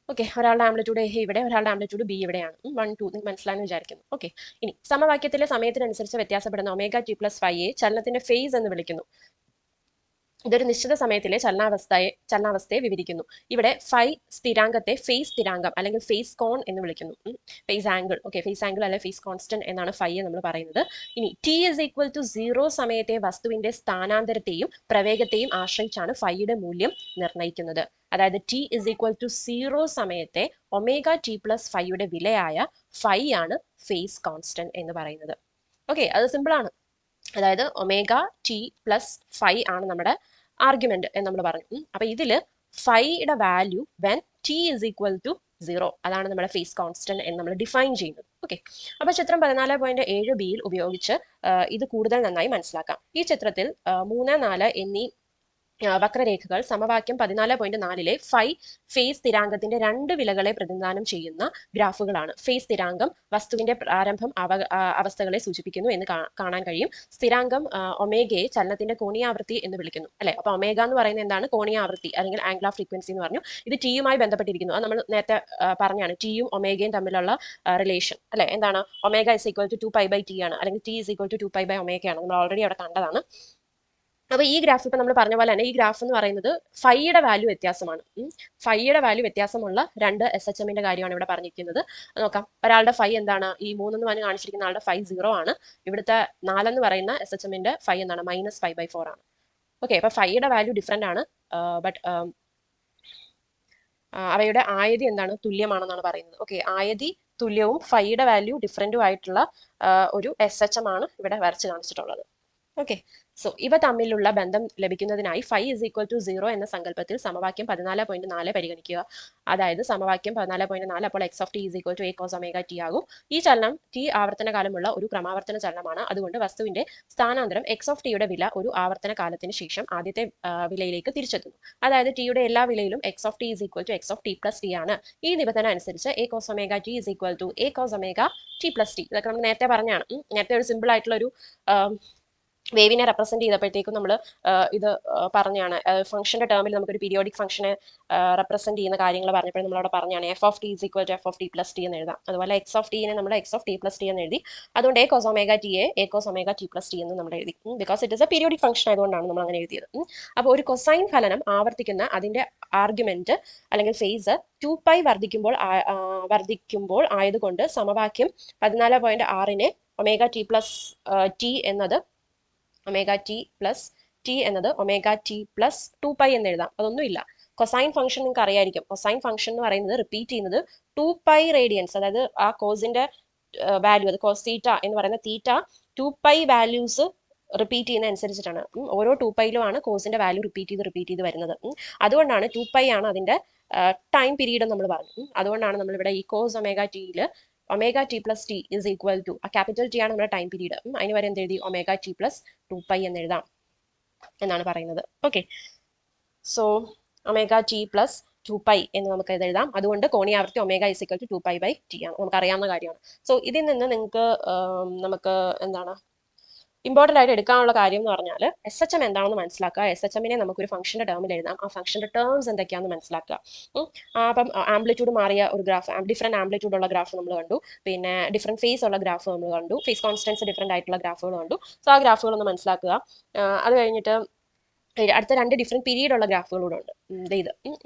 ഓക്കെ, ഒരാളുടെ ആംപ്ലിറ്റ്യൂഡ് എ ഇവിടെ, ഒരാളുടെ ആംപ്ലിറ്റ്യൂഡ് ബി ഇവിടെയാണ്. 1, 2 നിങ്ങൾക്ക് മനസ്സിലായെന്ന് വിചാരിക്കുന്നു. ഓക്കെ, ഇനി സമവാക്യത്തിലെ സമയത്തിനനുസരിച്ച് വ്യത്യാസപ്പെടുന്ന ഒമേഗ ടി പ്ലസ് 5 ചലനത്തിന്റെ ഫേസ് എന്ന് വിളിക്കുന്നു. ഇതൊരു നിശ്ചിത സമയത്തിലെ ചലനാവസ്ഥയെ വിവരിക്കുന്നു. ഇവിടെ ഫൈ സ്ഥിരാങ്കത്തെ ഫേസ് സ്ഥിരാങ്കം അല്ലെങ്കിൽ ഫേസ് കോൺ എന്ന് വിളിക്കുന്നു. Phase angle, okay, phase angle അല്ലെങ്കിൽ ഫേസ് കോൺസ്റ്റന്റ് എന്നാണ് ഫൈയെ നമ്മൾ പറയുന്നത്. ഇനി t ഇസ് ഈക്വൽ ടു 0 സമയത്തെ വസ്തുവിന്റെ സ്ഥാനാന്തരത്തെയും പ്രവേഗത്തെയും ആശ്രയിച്ചാണ് ഫൈയുടെ മൂല്യം നിർണ്ണയിക്കുന്നത്. അതായത് t ഇസ് ഈക്വൽ ടു 0 സമയത്തെ ഒമേഗ ടി പ്ലസ് ഫൈയുടെ വിലയായ ഫൈ ആണ് ഫേസ് കോൺസ്റ്റന്റ് എന്ന് പറയുന്നത്. ഓക്കെ, അത് സിമ്പിൾ ആണ്. അതായത് ഒമേഗ ടി പ്ലസ് 5 ആണ് നമ്മുടെ ആർഗ്യുമെന്റ് എന്ന് നമ്മൾ പറഞ്ഞു. അപ്പൊ ഇതില് ഫൈയുടെ value when T is equal to 0 അതാണ് നമ്മുടെ ഫേസ് കോൺസ്റ്റന്റ് എന്ന് നമ്മൾ ഡിഫൈൻ ചെയ്യുന്നത്. ഓക്കെ, അപ്പൊ ചിത്രം 14.7b-യിൽ ഉപയോഗിച്ച് ഇത് കൂടുതൽ നന്നായി മനസ്സിലാക്കാം. ഈ ചിത്രത്തിൽ 3, 4 എന്നീ വക്രരേഖകൾ സമവാക്യം 14.4-ലെ ഫൈ ഫേസ് സ്ഥിരാങ്കത്തിന്റെ രണ്ട് വിലകളെ പ്രതിനിധാനം ചെയ്യുന്ന ഗ്രാഫുകളാണ്. ഫേസ് സ്ഥിരാങ്കം വസ്തുവിന്റെ പ്രാരംഭം അവസ്ഥകളെ സൂചിപ്പിക്കുന്നു എന്ന് കാണാൻ കഴിയും. സ്ഥിരാങ്കം ഒമേഗയെ ചലനത്തിന്റെ കോണീയാവൃത്തി എന്ന് വിളിക്കുന്നു, അല്ലെ. അപ്പൊ ഒമേഗ എന്ന് പറയുന്നത് എന്താണ്, കോണീയാവൃത്തി അല്ലെങ്കിൽ ആംഗുലാർ ഫ്രീക്വൻസി എന്ന് പറഞ്ഞു. ഇത് ടിയുമായി ബന്ധപ്പെട്ടിരിക്കുന്നു. അത് നമ്മൾ നേരത്തെ പറഞ്ഞാണ്, ടിയും ഒമേഗയും തമ്മിലുള്ള റിലേഷൻ, അല്ലെ. എന്താണ്, omega is equal to 2π/t ആണ്, അല്ലെങ്കിൽ ടി ഇസ് ഈക്വൽ ടു 2π/ഒമേഗ ആണ്. നമ്മൾ ഓൾറെഡി അവിടെ കണ്ടതാണ്. അപ്പൊ ഈ ഗ്രാഫ് ഇപ്പൊ നമ്മൾ പറഞ്ഞ പോലെ തന്നെ ഈ ഗ്രാഫ് എന്ന് പറയുന്നത് ഫൈയുടെ വാല്യൂ വ്യത്യാസമാണ്. ഫൈയുടെ വാല്യൂ വ്യത്യാസമുള്ള രണ്ട് SHM-ന്റെ കാര്യമാണ് ഇവിടെ പറഞ്ഞിരിക്കുന്നത്. നോക്കാം, ഒരാളുടെ ഫൈ എന്താണ്, ഈ 3 എന്ന് പറഞ്ഞ് കാണിച്ചിരിക്കുന്ന ആളുടെ ഫൈ 0 ആണ്. ഇവിടുത്തെ 4 എന്ന് പറയുന്ന SHM-ന്റെ ഫൈ എന്താണ്, -π/4 ആണ്. ഓക്കെ, അപ്പൊ ഫൈയുടെ വാല്യൂ ഡിഫറെന്റ് ആണ്, ബട്ട് അവയുടെ ആയതി എന്താണ്, തുല്യമാണെന്നാണ് പറയുന്നത്. ഓക്കെ, ആയതി തുല്യവും ഫൈയുടെ വാല്യൂ ഡിഫറെന്റും ആയിട്ടുള്ള ഒരു SHM ആണ് ഇവിടെ വരച്ച് കാണിച്ചിട്ടുള്ളത്. ഓക്കെ. സോ ഇവ തമ്മിലുള്ള ബന്ധം ലഭിക്കുന്നതിനായി ഫൈ ഇസ് ഈക്വൽ ടു 0 എന്ന സങ്കല്പത്തിൽ സമവാക്യം 14.4 പരിഗണിക്കുക. അതായത് സമവാക്യം 14.4 അപ്പോൾ X of T is equal to A cos omega T ആകും. ഈ ചലനം ടി ആവർത്തന കാലമുള്ള ഒരു ക്രമാവർത്തന ചലനമാണ്. അതുകൊണ്ട് വസ്തുവിന്റെ സ്ഥാനാന്തരം എക്സ് ഓഫ് ടിയുടെ വില ഒരു ആവർത്തന കാലത്തിന് ശേഷം ആദ്യത്തെ വിലയിലേക്ക് തിരിച്ചെത്തുന്നു. അതായത് ടിയുടെ എല്ലാ വിലയിലും X of T is equal to X of T plus T ആണ്. ഈ നിബന്ധന അനുസരിച്ച് A cos omega T is equal to A cos omega T plus T. ഇതൊക്കെ നമ്മൾ നേരത്തെ പറഞ്ഞാണ്. നേരത്തെ ഒരു സിമ്പിൾ ആയിട്ടുള്ള ഒരു വേവിനെ റെപ്രസെന്റ് ചെയ്തപ്പോഴത്തേക്കും നമ്മൾ ഇത് പറഞ്ഞാണ്. ഫംഗ്ഷന്റെ ടേമിൽ നമുക്കൊരു പീരിയോഡിക് ഫംഗ്ഷനെ റെപ്രസെന്റ് ചെയ്യുന്ന കാര്യങ്ങൾ പറഞ്ഞപ്പോൾ നമ്മളവിടെ പറഞ്ഞാണ് F of T is equal to F of T plus T എന്ന് എഴുതാം. അതുപോലെ എക്സ് ഓഫ് ടിനെ നമ്മൾ X of T plus T എന്ന് എഴുതി. അതുകൊണ്ട് എ കോസ് ഒമേഗ ടിയെ A cos omega T plus T എന്ന് നമ്മൾ എഴുതി. Because it is a periodic function ആയതുകൊണ്ടാണ് നമ്മൾ അങ്ങനെ എഴുതിയത്. അപ്പോൾ ഒരു കൊസൈൻ ഫലനം ആവർത്തിക്കുന്ന അതിന്റെ ആർഗ്യുമെന്റ് അല്ലെങ്കിൽ ഫേസ് 2π വർദ്ധിക്കുമ്പോൾ ആയതുകൊണ്ട് സമവാക്യം 14.6നെ ഒമേഗ ടി പ്ലസ് ടി എന്നത് ഒമേഗ ടി പ്ലസ് ടി എന്നത് ഒമേഗ ടി പ്ലസ് 2π എന്ന് എഴുതാം. അതൊന്നുമില്ല. കൊസൈൻ ഫംഗ്ഷൻ നിങ്ങൾക്ക് അറിയായിരിക്കും. കൊസൈൻ ഫംഗ്ഷൻ എന്ന് പറയുന്നത് റിപ്പീറ്റ് ചെയ്യുന്നത് 2π റേഡിയൻസ്, അതായത് ആ കോസിന്റെ വാല്യൂ, അത് കോസ് തീറ്റ എന്ന് പറയുന്ന തീറ്റ 2π വാല്യൂസ് റിപ്പീറ്റ് ചെയ്യുന്ന അനുസരിച്ചിട്ടാണ്. ഓരോ 2πയിലും ആണ് കോസിന്റെ വാല്യൂ റിപ്പീറ്റ് ചെയ്ത് വരുന്നത്. അതുകൊണ്ടാണ് 2π ആണ് അതിന്റെ ടൈം പീരീഡ് നമ്മൾ പറഞ്ഞു. അതുകൊണ്ടാണ് നമ്മൾ ഇവിടെ ഈ കോസ് ഒമേഗ ടിയിൽ omega T plus T is equal to ആ ക്യാപിറ്റൽ ടി ആണ് നമ്മുടെ ടൈം പീരീഡ്. അതിന് വരെ എന്ത് എഴുതി ഒമേഗ ടി പ്ലസ് 2π എന്ന് എഴുതാം എന്നാണ് പറയുന്നത്. Okay. So omega T plus 2π എന്ന് നമുക്ക് ഇത് എഴുതാം. അതുകൊണ്ട് കോണീയാവൃത്തി omega is equal to 2π/t ആണ്. നമുക്ക് അറിയാവുന്ന കാര്യമാണ്. സോ ഇതിൽ നിന്ന് നിങ്ങൾക്ക് നമുക്ക് എന്താണ് ഇമ്പോർട്ടൻ്റ് ആയിട്ട് എടുക്കാനുള്ള കാര്യം എന്ന് പറഞ്ഞാൽ എസ് എച്ച് എം എന്താണെന്ന് മനസ്സിലാക്കുക. എസ് എച്ച് എമ്മിനെ നമുക്കൊരു ഫംഗ്ഷന്റെ ടേമിൽ എഴുതാം. ആ ഫംഗ്ഷന്റെ ടേംസ് എന്തൊക്കെയാണെന്ന് മനസ്സിലാക്കുക. അപ്പം ആംപ്ലിറ്റ്യൂഡ് മാറിയ ഒരു ഗ്രാഫ്, ഡിഫറെന്റ് ആംപ്ലിറ്റ്യൂഡ് ഉള്ള ഗ്രാഫ് നമ്മൾ കണ്ടു. പിന്നെ ഡിഫറെന്റ് ഫേസ് ഉള്ള ഗ്രാഫ് നമ്മൾ കണ്ടു. ഫേസ് കോൺസ്റ്റൻസ് ഡിഫറെന്റ് ആയിട്ടുള്ള ഗ്രാഫുകൾ കണ്ടു. സോ ആ ഗ്രാഫുകൾ ഒന്ന് മനസ്സിലാക്കുക. അത് കഴിഞ്ഞിട്ട് അടുത്ത 2 ഡിഫറെന്റ് പീരീഡ് ഉള്ള ഗ്രാഫുകളൂടെ ഉണ്ട്.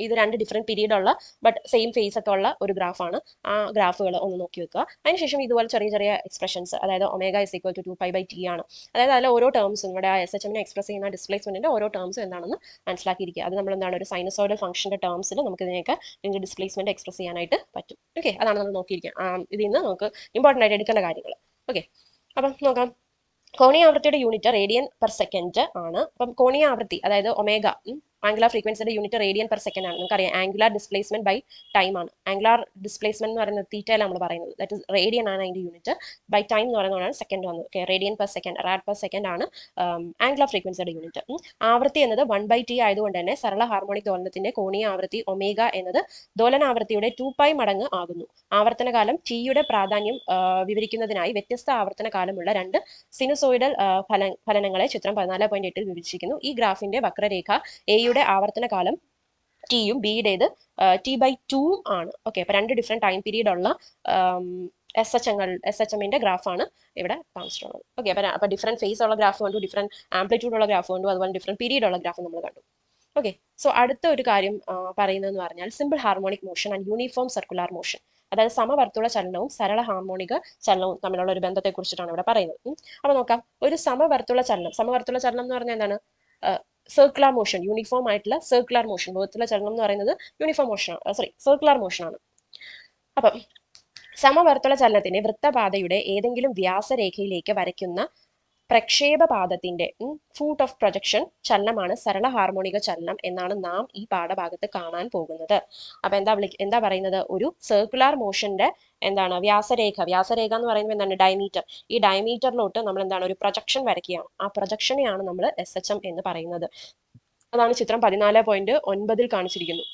ഇത് 2 ഡിഫറെന്റ് പീരീഡ് ഉള്ള ബട്ട് സെയിം ഫേസ് ഒക്കെ ഉള്ള ഒരു ഗ്രാഫാണ്. ആ ഗ്രാഫുകൾ ഒന്ന് നോക്കി വെക്കുക. അതിനുശേഷം ഇതുപോലെ ചെറിയ ചെറിയ എക്സ്പ്രഷൻസ്, അതായത് omega is equal to 2π/t ആണ്. അതായത് അതിലെ ഓരോ ടേംസും ഇവിടെ എസ് എച്ച് എമ്മിനെ എക്സ്പ്രസ് ചെയ്യുന്ന ഡിസ്പ്ലേസ്മെന്റിന്റെ ഓരോ ടേംസും എന്താണെന്ന് മനസ്സിലാക്കിയിരിക്കുക. അത് നമ്മൾ എന്താണ് ഒരു സൈനസോയിഡൽ ഫംഗ്ഷന്റെ ടേംസിൽ നമുക്ക് ഇതിനൊക്കെ ഡിസ്പ്ലേസ്മെന്റ് എക്സ്പ്രസ് ചെയ്യാനായിട്ട് പറ്റും. ഓക്കെ, അതാണ് നമ്മൾ നോക്കിയിരിക്കുക. ഇതിൽ നിന്ന് നമുക്ക് ഇമ്പോർട്ടൻ്റ് ആയിട്ട് എടുക്കേണ്ട കാര്യങ്ങൾ. ഓക്കെ, അപ്പം നോക്കാം. കോണീയ ആവൃത്തിയുടെ യൂണിറ്റ് റേഡിയൻ പെർ സെക്കൻഡ് ആണ്. അപ്പം കോണീയ ആവൃത്തി അതായത് ഒമേഗ ആംഗുലാർ ഫ്രീക്വൻസിയുടെ യൂണിറ്റ് റേഡിയൻ പെർ സെക്കൻഡ് ആണ്. നമുക്കറിയാം ആംഗുലാർ ഡിസ്പ്ലേസ്മെന്റ് ബൈ ടൈം ആണ്. ആംഗുലാർ ഡിസ്പ്ലേസ്മെന്റ് എന്ന് പറയുന്നത് തീറ്റയിലാണ് നമ്മൾ പറയുന്നത്. ദാറ്റ് ഇസ് റേഡിയൻ ആണ് അതിന്റെ യൂണിറ്റ്. ബൈ ടൈം എന്ന് പറയുന്നതാണ് സെക്കൻഡ് വന്നത്. Okay, radian per second, rad per second ആണ് ആംഗുലാർ ഫ്രീക്വൻസിയുടെ യൂണിറ്റ്. ആവൃത്തി എന്നത് 1/t ആയതുകൊണ്ട് തന്നെ സരള ഹാർമോണിക് ദോലനത്തിന്റെ കോണീയ ആവൃത്തി ഒമേഗ എന്നത് ദോലനാവൃത്തിയുടെ 2π മടങ്ങ് ആകുന്നു. ആവർത്തന കാലം ടിയുടെ പ്രാധാന്യം വിവരിക്കുന്നതിനായി വ്യത്യസ്ത ആവർത്തന കാലമുള്ള 2 സിനുസോയിഡൽ ഫലനങ്ങളെ ചിത്രം 14.8 വിവരിച്ചിരിക്കുന്നു. ഈ ഗ്രാഫിന്റെ വക്രരേഖ എയുടെ ആവർത്തന കാലം ടിയും ബിയുടേത് t/2 ആണ്. ഓക്കെ, അപ്പൊ 2 ഡിഫറെന്റ് ടൈം പീരീഡ് ഉള്ള എസ് എച്ച് എമ്മിന്റെ ഗ്രാഫാണ് ഇവിടെ കാണിച്ചിട്ടുള്ളത്. ഓക്കെ, അപ്പൊ ഡിഫറെന്റ് ഫേസ് ഉള്ള ഗ്രാഫ് കണ്ടു, ഡിഫറെന്റ് ആംപ്ലിറ്റ്യൂഡ് ഉള്ള ഗ്രാഫ് കണ്ടു, അതുപോലെ ഡിഫറെന്റ് പീരീഡ് ഉള്ള ഗ്രാഫ് നമ്മൾ കണ്ടു. ഓക്കെ, സോ അടുത്ത ഒരു കാര്യം പറയുന്നതെന്ന് പറഞ്ഞാൽ simple harmonic motion and uniform circular motion. അതായത് സമവർത്തുള ചലനവും സരള ഹാർമോണിക ചലനവും തമ്മിലുള്ള ഒരു ബന്ധത്തെ കുറിച്ചിട്ടാണ് ഇവിടെ പറയുന്നത്. അപ്പൊ നോക്കാം. ഒരു സമവർത്തുള ചലനം എന്ന് പറഞ്ഞാൽ എന്താണ്? സർക്കുലർ മോഷൻ, യൂണിഫോം ആയിട്ടുള്ള സർക്കുലർ മോഷൻ. വർത്തുള ചലനം എന്ന് പറയുന്നത് യൂണിഫോം മോഷൻ, സർക്കുലർ മോഷൻ ആണ്. അപ്പം സമവർത്തുള ചലനത്തിന്റെ വൃത്തപാതയുടെ ഏതെങ്കിലും വ്യാസരേഖയിലേക്ക് വരയ്ക്കുന്ന പ്രക്ഷേപപാദത്തിന്റെ ഫൂട്ട് ഓഫ് പ്രൊജക്ഷൻ ചലനമാണ് സരള ഹാർമോണിക ചലനം എന്നാണ് നാം ഈ പാഠഭാഗത്ത് കാണാൻ പോകുന്നത്. അപ്പൊ എന്താ പറയുന്നത്? ഒരു സർക്കുലർ മോഷന്റെ എന്താണ് വ്യാസരേഖ എന്ന് പറയുന്നത് എന്താണ്? ഡയമീറ്റർ. ഈ ഡയമീറ്ററിലോട്ട് നമ്മൾ എന്താണ് ഒരു പ്രൊജക്ഷൻ വരയ്ക്കുകയാണ്. ആ പ്രൊജക്ഷനെയാണ് നമ്മൾ SHM എന്ന് പറയുന്നത്. അതാണ് ചിത്രം 14.9 കാണിച്ചിരിക്കുന്നു.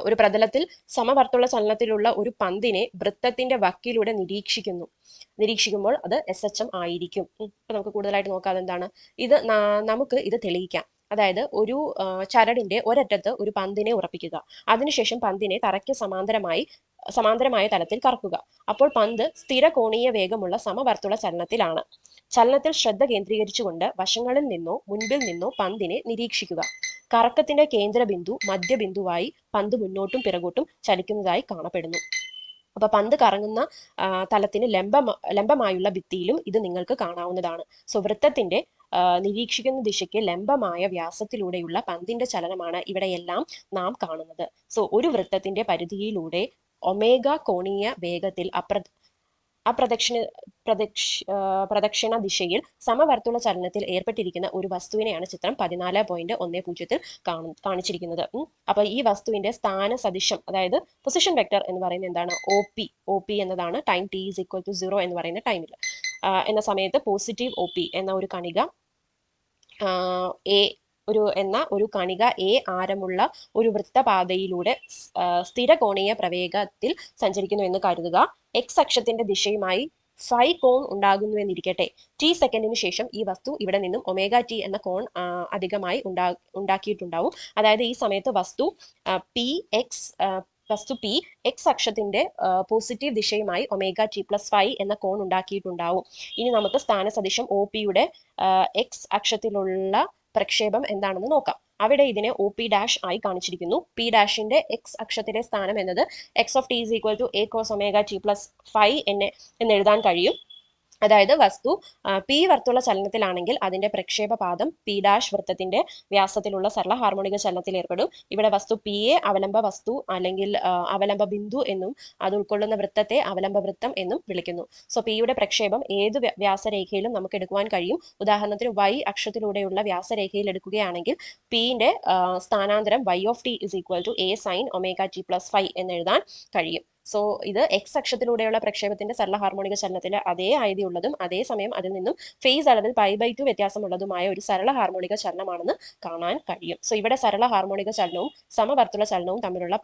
ഒരു പ്രതലത്തിൽ സമവർത്തുള്ള ചലനത്തിലുള്ള ഒരു പന്തിനെ വൃത്തത്തിന്റെ വക്കിലൂടെ നിരീക്ഷിക്കുമ്പോൾ അത് SHM ആയിരിക്കും. ഇപ്പൊ നമുക്ക് കൂടുതലായിട്ട് നോക്കാം അതെന്താണ്. നമുക്ക് ഇത് തെളിയിക്കാം. അതായത് ഒരു ചരടിന്റെ ഒരറ്റത്ത് ഒരു പന്തിനെ ഉറപ്പിക്കുക. അതിനുശേഷം പന്തിനെ തറയ്ക്ക് സമാന്തരമായ തലത്തിൽ കറക്കുക. അപ്പോൾ പന്ത് സ്ഥിര കോണീയ വേഗമുള്ള സമവർത്തുള ചലനത്തിലാണ്. ചലനത്തിൽ ശ്രദ്ധ കേന്ദ്രീകരിച്ചുകൊണ്ട് വശങ്ങളിൽ നിന്നോ മുൻപിൽ നിന്നോ പന്തിനെ നിരീക്ഷിക്കുക. കറക്കത്തിന്റെ കേന്ദ്രബിന്ദു മധ്യബിന്ദുവായി പന്ത് മുന്നോട്ടും പിറകോട്ടും ചലിക്കുന്നതായി കാണപ്പെടുന്നു. അപ്പൊ പന്ത് കറങ്ങുന്ന തലത്തിന് ലംബമായുള്ള ഭിത്തിയിലും ഇത് നിങ്ങൾക്ക് കാണാവുന്നതാണ്. സോ വൃത്തത്തിന്റെ നിരീക്ഷിക്കുന്ന ദിശയ്ക്ക് ലംബമായ വ്യാസത്തിലൂടെയുള്ള പന്തിന്റെ ചലനമാണ് ഇവിടെയെല്ലാം നാം കാണുന്നത്. സോ ഒരു വൃത്തത്തിന്റെ പരിധിയിലൂടെ ഒമേഗ കോണീയ വേഗത്തിൽ പ്രദക്ഷിണ ദിശയിൽ സമവർത്തുള ചലനത്തിൽ ഏർപ്പെട്ടിരിക്കുന്ന ഒരു വസ്തുവിനെയാണ് ചിത്രം 14.10 കാണിച്ചിരിക്കുന്നത്. അപ്പൊ ഈ വസ്തുവിന്റെ സ്ഥാന സദിശം, അതായത് പൊസിഷൻ വെക്ടർ എന്ന് പറയുന്നത് എന്താണ്? ഒ പി എന്നതാണ്. Time t is equal to 0 എന്ന് പറയുന്ന ടൈമിൽ എന്ന സമയത്ത് പോസിറ്റീവ് ഒ പി എന്ന ഒരു കണിക ഒരു കണിക എ ആരമുള്ള ഒരു വൃത്തപാതയിലൂടെ സ്ഥിരകോണീയ പ്രവേഗത്തിൽ സഞ്ചരിക്കുന്നു എന്ന് കരുതുക. എക്സ് അക്ഷത്തിന്റെ ദിശയുമായി ഫൈ കോൺ ഉണ്ടാകുന്നു എന്നിരിക്കട്ടെ. ടി സെക്കൻഡിന് ശേഷം ഈ വസ്തു ഇവിടെ നിന്നും ഒമേഗ ടി എന്ന കോൺ അധികമായി ഉണ്ടാക്കിയിട്ടുണ്ടാവും. അതായത് ഈ സമയത്ത് വസ്തു പി എക്സ് അക്ഷത്തിന്റെ പോസിറ്റീവ് ദിശയുമായി ഒമേഗ ടി പ്ലസ് 5 എന്ന കോൺ ഉണ്ടാക്കിയിട്ടുണ്ടാവും. ഇനി നമുക്ക് സ്ഥാനസദിശം ഒ പിയുടെ എക്സ് അക്ഷത്തിലുള്ള പ്രക്ഷേപം എന്താണെന്ന് നോക്കാം. അവിടെ ഇതിനെ ഒ പി ഡാഷ് ആയി കാണിച്ചിരിക്കുന്നു. പി ഡാഷിന്റെ എക്സ് അക്ഷത്തിലെ സ്ഥാനം എന്നത് X of T is equal to A cos omega T plus 5 എന്ന് എഴുതാൻ കഴിയും. അതായത് വസ്തു പി വർത്തുള്ള ചലനത്തിലാണെങ്കിൽ അതിന്റെ പ്രക്ഷേപ പാദം പി ഡാഷ് വൃത്തത്തിന്റെ വ്യാസത്തിലുള്ള സരള ഹാർമോണിക ചലനത്തിൽ ഏർപ്പെടും. ഇവിടെ വസ്തു പി എ അവലംബ വസ്തു അല്ലെങ്കിൽ അവലംബ ബിന്ദു എന്നും അത് ഉൾക്കൊള്ളുന്ന വൃത്തത്തെ അവലംബ വൃത്തം എന്നും വിളിക്കുന്നു. സോ പിയുടെ പ്രക്ഷേപം ഏത് വ്യാസരേഖയിലും നമുക്ക് എടുക്കുവാൻ കഴിയും. ഉദാഹരണത്തിന് y അക്ഷത്തിലൂടെയുള്ള വ്യാസരേഖയിൽ എടുക്കുകയാണെങ്കിൽ പിന്റെ സ്ഥാനാന്തരം y of T is equal to A sine omega T plus 5 എന്ന് എഴുതാൻ കഴിയും. സോ ഇത് എക്സ് അക്ഷത്തിലൂടെയുള്ള പ്രക്ഷേപത്തിന്റെ സരള ഹാർമോണിക ചലനത്തിലെ അതേ ആയതിയുള്ളതും അതേസമയം അതിൽ നിന്നും ഫേസ് അളവിൽ π/2 വ്യത്യാസമുള്ളതുമായ ഒരു സരള ഹാർമോണിക ചലനമാണെന്ന് കാണാൻ കഴിയും. സോ ഇവിടെ സരള ഹാർമോണിക ചലനവും സമവർത്തുള ചലനവും തമ്മിലുള്ള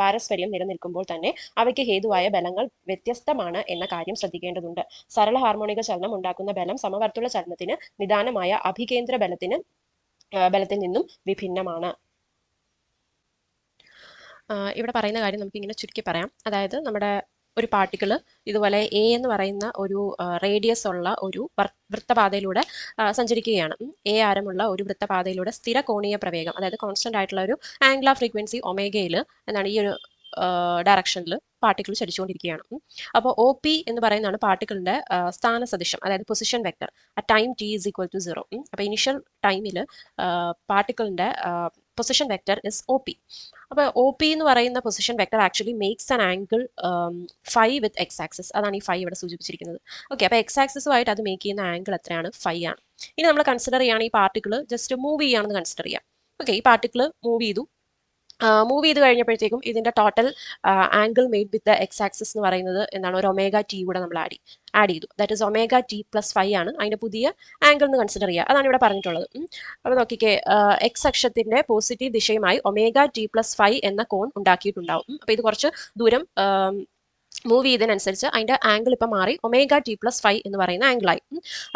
പാരസ്പര്യം നിലനിൽക്കുമ്പോൾ തന്നെ അവയ്ക്ക് ഹേതുവായ ബലങ്ങൾ വ്യത്യസ്തമാണ് എന്ന കാര്യം ശ്രദ്ധിക്കേണ്ടതുണ്ട്. സരള ഹാർമോണിക ചലനം ഉണ്ടാക്കുന്ന ബലം സമവർത്തുള ചലനത്തിന് നിദാനമായ അഭികേന്ദ്ര ബലത്തിൽ നിന്നും വിഭിന്നമാണ്. ഇവിടെ പറയുന്ന കാര്യം നമുക്ക് ഇങ്ങനെ ചുരുക്കി പറയാം. അതായത് നമ്മുടെ ഒരു പാർട്ടിക്കിൾ ഇതുപോലെ എ എന്ന് പറയുന്ന ഒരു റേഡിയസ് ഉള്ള ഒരു വൃത്തപാതയിലൂടെ സഞ്ചരിക്കുകയാണ്. എ ആരമുള്ള ഒരു വൃത്തപാതയിലൂടെ സ്ഥിര കോണീയ പ്രവേഗം, അതായത് കോൺസ്റ്റന്റ് ആയിട്ടുള്ള ഒരു ആംഗുലാർ ഫ്രീക്വൻസി ഒമേഗയിൽ എന്താണ് ഈ ഒരു ഡയറക്ഷനിൽ പാർട്ടിക്കിൾ ചലിച്ചുകൊണ്ടിരിക്കുകയാണ്. അപ്പോൾ ഒ പി എന്ന് പറയുന്നതാണ് പാർട്ടിക്കിളിന്റെ സ്ഥാന സദിശം, അതായത് position vector at time T is equal to 0. അപ്പോൾ ഇനിഷ്യൽ ടൈമിൽ പാർട്ടിക്കിളിന്റെ position vector is O P. അപ്പോൾ ഒ പി എന്ന് പറയുന്ന position vector actually makes an angle phi with X axis. അതാണ് ഈ ഫൈ ഇവിടെ സൂചിപ്പിച്ചിരിക്കുന്നത്. ഓക്കെ, അപ്പോൾ എക്സ് ആക്സിസുമായിട്ട് അത് മേക്ക് ചെയ്യുന്ന ആംഗിൾ എത്രയാണ്? ഫൈ ആണ്. ഇനി നമ്മൾ കൺസിഡർ ചെയ്യുകയാണ് ഈ പാർട്ടിക്കിൾ ജസ്റ്റ് മൂവ് ചെയ്യുകയാണെന്ന് കൺസിഡർ ചെയ്യാം. ഓക്കെ, ഈ പാർട്ടിക്കിൾ മൂവ് ചെയ്ത് കഴിഞ്ഞപ്പോഴത്തേക്കും ഇതിന്റെ total angle made with the X axis എന്ന് പറയുന്നത് എന്താണ്? ഒരു ഒമേഗ ടി കൂടെ നമ്മൾ ആഡ് ചെയ്തു. That is omega T plus 5 ആണ് അതിന്റെ പുതിയ ആംഗിൾ എന്ന് കൺസിഡർ ചെയ്യുക. അതാണ് ഇവിടെ പറഞ്ഞിട്ടുള്ളത്. അപ്പോൾ നോക്കിക്കേ, എക്സ് അക്ഷത്തിന്റെ പോസിറ്റീവ് ദിശയുമായി ഒമേഗ ടി പ്ലസ് 5 എന്ന കോൺ ഉണ്ടാക്കിയിട്ടുണ്ടാവും. അപ്പോൾ ഇത് കുറച്ച് ദൂരം മൂവ് ചെയ്തതിനനുസരിച്ച് അതിന്റെ ആംഗിൾ ഇപ്പം മാറി ഒമേഗ ടി പ്ലസ് 5 എന്ന് പറയുന്ന ആംഗിളായി.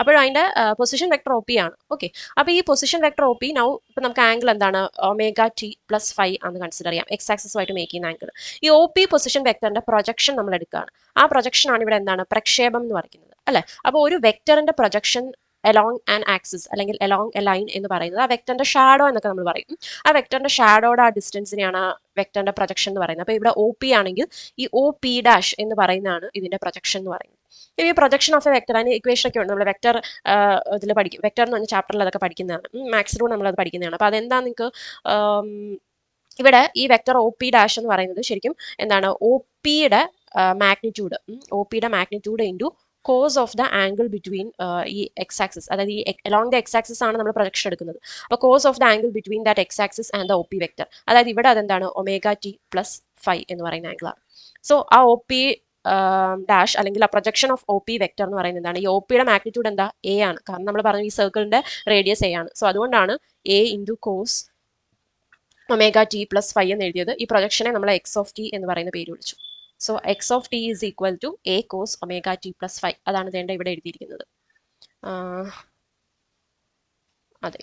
അപ്പോൾ അതിന്റെ പൊസിഷൻ വെക്ടർ ഒ പി ആണ്. ഓക്കെ, അപ്പോൾ ഈ position vector O P now ഇപ്പം നമുക്ക് ആംഗിൾ എന്താണ്? ഒമേഗ ടി പ്ലസ് 5 ആണെന്ന് കൺസിഡർ ചെയ്യാം. എക്സ് ആക്സിസുമായിട്ട് മേക്ക് ചെയ്യുന്ന ആംഗിൾ. ഈ ഒ പി പൊസിഷൻ വെക്ടറിന്റെ പ്രൊജക്ഷൻ നമ്മൾ എടുക്കുകയാണ്. ആ പ്രൊജക്ഷൻ ആണ് ഇവിടെ എന്താണ്? പ്രക്ഷേപം എന്ന് പറയുന്നത് അല്ലെ. അപ്പോൾ ഒരു വെക്ടറിന്റെ പ്രൊജക്ഷൻ along an axis അല്ലെങ്കിൽ along a line എന്ന് പറയുന്നത് ആ വെക്ടറിന്റെ ഷാഡോ എന്നൊക്കെ നമ്മൾ പറയും. ആ വെക്ടറിന്റെ ഷാഡോയുടെ ആ ഡിസ്റ്റൻസിനെയാണ് ആ വെക്ടറിന്റെ പ്രൊജക്ഷൻ എന്ന് പറയുന്നത്. അപ്പോൾ ഇവിടെ ഒ പി ആണെങ്കിൽ ഈ ഒ പി ഡാഷ് എന്ന് പറയുന്നതാണ് ഇതിന്റെ പ്രൊജക്ഷൻ എന്ന് പറയുന്നത്. ഈ പ്രൊജക്ഷൻ ഓഫ് എ വെക്ടർ അതിന് ഇക്വേഷൻ ഒക്കെ ഉണ്ട്. നമ്മൾ വെക്ടർ ഇതിൽ പഠിക്കും. വെക്ടർ എന്ന് പറഞ്ഞ ചാപ്റ്ററിൽ അതൊക്കെ പഠിക്കുന്നതാണ്. മാത്സിലൂടെ നമ്മളത് പഠിക്കുന്നതാണ്. അപ്പോൾ അതെന്താ നിങ്ങൾക്ക് ഇവിടെ ഈ വെക്ടർ ഒ പി ഡാഷ് എന്ന് പറയുന്നത് ശരിക്കും എന്താണ്? ഒ പിയുടെ magnitude into cos of the angle between ഈ എക്സ് ആക്സിസ്, അതായത് ഈ അലോങ് ദ എക്സ് ആക്സിസ് ആണ് നമ്മൾ പ്രൊജക്ഷൻ എടുക്കുന്നത്. അപ്പോൾ cos of the angle between that X axis and the O P vector, അതായത് ഇവിടെ അതെന്താണ്? ഒമേഗ ടി പ്ലസ് 5 എന്ന് പറയുന്ന ആംഗിളാണ്. സോ ആ ഒ പി ഡാഷ് അല്ലെങ്കിൽ ആ projection of O P vector എന്ന് പറയുന്നത് എന്താണ്? ഈ ഒ പിയുടെ മാഗ്നിറ്റ്യൂഡ് എന്താ? എ ആണ്. കാരണം നമ്മൾ പറഞ്ഞു ഈ സർക്കിളിന്റെ റേഡിയസ് എ ആണ്. സോ അതുകൊണ്ടാണ് A into cos omega T plus 5 എന്ന് എഴുതിയത്. ഈ പ്രൊജക്ഷനെ നമ്മൾ എക്സ് ഓഫ് ടി എന്ന് പറയുന്ന പേര് വിളിച്ചു. So X of T is equal to A cos omega T plus 5. അതാണ് ഇതിൻ്റെ ഇവിടെ എഴുതിയിരിക്കുന്നത്. അതെ,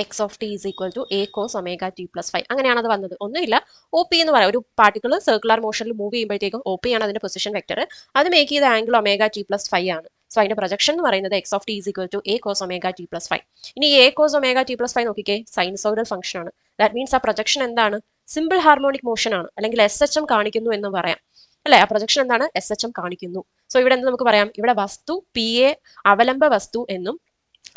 X of T is equal to A cos omega T plus 5. അങ്ങനെയാണ് അത് വന്നത്. ഒന്നുമില്ല, ഒ പി എന്ന് പറയാം. ഒരു പാർട്ടിക്കിൾ സർക്കുലർ മോഷനിൽ മൂവ് ചെയ്യുമ്പോഴത്തേക്കും ഒ പി ആണ് അതിന്റെ പൊസിഷൻ വെക്ടർ. അത് മേക്ക് ചെയ്ത ആംഗിൾ ഒമേഗ ടി പ്ലസ് 5 ആണ്. സോ അതിന്റെ പ്രൊജക്ഷൻ എന്ന് പറയുന്നത് X of T is equal to A cos omega T plus 5. ഇനി A cos omega T plus 5 നോക്കിക്കേ, സൈനസോയിഡൽ ഫംഗ്ഷൻ ആണ്. ദാറ്റ് മീൻസ് ആ പ്രൊജക്ഷൻ എന്താണ്? സിമ്പിൾ ഹാർമോണിക് മോഷൻ ആണ്, അല്ലെങ്കിൽ SHM കാണിക്കുന്നു എന്ന് പറയാം അല്ലെ. ആ പ്രൊജക്ഷൻ എന്താണ്? SHM കാണിക്കുന്നു. സോ ഇവിടെ എന്ത് നമുക്ക് പറയാം? ഇവിടെ വസ്തു പി എ അവലംബ വസ്തു എന്നും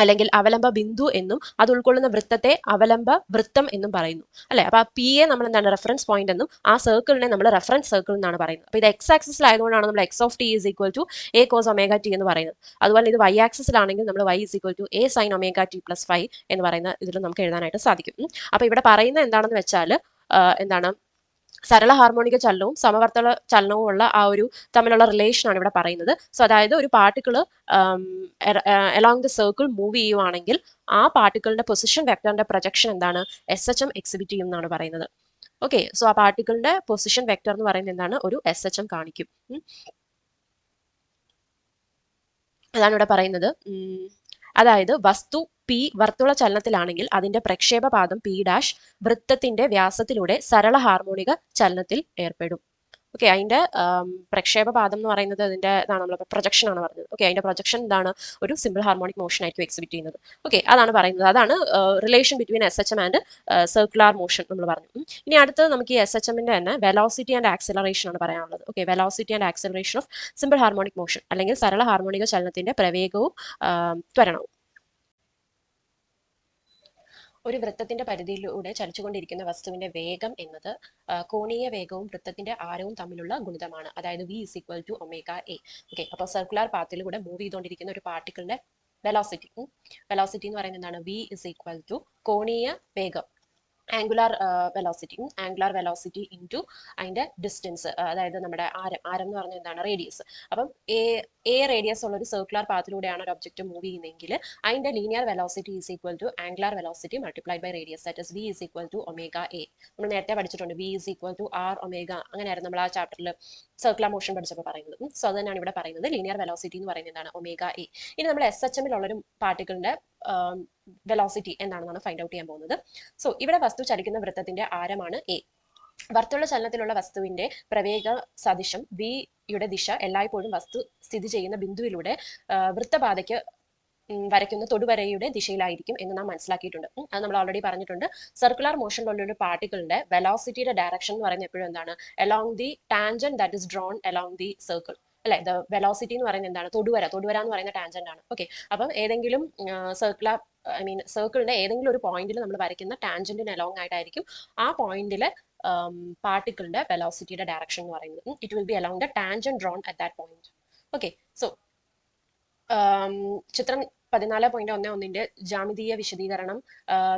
അല്ലെങ്കിൽ അവലംബ ബിന്ദു എന്നും അത് ഉൾക്കൊള്ളുന്ന വൃത്തത്തെ അവലംബ വൃത്തം എന്നും പറയുന്നു അല്ലെ. അപ്പൊ ആ പി എ നമ്മൾ എന്താണ് റെഫറൻസ് പോയിന്റ് എന്നും ആ സർക്കിളിനെ നമ്മൾ റെഫറൻസ് സർക്കിൾ എന്നാണ് പറയുന്നത്. അപ്പൊ ഇത് എക്സ് ആക്സിസിലായതുകൊണ്ടാണ് നമ്മൾ X of T is equal to A cos omega T എന്ന് പറയുന്നത്. അതുപോലെ ഇത് വൈ ആക്സിസിലാണെങ്കിൽ നമ്മൾ Y is equal to A sine omega T plus 5 എന്ന് പറയുന്ന ഇതിൽ നമുക്ക് എഴുതാനായിട്ട് സാധിക്കും. അപ്പൊ ഇവിടെ പറയുന്നത് എന്താണെന്ന് വെച്ചാൽ എന്താണ് സരള ഹാർമോണിക ചലനവും സമവർത്തള ചലനവും ഉള്ള ആ ഒരു തമ്മിലുള്ള റിലേഷൻ ആണ് ഇവിടെ പറയുന്നത്. സോ അതായത് ഒരു particle along the circle move ചെയ്യുവാണെങ്കിൽ ആ പാർട്ടിക്കിളിന്റെ പൊസിഷൻ വെക്ടറിന്റെ പ്രൊജക്ഷൻ എന്താണ് SHM എക്സിബിറ്റ് ചെയ്യും എന്നാണ് പറയുന്നത്. ഓക്കെ, സോ ആ പാർട്ടിക്കിളിന്റെ പൊസിഷൻ വെക്ടർ എന്ന് പറയുന്നത് എന്താണ് ഒരു SHM കാണിക്കും. അതാണ് ഇവിടെ പറയുന്നത്. അതായത് വസ്തു പി വർത്തുള ചലനത്തിലാണെങ്കിൽ അതിന്റെ പ്രക്ഷേപപാദം പി ഡാഷ് വൃത്തത്തിന്റെ വ്യാസത്തിലൂടെ സരള ഹാർമോണിക ചലനത്തിൽ ഏർപ്പെടും. ഓക്കെ, അതിന്റെ പ്രക്ഷേപപാദം എന്ന് പറയുന്നത് അതിന്റെ നമ്മൾ പ്രൊജക്ഷൻ ആണ് പറഞ്ഞത്. ഓക്കെ, അതിന്റെ പ്രൊജക്ഷൻ എന്താണ് ഒരു സിമ്പിൾ ഹാർമോണിക് മോഷൻ ആയിരിക്കും എക്സിബിറ്റ് ചെയ്യുന്നത്. ഓക്കെ, അതാണ് പറയുന്നത്. അതാണ് relation between SHM and circular motion നമ്മൾ പറഞ്ഞു. ഇനി അടുത്തത് നമുക്ക് ഈ SHMന്റെ തന്നെ വെലോസിറ്റി ആൻഡ് ആക്സിലറേഷൻ ആണ് പറയാനുള്ളത്. Okay, velocity and acceleration of simple harmonic motion അല്ലെങ്കിൽ സരള ഹാർമോണിക ചലനത്തിന്റെ പ്രവേഗവും ത്വരണവും. ഒരു വൃത്തത്തിന്റെ പരിധിയിലൂടെ ചലിച്ചുകൊണ്ടിരിക്കുന്ന വസ്തുവിന്റെ വേഗം എന്നത് കോണീയ വേഗവും വൃത്തത്തിന്റെ ആരവും തമ്മിലുള്ള ഗുണിതമാണ്. അതായത് v is equal to omega A. Okay, അപ്പോൾ സർക്കുലർ പാത്തിലൂടെ മൂവ് ചെയ്തുകൊണ്ടിരിക്കുന്ന ഒരു പാർട്ടിക്കിളിന്റെ വെലോസിറ്റി എന്ന് പറയുന്നത് എന്താണ് v ഇസ് ഈക്വൽ ടു കോണീയ വേഗം ആംഗുലാർ വെലോസിറ്റി ഇൻറ്റു അതിന്റെ ഡിസ്റ്റൻസ്, അതായത് നമ്മുടെ ആരം എന്ന് പറഞ്ഞാൽ എന്താണ് റേഡിയസ്. അപ്പം എ റേഡിയസ് ഉള്ള ഒരു സർക്കുലർ പാത്തിലൂടെയാണ് ഒരു ഒബ്ജക്റ്റ് മൂവ് ചെയ്യുന്നതെങ്കിൽ അതിന്റെ linear velocity is equal to angular velocity multiplied by radius, that is v is equal to omega A. നമ്മൾ നേരത്തെ പഠിച്ചിട്ടുണ്ട് v is equal to R omega, അങ്ങനെയായിരുന്നു നമ്മൾ ആ ചാപ്റ്ററിൽ സർക്കുലർ മോഷൻ പഠിച്ചപ്പോൾ പറയുന്നത്. സോ അത് തന്നെയാണ് ഇവിടെ പറയുന്നത്. ലീനിയർ വെലോസിറ്റി എന്ന് പറയുന്നത് എന്താണ് ഒമേഗ എ. ഇനി നമ്മൾ SHMലുള്ളൊരു പാർട്ടിക്കിളിന്റെ വെലോസിറ്റി എന്താണെന്നാണ് ഫൈൻഡ് ഔട്ട് ചെയ്യാൻ പോകുന്നത്. സോ ഇവിടെ വസ്തു ചലിക്കുന്ന വൃത്തത്തിന്റെ ആരമാണ് എ. വർത്തുള്ള ചലനത്തിലുള്ള വസ്തുവിന്റെ പ്രവേഗ സദിശം v യുടെ ദിശ എല്ലായ്പ്പോഴും വസ്തു സ്ഥിതി ചെയ്യുന്ന ബിന്ദുവിലൂടെ വൃത്തപാതയ്ക്ക് വരയ്ക്കുന്ന തൊടുവരയുടെ ദിശയിലായിരിക്കും എന്ന് നാം മനസ്സിലാക്കിയിട്ടുണ്ട്. അത് നമ്മൾ ഓൾറെഡി പറഞ്ഞിട്ടുണ്ട്. സർക്കുലർ മോഷനിലുള്ള ഒരു പാർട്ടിക്കിളിന്റെ വെലോസിറ്റിയുടെ ഡയറക്ഷൻ എന്ന് പറയുന്നത് എപ്പോഴും എന്താണ് along the tangent that is drone along the circle അല്ലെ. ദ വെലോസിറ്റി എന്ന് പറയുന്നത് എന്താണ് തൊടുവര എന്ന് പറയുന്ന ടാൻജന്റ് ആണ്. ഓക്കെ, അപ്പം ഏതെങ്കിലും സർക്കിളിന്റെ ഏതെങ്കിലും ഒരു പോയിന്റിൽ നമ്മൾ വരയ്ക്കുന്ന ടാൻജന്റിന് അലോങ് ആയിട്ടായിരിക്കും ആ പോയിന്റിലെ പാർട്ടിക്കിളിന്റെ വെലോസിറ്റിയുടെ ഡയറക്ഷൻ എന്ന് പറയുന്നത്. It will B along the tangent drone at that point. Okay, so ചിത്രം 14.11ന്റെ ജാമിതീയ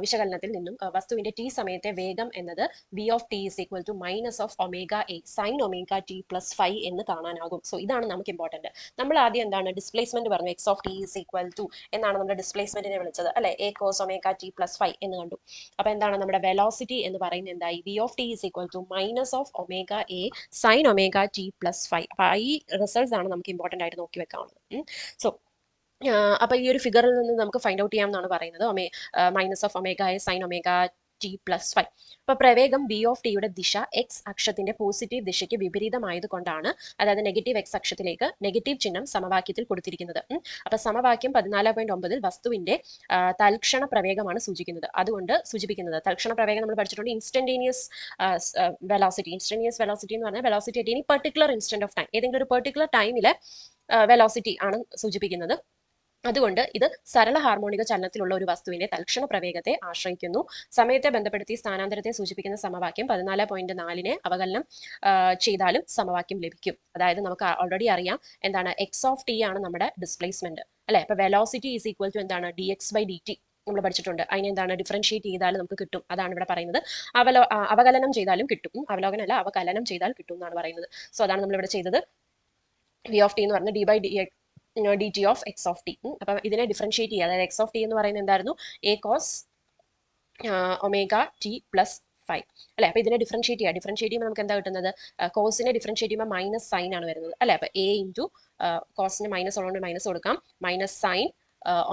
വിശകലനത്തിൽ നിന്നും വസ്തുവിന്റെ ടി സമയത്തെ വേഗം എന്നത് v of T is equal to minus of omega A sine omega T plus 5 എന്ന് കാണാനാകും. സോ ഇതാണ് നമുക്ക് ഇമ്പോർട്ടന്റ്. നമ്മൾ ആദ്യം എന്താണ് ഡിസ്പ്ലേസ്മെന്റ് പറഞ്ഞു, X of T is equal to എന്നാണ് നമ്മുടെ ഡിസ്പ്ലേസ്മെന്റിനെ വിളിച്ചത് അല്ലെ, A cos omega T plus 5 എന്ന് കണ്ടു. അപ്പൊ എന്താണ് നമ്മുടെ വെലോസിറ്റി എന്ന് പറയുന്നത് എന്തായി, v of T is equal to minus of omega A sine omega T plus 5. അപ്പൊ ഈ റിസൾട്ട്സ് ആണ് നമുക്ക് ഇമ്പോർട്ടന്റ് ആയിട്ട് നോക്കി വെക്കാവുന്നത്. സോ അപ്പൊ ഈ ഒരു ഫിഗറിൽ നിന്ന് നമുക്ക് ഫൈൻഡ് ഔട്ട് ചെയ്യാമെന്നാണ് പറയുന്നത്. Minus of omega A sine omega T plus 5. അപ്പൊ പ്രവേഗം v ഓഫ് ടിയുടെ ദിശ x അക്ഷത്തിന്റെ പോസിറ്റീവ് ദിശയ്ക്ക് വിപരീതമായത് കൊണ്ടാണ്, അതായത് നെഗറ്റീവ് x അക്ഷത്തിലേക്ക് നെഗറ്റീവ് ചിഹ്നം സമവാക്യത്തിൽ കൊടുത്തിരിക്കുന്നത്. അപ്പൊ സമവാക്യം 14.9 വസ്തുവിന്റെ തൽക്ഷണ പ്രവേഗമാണ് സൂചിപ്പിക്കുന്നത്. തൽക്ഷണ പ്രവേഗം നമ്മൾ പഠിച്ചിട്ടുണ്ട്. ഇൻസ്റ്റന്റേനിയസ് വെലോസിറ്റി എന്ന് പറഞ്ഞാൽ velocity at any particular instant of time, ഏതെങ്കിലും ഒരു പെർട്ടിക്കുലർ ടൈമിലെ വെലോസിറ്റി ആണ് സൂചിപ്പിക്കുന്നത്. അതുകൊണ്ട് ഇത് സരള ഹാർമോണിക ചലനത്തിലുള്ള ഒരു വസ്തുവിന്റെ തൽക്ഷണ പ്രവേഗത്തെ ആശ്രയിക്കുന്നു. സമയത്തെ ബന്ധപ്പെടുത്തി സ്ഥാനാന്തരത്തെ സൂചിപ്പിക്കുന്ന സമവാക്യം 14.4നെ അവകലനം ചെയ്താലും സമവാക്യം ലഭിക്കും. അതായത് നമുക്ക് ഓൾറെഡി അറിയാം എന്താണ് എക്സ് ഓഫ് ടി ആണ് നമ്മുടെ ഡിസ്പ്ലേസ്മെന്റ് അല്ലെ. അപ്പൊ വെലോസിറ്റി ഈസ് ഈക്വൽ ടു എന്താണ് dx by dt നമ്മൾ പഠിച്ചിട്ടുണ്ട്. അതിനെ എന്താണ് ഡിഫറൻഷിയേറ്റ് ചെയ്താൽ നമുക്ക് കിട്ടും. അതാണ് ഇവിടെ പറയുന്നത്. അവകലനം ചെയ്താലും കിട്ടും. അവലോകനമല്ല, അവകലനം ചെയ്താൽ കിട്ടും എന്നാണ് പറയുന്നത്. സോ അതാണ് നമ്മൾ ഇവിടെ ചെയ്തത്. v ഓഫ് ടി എന്ന് പറഞ്ഞ d by dt of X of T. അപ്പം ഇതിനെ ഡിഫറൻഷിയേറ്റ് ചെയ്യുക. അതായത് എക്സ് ഓഫ് ടി എന്ന് പറയുന്നത് എന്തായിരുന്നു, A cos omega T plus 5 അല്ലെ. അപ്പൊ ഇതിനെ ഡിഫറൻഷിയേറ്റ് ചെയ്യുമ്പോൾ നമുക്ക് എന്താ കിട്ടുന്നത്, കോസിനെ ഡിഫറൻഷിയേറ്റ് ചെയ്യുമ്പോൾ മൈനസ് സൈൻ ആണ് വരുന്നത് അല്ലെ. അപ്പൊ എ ഇൻറ്റു കോസിന് മൈനസ് ഉള്ളതുകൊണ്ട് മൈനസ് കൊടുക്കാം, minus sine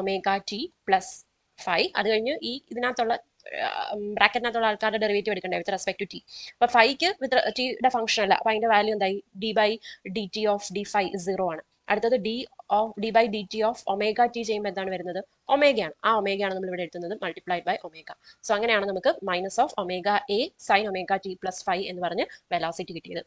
omega T plus 5. അത് കഴിഞ്ഞ് ഇതിനകത്തുള്ള ബ്രാക്കറ്റിനകത്തുള്ള ആൾക്കാരുടെ ഡെറിവേറ്റീവ് എടുക്കണ്ടേ വിത്ത് റെസ്പെക്ട് ടു ടി. അപ്പൊ 5ക്ക് വിത്ത് ടിയുടെ ഫംഗ്ഷൻ അല്ല, അപ്പൊ അതിന്റെ വാല്യൂ എന്തായി d by dt of d5 0 ആണ്. അടുത്തത് d by dt of omega T ചെയ്യുമ്പോൾ എന്താണ് വരുന്നത്, ഒമേഗയാണ്. ആ ഒമേഗയാണ് നമ്മൾ ഇവിടെ എഴുതുന്നത് മൾട്ടിപ്ലൈഡ് ബൈ ഒമേഗ. സോ അങ്ങനെയാണ് നമുക്ക് minus of omega A sine omega T plus 5 എന്ന് പറഞ്ഞ് വെലോസിറ്റി കിട്ടിയത്.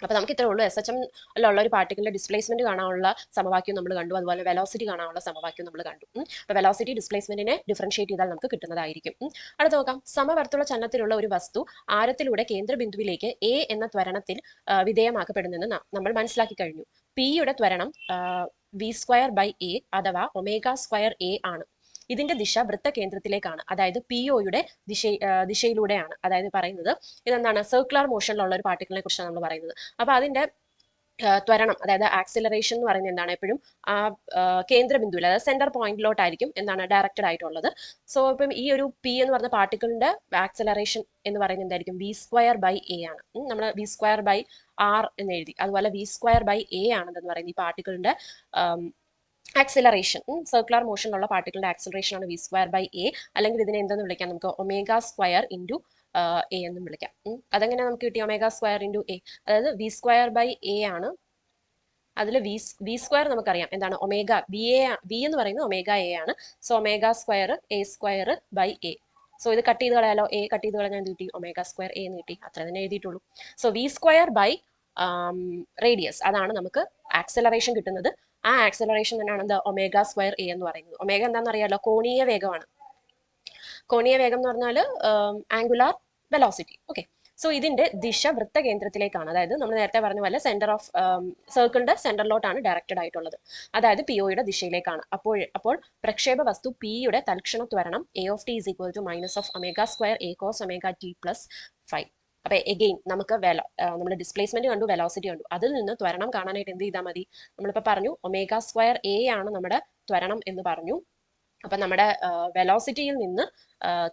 അപ്പോൾ നമുക്ക് ഇത്രേ ഉള്ളൂ. എസ് എച്ച് എമ്മിലുള്ള ഒരു പാർട്ടിക്കിളിന്റെ ഡിസ്പ്ലേസ്മെന്റ് കാണാനുള്ള സമവാക്യം നമ്മൾ കണ്ടു, അതുപോലെ വെലോസിറ്റി കാണാനുള്ള സമവാക്യം നമ്മൾ കണ്ടു. അപ്പോൾ വെലോസിറ്റി ഡിസ്പ്ലേസ്മെന്റിനെ ഡിഫറൻഷിയേറ്റ് ചെയ്താൽ നമുക്ക് കിട്ടുന്നതായിരിക്കും. അടുത്ത നോക്കാം. സമവർത്തുള ചലനത്തിലുള്ള ഒരു വസ്തു ആരത്തിലൂടെ കേന്ദ്രബിന്ദുവിലേക്ക് എ എന്ന ത്വരണത്തിൽ വിധേയമാക്കപ്പെടുന്നെന്ന് നമ്മൾ മനസ്സിലാക്കി കഴിഞ്ഞു. പിയുടെ ത്വരണം v²/a അഥവാ ω²a ആണ്. ഇതിന്റെ ദിശ വൃത്തകേന്ദ്രത്തിലേക്കാണ്, അതായത് പി ഒയുടെ ദിശയിലൂടെയാണ്. അതായത് പറയുന്നത് ഇതെന്താണ്, സർക്കുലർ മോഷനിലുള്ള ഒരു പാർട്ടിക്കിളിനെ കുറിച്ചാണ് നമ്മൾ പറയുന്നത്. അപ്പൊ അതിന്റെ ത്വരണം, അതായത് ആക്സിലറേഷൻ എന്ന് പറയുന്നത് എന്താണ്, എപ്പോഴും ആ കേന്ദ്രബിന്ദുവിൽ, അതായത് സെന്റർ പോയിന്റിലോട്ടായിരിക്കും എന്താണ് ഡയറക്റ്റഡ് ആയിട്ടുള്ളത്. സോ ഇപ്പം ഈ ഒരു പി എന്ന് പറഞ്ഞ പാർട്ടിക്കിളിന്റെ ആക്സിലറേഷൻ എന്ന് പറയുന്നത് എന്തായിരിക്കും, v²/a ആണ്. നമ്മൾ v²/r എന്ന് എഴുതി. അതുപോലെ v²/a ആണെന്ന് പറയുന്നത് ഈ പാർട്ടിക്കിളിന്റെ ആക്സിലറേഷൻ. സർക്കുലർ മോഷനിലുള്ള പാർട്ടിക്കിളിന്റെ ആക്സിലറേഷൻ ആണ് v²/a, അല്ലെങ്കിൽ ഇതിനെ എന്തെന്ന് വിളിക്കാം, നമുക്ക് ω² എ എന്നും വിളിക്കാം. അതെങ്ങനെ നമുക്ക് കിട്ടി, ω² a, അതായത് v²/a ആണ്. അതിൽ v² നമുക്കറിയാം എന്താണ്, v എന്ന് പറയുന്നത് ω/a ആണ്. So ω²a²/a. സോ ഇത് കട്ട് ചെയ്ത് കളയാലോ, a കട്ട് ചെയ്ത് കളഞ്ഞാൽ എന്ത് കിട്ടി, ω² a എന്ന് കിട്ടി. അത്ര തന്നെ എഴുതിയിട്ടുള്ളൂ. സോ v² റേഡിയസ്, അതാണ് നമുക്ക് ആക്സിലറേഷൻ കിട്ടുന്നത്. ആ ആക്സിലറേഷൻ തന്നെയാണ് എന്താ, ω² a എന്ന് പറയുന്നത്. ഒമേഗ എന്താണെന്ന് അറിയാലോ, കോണീയ വേഗമാണ്. കോണീയ വേഗം എന്ന് പറഞ്ഞാൽ ആംഗുലാർ വെലോസിറ്റി. ഓക്കെ. സോ ഇതിന്റെ ദിശ വൃത്തകേന്ദ്രത്തിലേക്കാണ്, അതായത് നമ്മൾ നേരത്തെ പറഞ്ഞ പോലെ സെന്റർ ഓഫ് സർക്കിളിന്റെ സെന്ററിലോട്ടാണ് ഡയറക്റ്റഡ് ആയിട്ടുള്ളത്, അതായത് പി ഒയുടെ ദിശയിലേക്കാണ്. അപ്പോൾ പ്രക്ഷേപ വസ്തു പിയുടെ തൽക്ഷണ ത്വരണം a of t is equal to -ω² a cos ωt plus 5. അപ്പൊ എഗെയിൻ നമുക്ക് നമ്മൾ ഡിസ്പ്ലേസ്മെന്റ് കണ്ടു, വെലോസിറ്റി കണ്ടു. അതിൽ നിന്ന് ത്വരണം കാണാനായിട്ട് എന്ത് ചെയ്താൽ മതി, നമ്മളിപ്പോ പറഞ്ഞു ω²a ആണ് നമ്മുടെ ത്വരണം എന്ന് പറഞ്ഞു. അപ്പൊ നമ്മുടെ വെലോസിറ്റിയിൽ നിന്ന്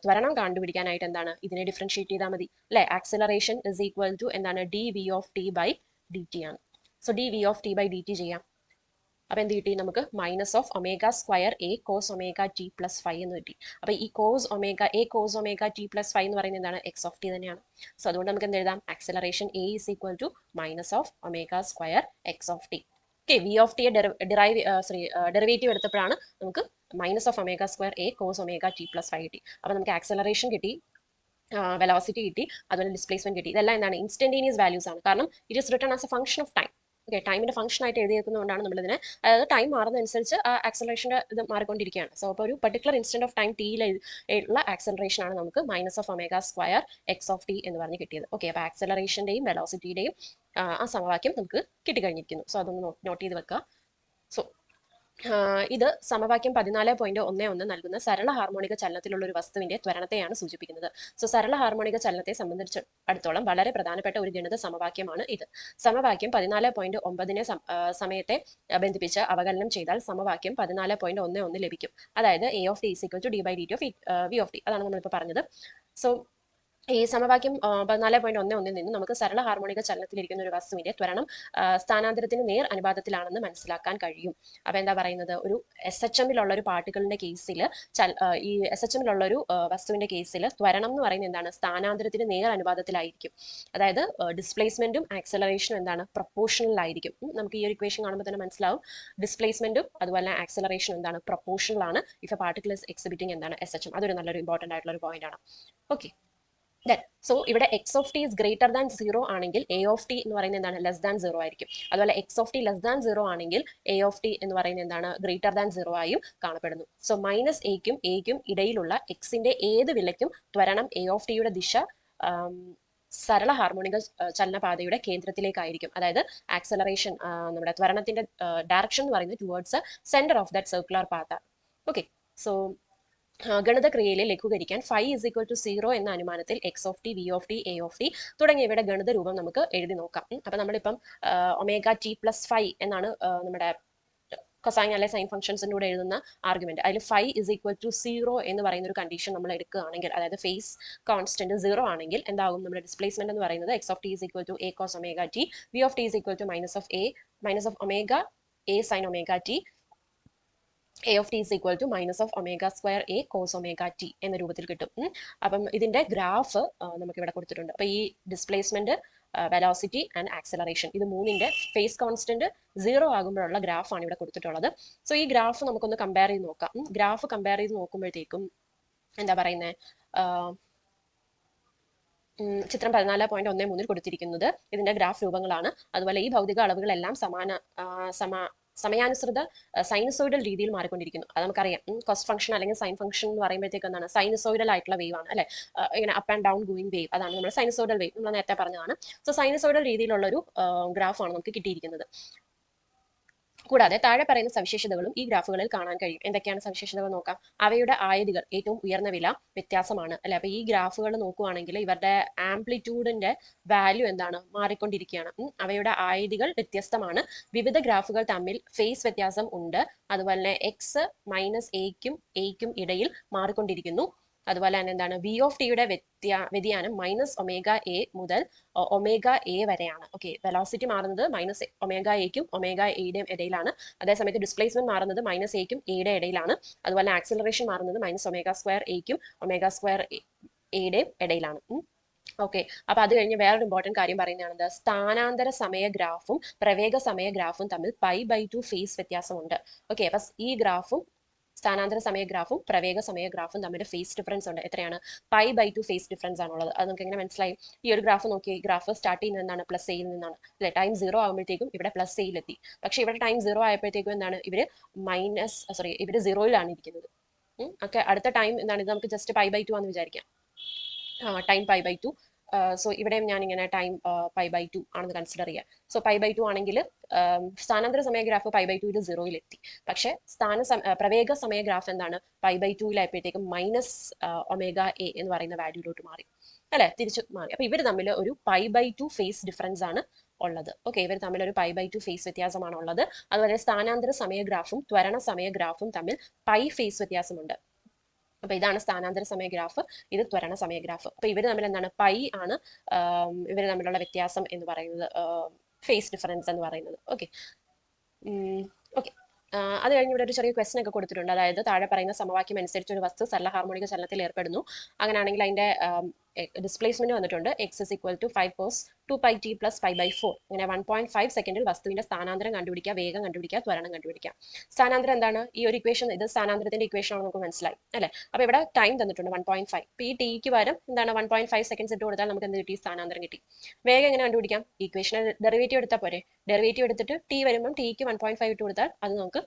ത്വരണം കണ്ടുപിടിക്കാനായിട്ട് എന്താണ്, ഇതിനെ ഡിഫറൻഷിയേറ്റ് ചെയ്താൽ മതി അല്ലെ. ആക്സിലറേഷൻ ഇസ് ഈക്വൽ ടു എന്താണ്, dv/t/dt ആണ്. സോ dv/t/dt ചെയ്യാം. അപ്പൊ എന്ത് കിട്ടി നമുക്ക്, -ω²a cos ωt plus 5 എന്ന് കിട്ടി. അപ്പൊ ഈ cos ωt plus 5 എന്ന് പറയുന്നത് എന്താണ്, x of t തന്നെയാണ്. സോ അതുകൊണ്ട് നമുക്ക് എന്ത് എഴുതാം, acceleration a is equal to -ω²x of t. Okay, v of t derivative എടുത്തപ്പോഴാണ് നമുക്ക് -ω²a cos ωt plus 5 കിട്ടി. അപ്പൊ നമുക്ക് ആക്സിലറേഷൻ കിട്ടി, വെലോസിറ്റി കിട്ടി, അതുപോലെ ഡിസ്പ്ലേസ്മെന്റ് കിട്ടി. ഇതെല്ലാം എന്താണ്, ഇൻസ്റ്റന്റേനിയസ് വാല്യൂസ് ആണ്. കാരണം it is written as A function of time. Okay, ടൈമിന്റെ ഫംഗ്ഷൻ ആയിട്ട് എഴുതിയേക്കുന്നതുകൊണ്ടാണ് നമ്മൾ ഇതിനെ, അതായത് ടൈം മാറുന്നതനുസരിച്ച് ആ ആക്സലറേഷന്റെ ഇത് മാറിക്കൊണ്ടിരിക്കുകയാണ്. സോ അപ്പോൾ ഒരു പർട്ടിക്കുലർ ഇൻസ്റ്റന്റ് ഓഫ് ടൈം ടിയിലുള്ള ആക്സലറേഷൻ ആണ് നമുക്ക് -ω²x of t എന്ന് പറഞ്ഞ് കിട്ടിയത്. ഓക്കെ, അപ്പോൾ ആക്സലറേഷന്റെയും വെലോസിറ്റിയുടെയും ആ സമവാക്യം നമുക്ക് കിട്ടിക്കഴിഞ്ഞിരിക്കുന്നു. സോ അതൊന്ന് നോട്ട് ചെയ്ത് വെക്കുക. സോ ഇത് സമവാക്യം 14.11 നൽകുന്ന സരള ഹാർമോണിക ചലനത്തിലുള്ള ഒരു വസ്തുവിന്റെ ത്വരണത്തെയാണ് സൂചിപ്പിക്കുന്നത്. സോ സരള ഹാർമോണിക ചലനത്തെ സംബന്ധിച്ചിടത്തോളം വളരെ പ്രധാനപ്പെട്ട ഒരു ഗണിത സമവാക്യമാണ് ഇത്. സമവാക്യം 14.9 സമയത്തെ ബന്ധിപ്പിച്ച് അവകലനം ചെയ്താൽ സമവാക്യം 14.11 ലഭിക്കും. അതായത് a of t is equal to d/dt of v of t. അതാണ് നമ്മളിപ്പോൾ പറഞ്ഞത്. സോ ഈ സമവാക്യം 14.11 നിന്ന് നമുക്ക് സരള ഹാർമോണിക ചലനത്തിലിരിക്കുന്ന ഒരു വസ്തുവിന്റെ ത്വരണം സ്ഥാനാന്തരത്തിന് നേർ അനുപാതത്തിലാണെന്ന് മനസ്സിലാക്കാൻ കഴിയും. അപ്പൊ എന്താ പറയുന്നത്, ഒരു SHM-ലുള്ള ഒരു പാർട്ടിക്കിളിന്റെ കേസിൽ, ഈ SHM-ലുള്ള ഒരു വസ്തുവിന്റെ കേസിൽ ത്വരണം എന്ന് പറയുന്നത് എന്താണ്, സ്ഥാനാന്തരത്തിന് നേർ അനുപാതത്തിലായിരിക്കും. അതായത് ഡിസ്പ്ലേസ്മെന്റും ആക്സലറേഷനും എന്താണ്, പ്രൊപ്പോർഷണൽ ആയിരിക്കും. നമുക്ക് ഈ ഒരു ഇക്വേഷൻ കാണുമ്പോൾ തന്നെ മനസ്സിലാവും, ഡിസ്പ്ലേസ്മെന്റും അതുപോലെ ആക്സലറേഷനും എന്താണ്, പ്രൊപ്പോർഷണൽ ആണ് if A particle is exhibiting എന്താണ്, SHM. അതൊരു നല്ലൊരു ഇമ്പോർട്ടന്റ് ആയിട്ടുള്ള ഒരു പോയിന്റ് ആണ്. ഓക്കെ, സോ ഇവിടെ x of t is greater than 0 ആണെങ്കിൽ a of t എന്ന് പറയുന്നത് എന്താണ്, ലെസ് ദാൻ 0 ആയിരിക്കും. അതുപോലെ x of t less than 0 ആണെങ്കിൽ a of t എന്ന് പറയുന്നത് എന്താണ്, ഗ്രേറ്റർ ദാൻ 0 ആയും കാണപ്പെടുന്നു. സോ -a-ക്കും ഇടയിലുള്ള x-ന്റെ ഏത് വിലയ്ക്കും ത്വരണം a of t യുടെ ദിശ സരള ഹാർമോണിക ചലനപാതയുടെ കേന്ദ്രത്തിലേക്കായിരിക്കും. അതായത് ആക്സലറേഷൻ, നമ്മുടെ ത്വരണത്തിന്റെ ഡയറക്ഷൻ എന്ന് പറയുന്നത് towards centre of that circular path. Okay, so ഗണിതക്രിയയിലെ ലഘൂകരിക്കാൻ φ is equal to 0 എന്ന അനുമാനത്തിൽ x of t, v of t, a of t തുടങ്ങിയവയുടെ ഗണിത രൂപം നമുക്ക് എഴുതി നോക്കാം. അപ്പൊ നമ്മളിപ്പം ω t plus 5 എന്നാണ് നമ്മുടെ കൊസൈൻ അല്ലെ സൈൻ ഫംഗ്ഷൻസിന്റെ കൂടെ എഴുതുന്ന ആർഗ്യുമെന്റ്. അതിൽ φ is equal to 0 എന്ന് പറയുന്ന ഒരു കണ്ടീഷൻ നമ്മൾ എടുക്കുകയാണെങ്കിൽ, അതായത് ഫേസ് കോൺസ്റ്റന്റ് 0 ആണെങ്കിൽ എന്താകും, നമ്മുടെ ഡിസ്പ്ലേസ്മെന്റ് എന്ന് പറയുന്നത് x of t is equal to a cos ωt, v of t is equal to minus of omega a sin ωt, a of t is equal to -ω²a cos ωt എന്ന രൂപത്തിൽ കിട്ടും. അപ്പം ഇതിന്റെ graph നമുക്ക് ഇവിടെ കൊടുത്തിട്ടുണ്ട്. അപ്പൊ ഈ ഡിസ്പ്ലേസ്മെന്റ്, വെലോസിറ്റി ആൻഡ് ആക്സലറേഷൻ, ഇത് മൂന്നിന്റെ ഫേസ് കോൺസ്റ്റന്റ് 0 ആകുമ്പോഴുള്ള ഗ്രാഫാണ് ഇവിടെ കൊടുത്തിട്ടുള്ളത്. സോ ഈ ഗ്രാഫ് നമുക്കൊന്ന് കമ്പയർ ചെയ്ത് നോക്കാം. ഗ്രാഫ് കമ്പയർ ചെയ്ത് നോക്കുമ്പോഴത്തേക്കും എന്താ പറയുന്നത്, ചിത്രം 14.13 കൊടുത്തിരിക്കുന്നത് ഇതിന്റെ ഗ്രാഫ് രൂപങ്ങളാണ്. അതുപോലെ ഈ ഭൗതിക അളവുകളെല്ലാം സമയാനുസൃത സൈനസോയിഡൽ രീതിയിൽ മാറിക്കൊണ്ടിരിക്കുന്നു. അത് നമുക്കറിയാം. കോസ്റ്റ് ഫംഗ്ഷൻ അല്ലെങ്കിൽ സൈൻ ഫംഗ്ഷൻ എന്ന് പറയുമ്പോഴത്തേക്ക് എന്താണ് സൈനസോയിഡൽ ആയിട്ടുള്ള വേവ് ആണ് അല്ലെ. ഇങ്ങനെ up and down going wave, അതാണ് നമ്മൾ സൈനസോയിഡൽ വേവ് നമ്മൾ നേരത്തെ പറഞ്ഞതാണ്. സോ സൈനസോയിഡൽ രീതിയിലുള്ള ഒരു ഗ്രാഫാണ് നമുക്ക് കിട്ടിയിരിക്കുന്നത്. കൂടാതെ താഴെ പറയുന്ന സവിശേഷതകളും ഈ ഗ്രാഫുകളിൽ കാണാൻ കഴിയും. എന്തൊക്കെയാണ് സവിശേഷതകൾ നോക്കാം. അവയുടെ ആയതികൾ ഏറ്റവും ഉയർന്ന വില വ്യത്യാസമാണ് അല്ലെ. അപ്പൊ ഈ ഗ്രാഫുകൾ നോക്കുവാണെങ്കിൽ ഇവരുടെ ആംപ്ലിറ്റ്യൂഡിന്റെ വാല്യൂ എന്താണ് മാറിക്കൊണ്ടിരിക്കുകയാണ്. അവയുടെ ആയതികൾ വ്യത്യസ്തമാണ്. വിവിധ ഗ്രാഫുകൾ തമ്മിൽ ഫേസ് വ്യത്യാസം ഉണ്ട്. അതുപോലെ എക്സ് മൈനസ് എയ്ക്കും ഇടയിൽ മാറിക്കൊണ്ടിരിക്കുന്നു. അതുപോലെ തന്നെ എന്താണ് വി ഓഫ് ടിയുടെ വ്യതിയാനം മൈനസ് ഒമേഗ എ മുതൽ ഒമേഗ എ വരെയാണ്. ഓക്കെ, വെലോസിറ്റി മാറുന്നത് മൈനസ് ഒമേഗ എക്കും ഒമേഗ എയുടെയും ഇടയിലാണ്. അതേസമയത്ത് ഡിസ്പ്ലേസ്മെന്റ് മാറുന്നത് മൈനസ് എക്കും എയുടെ ഇടയിലാണ്. അതുപോലെ ആക്സിലറേഷൻ മാറുന്നത് മൈനസ് ഒമേഗ സ്ക്വയർ എക്കും ഒമേഗ സ്ക്വയർ എയുടെയും ഇടയിലാണ്. ഓക്കെ, അപ്പൊ അത് കഴിഞ്ഞ് വേറൊരു ഇമ്പോർട്ടന്റ് കാര്യം പറയുന്നതാണ് സ്ഥാനാന്തര സമയ ഗ്രാഫും പ്രവേഗ സമയ ഗ്രാഫും തമ്മിൽ π/2 ഫേസ് വ്യത്യാസമുണ്ട്. ഓക്കെ, അപ്പൊ ഈ ഗ്രാഫും സ്ഥാനാന്തര സമയ ഗ്രാഫും പ്രവേഗ സമയ ഗ്രാഫും തമ്മിൽ ഫേസ് ഡിഫറൻസ് ഉണ്ട്. എത്രയാണ്? π/2 ഫേസ് ഡിഫറൻസ് ആണുള്ളത്. അത് നമുക്ക് എങ്ങനെ മനസ്സിലായി? ഈ ഒരു ഗ്രാഫ് നോക്കി, ഗ്രാഫ് സ്റ്റാർട്ട് ചെയ്യുന്നത് എന്താണ്? പ്ലസ് എയിൽ നിന്നാണ് അല്ലെ. ടൈം 0 ആകുമ്പോഴത്തേക്കും ഇവിടെ പ്ലസ് എയിലെത്തി. പക്ഷെ ഇവിടെ ടൈം 0 ആയപ്പോഴത്തേക്കും എന്താണ്? ഇവര് 0-യിലാണ് ഇരിക്കുന്നത്. ഓക്കെ, അടുത്ത ടൈം എന്താണ്? ഇത് നമുക്ക് ജസ്റ്റ് π/2 ആണെന്ന് വിചാരിക്കാം. ടൈം π/2. സോ ഇവിടെയും ഞാൻ ഇങ്ങനെ ടൈം π/2 ആണെന്ന് കൺസിഡർ ചെയ്യാം. സോ π/2 ആണെങ്കിൽ സ്ഥാനാന്തര സമയ ഗ്രാഫ് π/2 0-യിൽ എത്തി. പക്ഷെ പ്രവേഗ സമയ ഗ്രാഫ് എന്താണ്? π/2-യിലായപ്പോഴത്തേക്കും മൈനസ് ഒമേഗ എ എന്ന് പറയുന്ന വാല്യൂലോട്ട് മാറി അല്ലെ, തിരിച്ചു മാറി. അപ്പൊ ഇവർ തമ്മിൽ ഒരു π/2 ഫേസ് ഡിഫറൻസ് ആണ് ഉള്ളത്. ഓക്കെ, ഇവർ തമ്മിൽ ഒരു π/2 ഫേസ് വ്യത്യാസമാണ് ഉള്ളത്. അതുപോലെ സ്ഥാനാന്തര സമയ ഗ്രാഫും ത്വരണ സമയ ഗ്രാഫും തമ്മിൽ ഫേസ് വ്യത്യാസമുണ്ട്. അപ്പൊ ഇതാണ് സ്ഥാനാന്തര സമയ ഗ്രാഫ്, ഇത് ത്വരണ സമയ ഗ്രാഫ്. അപ്പൊ ഇവർ തമ്മിൽ എന്താണ്? ആണ് ഇവർ തമ്മിലുള്ള വ്യത്യാസം എന്ന് പറയുന്നത്, ഫേസ് ഡിഫറൻസ് എന്ന് പറയുന്നത്. Okay, okay. അത് കഴിഞ്ഞ് ഇവിടെ ഒരു ചെറിയ ക്വസ്റ്റൻ ഒക്കെ കൊടുത്തിട്ടുണ്ട്. അതായത് താഴെ പറയുന്ന സമവാക്യം അനുസരിച്ച് ഒരു വസ്തു സരള ഹാർമോണിക ചലനത്തിൽ ഏർപ്പെടുന്നു. അങ്ങനെയാണെങ്കിൽ അതിന്റെ ഡിസ്പ്ലേസ്മെന്റ് വന്നിട്ടുണ്ട് X is equal to 5 cos 2πt plus 5/4. ഇങ്ങനെ 1.5 സെക്കൻഡിൽ വസ്തുവിന്റെ സ്ഥാനാന്തരം കണ്ടുപിടിക്കുക, വേഗം കണ്ടുപിടിക്കുക, ത്വരണം കണ്ടുപിടിക്കുക. സ്ഥാനാന്തരം എന്താണ്? ഈ ഒരു ഇക്വേഷൻ, ഇത് സ്ഥാനാന്തരത്തിന്റെ ഇക്വേഷൻ ആണ്, നമുക്ക് മനസ്സിലായി അല്ലെ. അപ്പൊ ഇവിടെ ടൈം തന്നിട്ടുണ്ട് 1.5. അപ്പൊ ഈ ടിക്ക് പകരം എന്താണ് 1.5 സെക്കൻഡ്സ് ഇട്ട് കൊടുത്താൽ നമുക്ക് എന്ത് കിട്ടി? സ്ഥാനാന്തരം കിട്ടി. വേഗം എങ്ങനെ കണ്ടുപിടിക്കാം? ഇക്വേഷനെ ഡെറിവേറ്റീവ് എടുത്താൽ പോരെ. ഡെറിവേറ്റീവ് എടുത്തിട്ട് ടി വരുമ്പോൾ ടിക്ക് 1.5 ഇട്ട് കൊടുത്താൽ അത് നമുക്ക്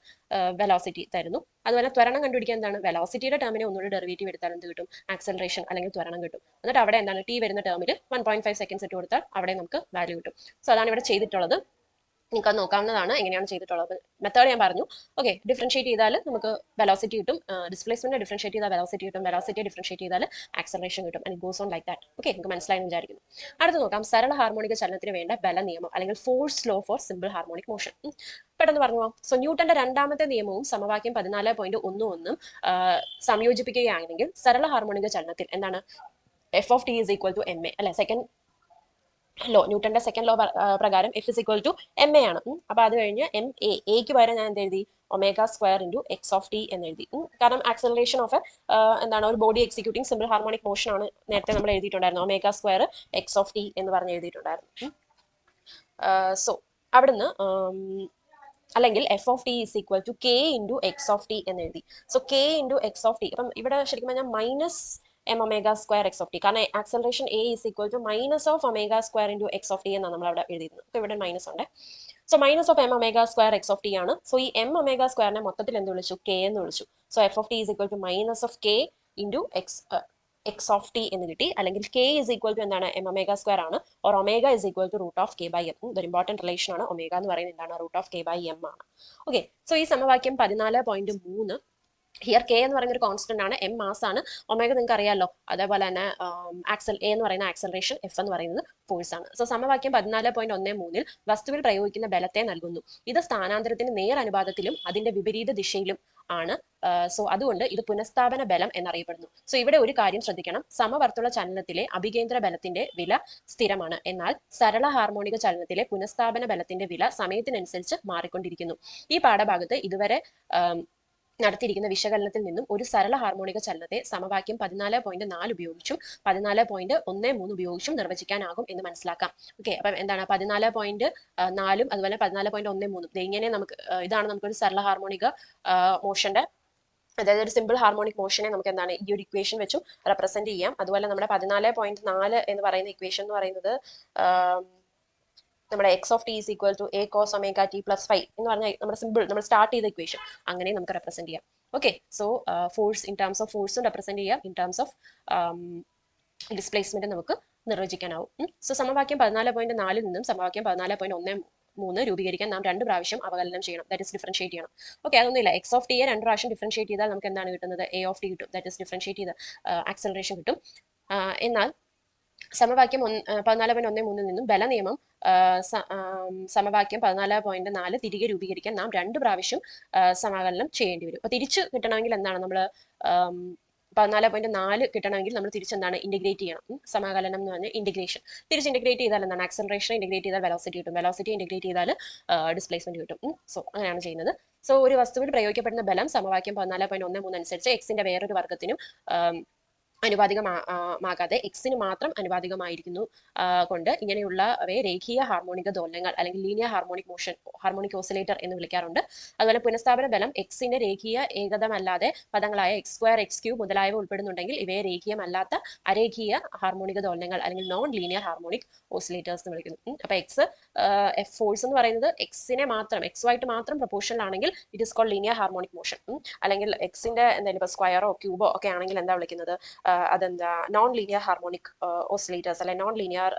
വെലോസിറ്റി തരുന്നു. അതുപോലെ ത്വരണം കണ്ടുപിടിക്കാൻ എന്താണ്? വെലോസിറ്റിയുടെ ടേമിനെ ഒന്നുകൂടി ഡെറിവേറ്റീവ് എടുത്താൽ എന്ത് കിട്ടും? ആക്സലറേഷൻ അല്ലെങ്കിൽ ത്വരണം കിട്ടും. എന്നിട്ട് അവിടെ എന്താണ്? ടി വരുന്ന ടേമിൽ 1.5 സെക്കൻഡ്സ് ഇട്ട് കൊടുത്താൽ അവിടെ നമുക്ക് വാല്യൂ കിട്ടും. സോ അതാണ് ഇവിടെ ചെയ്തിട്ടുള്ളത്. നിങ്ങൾക്ക് അത് നോക്കാവുന്നതാണ് എങ്ങനെയാണ് ചെയ്തിട്ടുള്ളത്. മെത്തേഡ് ഞാൻ പറഞ്ഞു. ഓക്കെ, ഡിഫറൻഷിയേറ്റ് ചെയ്താൽ നമുക്ക് വെലോസിറ്റി കിട്ടും. ഡിസ്പ്ലേസ്മെന്റ് ഡിഫറൻഷിയേറ്റ് ചെയ്താൽ വെലോസിറ്റി കിട്ടും. വെലോസിറ്റി ഡിഫറൻഷിയേറ്റ് ചെയ്താൽ ആക്സലറേഷൻ കിട്ടും. And goes on like that. Okay, നിങ്ങൾക്ക് മനസ്സിലായെന്ന് വിചാരിക്കുന്നു. അടുത്ത് നോക്കാം സരള ഹാർമോണിക ചലനത്തിന് വേണ്ട ബല നിയമം അല്ലെങ്കിൽ force law for simple harmonic motion. പെട്ടെന്ന് പറഞ്ഞു. സോ ന്യൂട്ടന്റെ രണ്ടാമത്തെ നിയമവും സമവാക്യം 14.11 സംയോജിപ്പിക്കുകയാണെങ്കിൽ സരള ഹാർമോണിക ചലനത്തിൽ എന്താണ്? F of T is equal to M A അല്ലെ. സെക്കൻഡ് ലോ, ന്യൂട്ടന്റെ സെക്കൻഡ് ലോ പ്രകാരം F is equal to M A ആണ്. അപ്പൊ അത് കഴിഞ്ഞ് എം എക്ക് പകരം ഞാൻ എന്ത് എഴുതി? Omega square into X of T എന്ന് എഴുതി. കാരണം ആക്സലറേഷൻ ഓഫ് എന്താണ് ഒരു body executing simple harmonic motion ആണ് നേരത്തെ നമ്മൾ എഴുതിയിട്ടുണ്ടായിരുന്നു. Omega square X of T എന്ന് പറഞ്ഞ് എഴുതിയിട്ടുണ്ടായിരുന്നു. സോ അവിടുന്ന് അല്ലെങ്കിൽ F of T is equal to K into X of T എന്ന് എഴുതി. So K into X of T, അപ്പം ഇവിടെ ശരിക്കും പറഞ്ഞാൽ minus M omega square X of T, കാരണം acceleration A is equal to minus of omega square into X of T എന്നാണ് നമ്മൾ അവിടെ എഴുതിയിരുന്നത്. അപ്പോൾ ഇവിടെ മൈനസ് ഉണ്ട്. So minus of M omega square X of T ആണ്. സോ ഈ എം ഒമേഗ സ്ക്വയറിനെ മൊത്തത്തിൽ എന്ത് വിളിച്ചു? കെ എന്ന് വിളിച്ചു. So F of T is equal to minus of K into X of T എന്ന് കിട്ടി. അല്ലെങ്കിൽ കെ ഇസ് ഈക്വൽ ടു എന്താണ്? എം ഒമേഗ സ്ക്വയർ ആണ്. Or omega is equal to root of K by M. ഇതൊരു important relation ആണ്. Omega എന്ന് പറയുന്നത് എന്താണ്? Root of K by M ആണ്. ഓക്കെ, സോ ഈ സമവാക്യം 14.3 ഹിയർ കെ എന്ന് പറയുന്ന ഒരു കോൺസ്റ്റന്റ് ആണ്, എം മാസ് ആണ്, ഒമേഗ നിങ്ങൾക്ക് അറിയാലോ. അതേപോലെ തന്നെ എ എന്ന് പറയുന്ന ആക്സലറേഷൻ, എഫ് എന്ന് പറയുന്നത് ഫോഴ്സ് ആണ്. സോ സമവാക്യം 14.13 വസ്തുവിൽ പ്രയോഗിക്കുന്ന ബലത്തെ നൽകുന്നു. ഇത് സ്ഥാനാന്തരത്തിന് നേർ അനുപാതത്തിലും അതിന്റെ വിപരീത ദിശയിലും ആണ്. സോ അതുകൊണ്ട് ഇത് പുനഃസ്ഥാപന ബലം എന്നറിയപ്പെടുന്നു. സോ ഇവിടെ ഒരു കാര്യം ശ്രദ്ധിക്കണം. സമവർത്തുള ചലനത്തിലെ അഭികേന്ദ്ര ബലത്തിന്റെ വില സ്ഥിരമാണ്. എന്നാൽ സരള ഹാർമോണിക ചലനത്തിലെ പുനഃസ്ഥാപന ബലത്തിന്റെ വില സമയത്തിനനുസരിച്ച് മാറിക്കൊണ്ടിരിക്കുന്നു. ഈ പാഠഭാഗത്ത് ഇതുവരെ നടത്തിയിരിക്കുന്ന വിശകലനത്തിൽ നിന്നും ഒരു സരള ഹാർമോണിക ചലനത്തെ സമവാക്യം 14.4 ഉപയോഗിച്ചും 14.13 ഉപയോഗിച്ചും നിർവചിക്കാനാകും എന്ന് മനസ്സിലാക്കാം. ഓക്കെ, അപ്പം എന്താണ് 14.4 അതുപോലെ 14.13 ഇങ്ങനെ നമുക്ക് ഇതാണ് നമുക്കൊരു സരള ഹാർമോണിക മോഷന്റെ അതായത് ഒരു സിമ്പിൾ ഹാർമോണിക് മോഷനെ നമുക്ക് എന്താണ് ഈ ഒരു ഇക്വേഷൻ വെച്ചും റെപ്രസെന്റ് ചെയ്യാം. അതുപോലെ നമ്മുടെ 14.4 എന്ന് പറയുന്ന ഇക്വേഷൻ എന്ന് പറയുന്നത് നമ്മുടെ x of T is equal to A cos omega T plus 5 എന്ന് പറഞ്ഞാൽ നമ്മുടെ സിമ്പിൾ നമ്മൾ സ്റ്റാർട്ട് ചെയ്ത ഇക്വേഷൻ അങ്ങനെ നമുക്ക് റെപ്രസെന്റ് ചെയ്യാം. Okay, so force in terms of ഫോഴ്സും റെപ്രസെന്റ് ചെയ്യാം, ഇൻ ടേംസ് ഓഫ് ഡിസ്പ്ലേസ്മെന്റ് നമുക്ക് നിർവചിക്കാനാവും. സോ സമവാക്യം 14.4 നിന്നും സമവാക്യം 14.13 രൂപീകരിക്കാൻ നാം 2 പ്രാവശ്യം അവകലനം ചെയ്യണം, ദാറ്റ് ഇസ് ഡിഫറൻഷിയേറ്റ് ചെയ്യണം. ഓക്കെ, അതൊന്നുമില്ല, എക്സ് ഓഫ് ടിയെ 2 പ്രാവശ്യം ഡിഫറൻഷിയേറ്റ് ചെയ്താൽ നമുക്ക് എന്താണ് കിട്ടുന്നത്, എ ഓഫ് ടി കിട്ടും, ദാറ്റ് ഇസ് ഡിഫറൻഷിയേറ്റ് ചെയ്ത് ആക്സലറേഷൻ കിട്ടും. എന്നാൽ സമവാക്യം 14.13 നിന്നും ബല നിയമം സമവാക്യം 14.4 തിരികെ രൂപീകരിക്കാൻ നാം 2 പ്രാവശ്യം സമാകലനം ചെയ്യേണ്ടി വരും. അപ്പൊ തിരിച്ചു കിട്ടണമെങ്കിൽ എന്താണ് നമ്മൾ 14.4 കിട്ടണമെങ്കിൽ നമ്മൾ തിരിച്ചെന്താണ് ഇന്റഗ്രേറ്റ് ചെയ്യണം. സമാകലനം എന്ന് പറഞ്ഞാൽ ഇന്റഗ്രേഷൻ. തിരിച്ച് ഇന്റഗ്രേറ്റ് ചെയ്താൽ എന്താണ് ആക്സലറേഷൻ ഇന്റഗ്രേറ്റ് ചെയ്താൽ വെലോസിറ്റി കിട്ടും, വെലോസിറ്റി ഇന്റഗ്രേറ്റ് ചെയ്താൽ ഡിസ്പ്ലേസ്മെന്റ് കിട്ടും. സോ അങ്ങനെയാണ് ചെയ്യുന്നത്. സോ ഒരു വസ്തുവിൽ പ്രയോഗിക്കപ്പെടുന്ന ബലം സമവാക്യം 14.13 അനുസരിച്ച് എക്സിന്റെ വേറൊരു വർഗത്തിനും അനുപാതികമാകാതെ എക്സിന് മാത്രം അനുപാതികമായിരിക്കുന്നു കൊണ്ട് ഇങ്ങനെയുള്ളവയെ രേഖീയ ഹാർമോണിക ദോലനങ്ങൾ അല്ലെങ്കിൽ linear harmonic motion, harmonic oscillator എന്ന് വിളിക്കാറുണ്ട്. അതുപോലെ പുനഃസ്ഥാപന ബലം എക്സിന്റെ രേഖീയ ഏകതമല്ലാതെ പദങ്ങളായ എക്സ് സ്ക്വയർ, എക്സ് ക്യൂബ് മുതലായവ ഉൾപ്പെടുന്നുണ്ടെങ്കിൽ ഇവയെ രേഖീയമല്ലാത്ത അരേഖീയ ഹാർമോണിക ദോലനങ്ങൾ അല്ലെങ്കിൽ നോൺ ലീനിയർ ഹാർമോണിക് ഓസിലേറ്റേഴ്സ് എന്ന് വിളിക്കുന്നു. അപ്പൊ എക്സ് ഫോഴ്സ് എന്ന് പറയുന്നത് എക്സിനെ മാത്രം, എക്സ് ആയിട്ട് മാത്രം പ്രൊപ്പോർഷണൽ ആണെങ്കിൽ it is called linear harmonic motion. അല്ലെങ്കിൽ എക്സിന്റെ എന്തെങ്കിലും ഇപ്പൊ സ്ക്വയറോ ക്യൂബോ ഒക്കെ ആണെങ്കിൽ എന്താ വിളിക്കുന്നത്, അതെന്താ നോൺ ലീനിയർ ഹാർമോണിക് ഓസിലേറ്റേഴ്സ് അല്ലെ നോൺ ലീനിയർ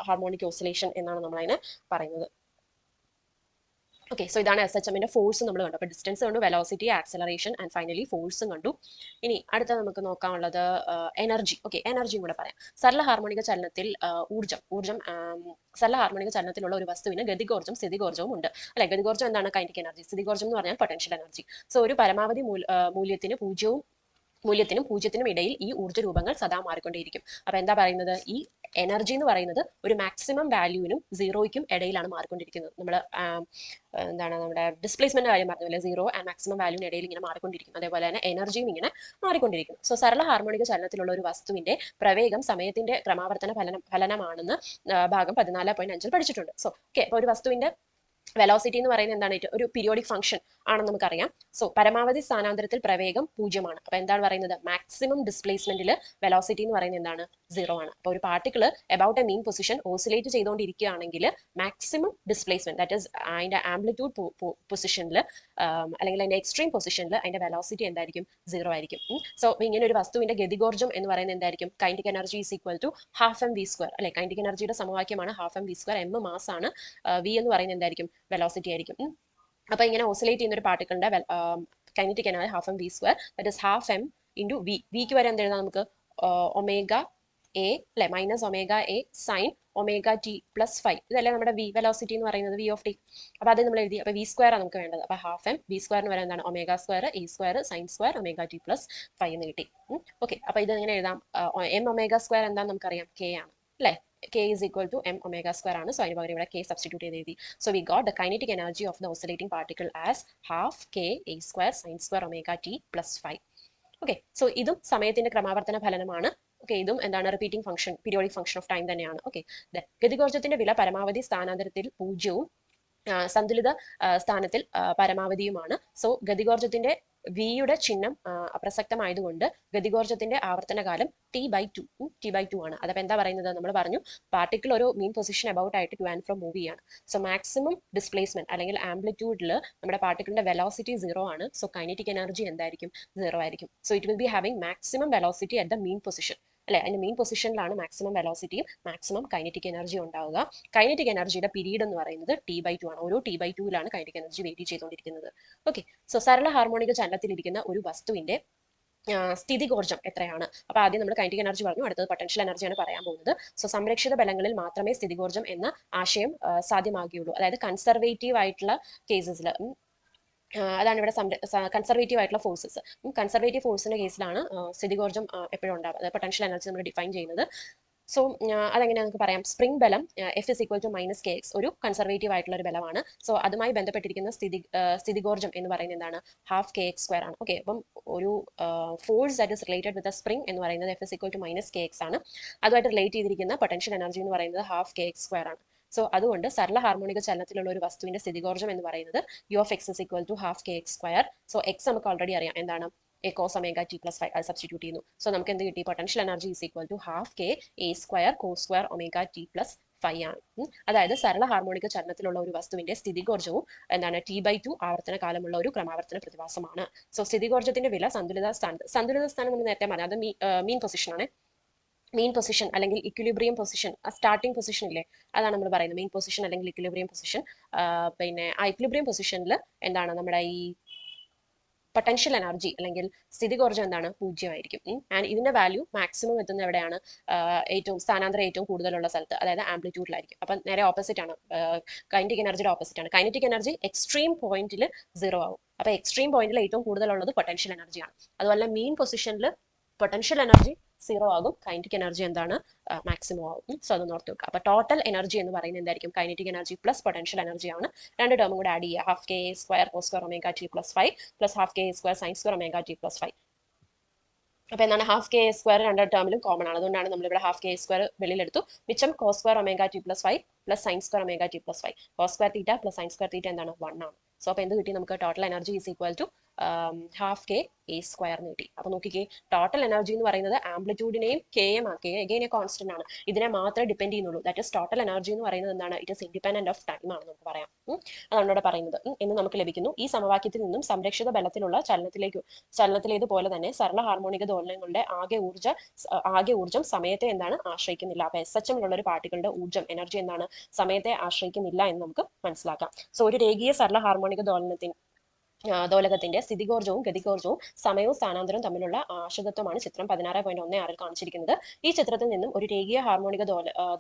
ഹാർമോണിക് ഓസിലേഷൻ എന്നാണ് നമ്മൾ അതിനെ പറയുന്നത്. ഓക്കെ, സോ ഇതാണ് എസ് എച്ച് എമ്മിന്റെ ഫോഴ്സ് നമ്മൾ കണ്ടു. അപ്പോൾ ഡിസ്റ്റൻസ് കണ്ടു, വെലോസിറ്റി, ആക്സലറേഷൻ ആൻഡ് ഫൈനലി ഫോഴ്സും കണ്ടു. ഇനി അടുത്ത നമുക്ക് നോക്കാനുള്ളത് എനർജി. ഓക്കെ, എനർജിയും കൂടെ പറയാം. സരള ഹാർമോണിക ചലനത്തിൽ ഊർജം സരള ഹാർമോണിക ചലനത്തിലുള്ള ഒരു വസ്തുവിന് ഗതികോർജ്ജം സ്ഥിതികോർജ്ജവും ഉണ്ട് അല്ലെ. ഗതികോർജ്ജം എന്താണ്, കൈനറ്റിക് എനർജി. സ്ഥിതികോർജ്ജം എന്ന് പറഞ്ഞാൽ പൊട്ടൻഷ്യൽ എനർജി. സോ ഒരു പരമാവധി മൂല്യത്തിനും പൂജ്യത്തിനും ഇടയിൽ ഈ ഊർജ്ജ രൂപങ്ങൾ സദാ മാറിക്കൊണ്ടേയിരിക്കും. അപ്പൊ എന്താ പറയുന്നത്, ഈ എനർജി എന്ന് പറയുന്നത് ഒരു മാക്സിമം വാല്യൂവിനും സീറോയ്ക്കും ഇടയിലാണ് മാറിക്കൊണ്ടിരിക്കുന്നത്. നമ്മൾ എന്താണ് നമ്മുടെ ഡിസ്പ്ലേസ്മെന്റ് കാര്യം പറഞ്ഞല്ലേ, സീറോ ആൻഡ് മാക്സിമം വാല്യൂവിന് ഇടയിൽ ഇങ്ങനെ മാറിക്കൊണ്ടിരിക്കും. അതേപോലെ തന്നെ എനർജിയും ഇങ്ങനെ മാറിക്കൊണ്ടിരിക്കും. സോ സരള ഹാർമോണിക ചലനത്തിലുള്ള ഒരു വസ്തുവിന്റെ പ്രവേഗം സമയത്തിന്റെ ക്രമാവർത്തന ഫലനമാണെന്ന് ഭാഗം 14.5 പഠിച്ചിട്ടുണ്ട്. സോ ഓക്കെ, അപ്പൊ ഒരു വസ്തുവിന്റെ വെലോസിറ്റി എന്ന് പറയുന്നത് എന്താണ്, ഒരു പീരിയോഡിക് ഫംഗ്ഷൻ ആണെന്ന് നമുക്കറിയാം. സോ പരമാവധി സ്ഥാനാന്തരത്തിൽ പ്രവേഗം 0 ആണ്. അപ്പൊ എന്താണ് പറയുന്നത്, മാക്സിമം ഡിസ്പ്ലേസ്മെന്റിൽ വെലോസിറ്റി എന്ന് പറയുന്നത് എന്താണ്, 0 ആണ്. അപ്പോൾ ഒരു particle about a mean position oscillate ചെയ്തുകൊണ്ടിരിക്കുകയാണെങ്കിൽ മാക്സിമം ഡിസ്പ്ലേസ്മെന്റ് ദാറ്റ് ഇസ് അതിന്റെ ആംപ്ലിറ്റ്യൂഡ് പൊസിഷനിൽ അല്ലെങ്കിൽ അതിന്റെ എക്സ്ട്രീം പൊസിഷനിൽ അതിന്റെ വെലോസിറ്റി എന്തായിരിക്കും, 0 ആയിരിക്കും. സോ ഇങ്ങനെ ഒരു വസ്തുവിന്റെ ഗതികോർജ്ജം എന്ന് പറയുന്നത് എന്തായിരിക്കും, kinetic energy is equal to half M V square അല്ലെ. കൈനറ്റിക് എനർജിയുടെ സമവാക്യമാണ് half M V square. M mass ആണ്, വി എന്ന് പറയുന്നത് എന്തായിരിക്കും, വെലോസിറ്റി ആയിരിക്കും. അപ്പൊ ഇങ്ങനെ ഓസിലേറ്റ് ചെയ്യുന്ന ഒരു പാർട്ടിക്കിളിന്റെ kinetic energy half M V square that is half M into V. വിക്ക് വരെ എന്ത് എഴുതാം നമുക്ക്, ഒമേഗ എ അല്ലെ minus omega A sine omega T plus 5. ഇതല്ലേ നമ്മുടെ വി വെലോസിറ്റി എന്ന് പറയുന്നത്, വി ഓഫ് ടി. അപ്പൊ അത് നമ്മൾ എഴുതി. അപ്പൊ വി സ്ക്വയർ ആണ് നമുക്ക് വേണ്ടത്. അപ്പൊ ഹാഫ് എം വി സ്ക്വയർ എന്ന് പറയുന്നത് എന്താണ്, omega square A square sine square omega T plus 5 എന്ന് കിട്ടി. ഓക്കെ, അപ്പൊ ഇത് എങ്ങനെ എഴുതാം, എം ഒമേഗ സ്ക്വയർ എന്താണെന്ന് നമുക്കറിയാം, കെ ആണ് അല്ലെ. K is equal to m omega square ആണ്. സോ അതിന് പകരം ഇവിടെ k സബ്സ്റ്റിറ്റ്യൂട്ട് ചെയ്ത് എഴുതി. So we got the kinetic energy of the oscillating particle as half k a square sine square omega T plus 5. Okay, so ഇതും സമയത്തിന്റെ ക്രമാവർത്തന ഫലനമാണ്. Okay, ഇതും എന്താണ്, repeating function, periodic function of time തന്നെയാണ്. Okay, ഗതികോർജ്ജത്തിന്റെ വില പരമാവധി സ്ഥാനാന്തരത്തിൽ 0വും സന്തുലിത സ്ഥാനത്തിൽ പരമാവധിയുമാണ്. സോ ഗതികോർജ്ജത്തിന്റെ വിയുടെ ചിഹ്നം അപ്രസക്തമായതുകൊണ്ട് ഗതികോർജ്ജത്തിന്റെ ആവർത്തനകാലം T/2 ആണ്. അതപ്പോൾ എന്താ പറയുന്നത്, നമ്മൾ പറഞ്ഞു പാർട്ടിക്കിൾ ഒരു മീൻ പൊസിഷൻ അബൌട്ട് ആയിട്ട് ടു ആൻഡ് ഫ്രം മൂവ് ചെയ്യാണ്. സോ മാക്സിമം ഡിസ്പ്ലേസ്മെന്റ് അല്ലെങ്കിൽ ആംപ്ലിറ്റ്യൂഡിൽ നമ്മുടെ പാർട്ടിക്കിളിന്റെ വെലോസിറ്റി 0 ആണ്. സോ കൈനറ്റിക് എനർജി എന്തായിരിക്കും, 0 ആയിരിക്കും. So it will be having maximum velocity at the mean position അല്ലെ. അതിന്റെ മെയിൻ പൊസിഷനിലാണ് മാക്സിമം വെലോസിറ്റിയും മാക്സിമം കൈനറ്റിക് എനർജി ഉണ്ടാവുക. കൈനറ്റിക് എനർജിയുടെ പീരീഡ് എന്ന് പറയുന്നത് T/2 ആണ്. ഓരോ T/2ലാണ് കൈനറ്റിക് എനർജി വേരി ചെയ്തുകൊണ്ടിരിക്കുന്നത്. ഓക്കെ, സോ സരള ഹാർമോണിക ചലനത്തിലിരിക്കുന്ന ഒരു വസ്തുവിന്റെ സ്ഥിതികോർജ്ജം എത്രയാണ്. അപ്പൊ ആദ്യം നമ്മൾ കൈനറ്റിക് എനർജി പറഞ്ഞു, അടുത്തത് പൊട്ടൻഷ്യൽ എനർജിയാണ് പറയാൻ പോകുന്നത്. സോ സംരക്ഷിത ബലങ്ങളിൽ മാത്രമേ സ്ഥിതികോർജ്ജം എന്ന ആശയം സാധ്യമാകുകയുള്ളൂ. അതായത് കൺസർവേറ്റീവ് ആയിട്ടുള്ള കേസസിൽ അതാണ് ഇവിടെ കൺസർവേറ്റീവ് ആയിട്ടുള്ള ഫോഴ്സസ്. കൺസർവേറ്റീവ് ഫോഴ്സിന്റെ കേസിലാണ് സ്ഥിതികോർജ്ജം എപ്പോഴും ഉണ്ടാവുക. പൊട്ടൻഷ്യൽ എനർജി നമ്മൾ ഡിഫൈൻ ചെയ്യുന്നത്. സോ അതെങ്ങനെ നമുക്ക് പറയാം, സ്പ്രിംഗ് ബലം F is equal to minus kx ഒരു കൺസർവേറ്റീവ് ആയിട്ടുള്ള ഒരു ബലമാണ്. സോ അതുമായി ബന്ധപ്പെട്ടിരിക്കുന്ന സ്ഥിതികോർജ്ജം എന്ന് പറയുന്നത് എന്താണ്, ഹാഫ് kx സ്ക്വയർ ആണ്. ഓക്കെ, അപ്പം ഒരു force that is related with spring എന്ന് പറയുന്നത് F is equal to minus kx ആണ്. അതുമായിട്ട് റിലേറ്റ് ചെയ്തിരിക്കുന്ന പൊട്ടൻഷ്യൽ എനർജി എന്ന് പറയുന്നത് ഹാഫ് kx സ്ക്വയർ ആണ്. സോ അതുകൊണ്ട് സരള ഹാർമോണിക ചലനത്തിലുള്ള ഒരു വസ്തുവിന്റെ സ്ഥിതികോർജ്ജം എന്ന് പറയുന്നത് U of x is equal to half kx square. So x നമുക്ക് ഓൾറെഡി അറിയാം എന്താണ്, a cos omega T plus five അത് സബ്സ്റ്റിറ്റ്യൂട്ട് ചെയ്യുന്നു. സോ നമുക്ക് എന്ത് കിട്ടി? Potential energy is equal to half K A square cos square omega T plus five ആണ്. അതായത് സരള ഹാർമോണിക ചലനത്തിലുള്ള ഒരു വസ്തുവിന്റെ സ്ഥിതികോർജ്ജവും എന്താണ് T/2 ആവർത്തന കാലമുള്ള ഒരു ക്രമാവർത്തന പ്രതിഭാസമാണ്. സോ സ്ഥിതികോർജ്ജത്തിന്റെ വില സന്തുലിത സ്ഥാനം നമ്മൾ നേരത്തെ പറഞ്ഞു, അത് മീൻ പൊസിഷൻ ആണ്. മെയിൻ പൊസിഷൻ അല്ലെങ്കിൽ ഇക്വിലിബ്രിയം പൊസിഷൻ, സ്റ്റാർട്ടിംഗ് പൊസിഷൻ ഇല്ലേ, അതാണ് നമ്മൾ പറയുന്നത് മെയിൻ പൊസിഷൻ അല്ലെങ്കിൽ ഇക്വിലിബ്രിയം പൊസിഷൻ. പിന്നെ ആ ഇക്വിലിബ്രിയം പൊസിഷനിൽ എന്താണ് നമ്മുടെ ഈ പൊട്ടൻഷ്യൽ എനർജി അല്ലെങ്കിൽ സ്ഥിതികോർജ്ജം എന്താണ്? 0 ആയിരിക്കും. ആൻഡ് ഇതിന്റെ വാല്യൂ മാക്സിമം എത്തുന്ന എവിടെയാണ്? ഏറ്റവും സ്ഥാനാന്തരം ഏറ്റവും കൂടുതലുള്ള സ്ഥലത്ത്, അതായത് ആംപ്ലിറ്റ്യൂഡിലായിരിക്കും. അപ്പം നേരെ ഓപ്പോസിറ്റ് ആണ്, കൈനറ്റിക് എനർജിയുടെ ഓപ്പോസിറ്റ് ആണ്. കൈനറ്റിക് എനർജി എക്സ്ട്രീം പോയിന്റിൽ 0 ആവും. അപ്പൊ എക്സ്ട്രീം പോയിന്റിൽ ഏറ്റവും കൂടുതലുള്ളത് പൊട്ടൻഷ്യൽ എനർജിയാണ്. അതുപോലെ മീൻ പൊസിഷനിൽ പൊട്ടൻഷ്യൽ എനർജി 0 ആകും, കൈനറ്റിക് എനർജി എന്താണ്? മാക്സിമം ആകും. സോ അതൊന്ന് ഓർത്ത് വെക്കുക. അപ്പൊ ടോട്ടൽ എനർജി എന്ന് പറയുന്നത് എന്തായിരിക്കും? Kinetic energy plus potential energy ആണ്. രണ്ട് ടേമും കൂടെ ആഡ് ചെയ്യുക. Half k square cos square omega T plus five plus half k square sine square omega T plus five. അപ്പൊ എന്താണ്? ഹാഫ് കെ സ്ക്വയർ രണ്ട് ടേമിലും കോമൺ ആണ്, അതുകൊണ്ടാണ് നമ്മൾ ഇവിടെ ഹാഫ് കെ സ്ക്വയർ വെളിയിലെടുത്തു. മിച്ചം cos square omega T plus five plus sine square omega T plus five. Cos square theta plus sine square theta എന്താണ്? 1 ആണ്. സോ അപ്പൊ എന്ത് കിട്ടി നമുക്ക്? Total energy is equal to half K A square എന്ന് കിട്ടി. അപ്പൊ നോക്കിക്കേ, ടോട്ടൽ എനർജി എന്ന് പറയുന്നത് ആംപ്ലിറ്റ്യൂഡിനെയും കെയും അഗെയിൻ എ കോൺസ്റ്റന്റ് ആണ്, ഇതിനെ മാത്രമേ ഡിപ്പെൻഡ് ചെയ്യുന്നുള്ളൂ. ദാറ്റ് ഇസ് ടോട്ടൽ എനർജി എന്ന് പറയുന്നത് എന്താണ്? It is independent of time ആണ് നമുക്ക് പറയാം. അതാണ് ഇവിടെ പറയുന്നത് എന്ന് നമുക്ക് ലഭിക്കുന്നു. ഈ സമവാക്യത്തിൽ നിന്നും സംരക്ഷിത ബലത്തിലുള്ള ചലനത്തിലേതുപോലെ തന്നെ സരള ഹാർമോണിക ദോലനങ്ങളുടെ ആകെ ഊർജ്ജം സമയത്തെ എന്താണ്? ആശ്രയിക്കുന്നില്ല. അപ്പൊ SHM ഉള്ള ഒരു പാർട്ടികളുടെ ഊർജ്ജം എനർജി എന്താണ്? സമയത്തെ ആശ്രയിക്കുന്നില്ല എന്ന് നമുക്ക് മനസ്സിലാക്കാം. സോ ഒരു രേഖീയ സരള ഹാർമോണിക ദോലകത്തിന്റെ സ്ഥിതികോർജ്ജവും ഗതികോർജ്ജവും സമയവും സ്ഥാനാന്തരവും തമ്മിലുള്ള ആശ്രിതത്വമാണ് ചിത്രം 16.16 കാണിച്ചിരിക്കുന്നത്. ഈ ചിത്രത്തിൽ നിന്നും ഒരു രേഖീയ ഹാർമോണിക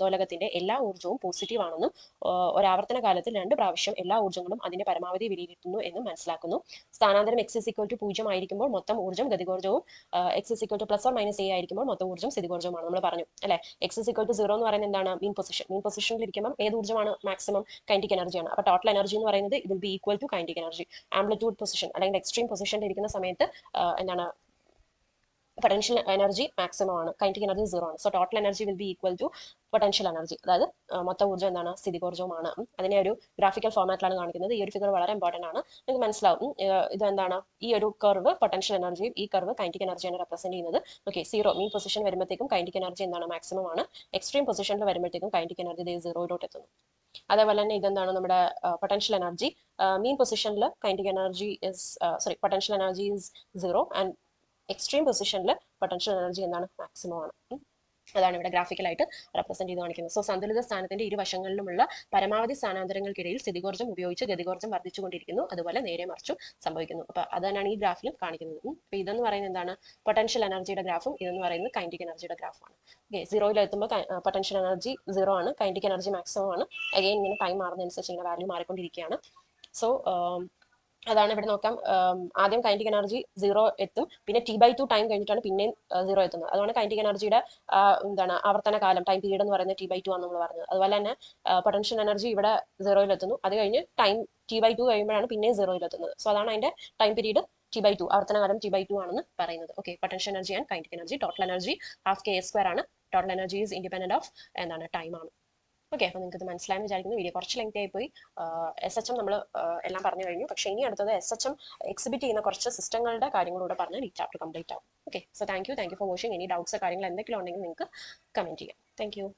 ദോലകത്തിന്റെ എല്ലാ ഊർജ്ജവും പോസിറ്റീവ് ആണെന്നും ഒരാവർത്തന കാലത്തിൽ 2 പ്രാവശ്യം എല്ലാ ഊർജ്ജങ്ങളും അതിന്റെ പരമാവധി വിലയിരുത്തുന്നു എന്നും മനസ്സിലാക്കുന്നു. സ്ഥാനാന്തരം x = 0 ആയിരിക്കുമ്പോൾ മൊത്തം ഊർജ്ജം ഗതികോർജ്ജവും x = ± a ആയിരിക്കുമ്പോൾ മൊത്തം ഊർജ്ജം സ്ഥിതികോർജ്ജവുമാണ്. നമ്മൾ പറഞ്ഞു അല്ലെ, x = 0 എന്ന് പറയുന്നത് എന്താണ്? മീൻ പൊസിഷനിൽ ഇരിക്കുമ്പോൾ ഏത് ഊർജ്ജമാണ് മാക്സിമം? കൈനറ്റിക് എനർജിയാണ്. അപ്പൊ ടോട്ടൽ എനർജി എന്ന് പറയുന്നത് will be equal to kinetic energy. Amplitude position അല്ലെങ്കിൽ എക്സ്ട്രീം പൊസിഷനിൽ ഇരിക്കുന്ന സമയത്ത് എന്താണ്? പൊട്ടൻഷ്യൽ എനർജി മാക്സിമം ആണ്, കൈനറ്റിക് എനർജി 0 ആണ്. So total energy will be equal to potential energy, അതായത് മൊത്തം ഊർജ്ജം എന്താണ്? സ്ഥിതികോർജ്ജവുമാണ്. അതിനെ ഒരു ഗ്രാഫിക്കൽ ഫോർമാറ്റിലാണ് കാണിക്കുന്നത്. ഈ ഒരു ഫിഗർ വളരെ ഇമ്പോർട്ടന്റ് ആണ്, നിങ്ങൾക്ക് മനസ്സിലാവും. ഇത് എന്താണ്? ഈ ഒരു കർവ് പൊട്ടൻഷ്യൽ എനർജിയും ഈ കർവ് കൈനറ്റിക് എനർജിയാണ് റെപ്രസെന്റ് ചെയ്യുന്നത്. ഓക്കെ, 0 മീൻ പൊസിഷൻ വരുമ്പോഴത്തേക്കും കൈനറ്റിക് എനർജി എന്താണ്? മാക്സിമം ആണ്. എക്സ്ട്രീം പൊസിഷനിൽ വരുമ്പോഴത്തേക്കും കൈനറ്റിക് എനർജി 0 എത്തുന്നു. അതേപോലെ തന്നെ ഇതെന്താണ്? നമ്മുടെ പൊട്ടൻഷ്യൽ എനർജി മീൻ പൊസിഷനിൽ kinetic energy potential energy is 0 and extreme പൊസിഷനിൽ പൊട്ടൻഷ്യൽ എനർജി എന്താണ്? മാക്സിമം ആണ്. അതാണ് ഇവിടെ ഗ്രാഫിക്കലായിട്ട് റെപ്രസെന്റ് ചെയ്ത് കാണിക്കുന്നത്. സോ സന്തുലിത സ്ഥാനത്തിന്റെ ഇരുവശങ്ങളിലുമുള്ള പരമാവധി സ്ഥാനാന്തരങ്ങൾക്കിടയിൽ സ്ഥിതികോർജ്ജം ഉപയോഗിച്ച് ഗതികോർജ്ജം വർദ്ധിച്ചുകൊണ്ടിരിക്കുന്നു, അതുപോലെ നേരെ മറിച്ചും സംഭവിക്കുന്നു. അപ്പൊ അത് തന്നെയാണ് ഈ ഗ്രാഫിലും കാണിക്കുന്നത്. അപ്പൊ ഇതെന്ന് പറയുന്നത് എന്താണ്? പൊട്ടൻഷ്യൽ എനർജിയുടെ ഗ്രാഫും ഇതെന്ന് പറയുന്നത് കൈനറ്റിക് എനർജിയുടെ ഗ്രാഫാണ്. ഓക്കെ, 0 എത്തുമ്പോൾ പൊട്ടൻഷ്യൽ എനർജി 0 ആണ്, കൈനറ്റിക് എനർജി മാക്സിമം ആണ്. അഗെയിൻ ഇങ്ങനെ ടൈം മാറുന്നതനുസരിച്ച് ഇങ്ങനെ വാല്യൂ മാറിക്കൊണ്ടിരിക്കുകയാണ്. സോ അതാണ് ഇവിടെ നോക്കാം. ആദ്യം കൈനറ്റിക് എനർജി 0 എത്തും, പിന്നെ T/2 ടൈം കഴിഞ്ഞിട്ടാണ് പിന്നെയും 0 എത്തുന്നത്. അതുകൊണ്ട് കൈനറ്റിക് എനർജിയുടെ എന്താണ് ആവർത്തന കാലം, ടൈം പീരീഡ് എന്ന് പറയുന്നത് T/2 ആണ് നമ്മൾ പറഞ്ഞത്. അതുപോലെ തന്നെ പൊട്ടൻഷ്യൽ എനർജി ഇവിടെ 0 എത്തുന്നു, അത് കഴിഞ്ഞ് ടൈം T/2 കഴിയുമ്പോഴാണ് പിന്നെയും 0 എത്തുന്നത്. സോ അതാണ് അതിന്റെ ടൈം പീരീഡ് T/2, ആവർത്തന കാലം T/2 ആണെന്ന് പറയുന്നത്. Okay, potential energy and kinetic energy. Total energy half k square ആണ്. Total energy is independent of എന്താണ്? ടൈം ആണ്. ഓക്കെ, അപ്പോൾ നിങ്ങൾക്ക് ഇത് മനസ്സിലായെന്ന് വിചാരിക്കുന്നു. വീഡിയോ കുറച്ച് ലെങ്ത് ആയി പോയി. SHM നമ്മൾ എല്ലാം പറഞ്ഞു കഴിഞ്ഞു. പക്ഷേ ഇനി അടുത്തത് SHM എക്സിബിറ്റ് ചെയ്യുന്ന കുറച്ച് സിസ്റ്റങ്ങളുടെ കാര്യങ്ങളൂടെ പറഞ്ഞാൽ ഈ ചാപ്റ്റർ കംപ്ലീറ്റ് ആവും. Okay, so thank you for watching. ഇനി ഡൗട്ട്സ് കാര്യങ്ങൾ എന്തെങ്കിലും ഉണ്ടെങ്കിൽ നിങ്ങൾക്ക് കമന്റ് ചെയ്യാം. Thank you.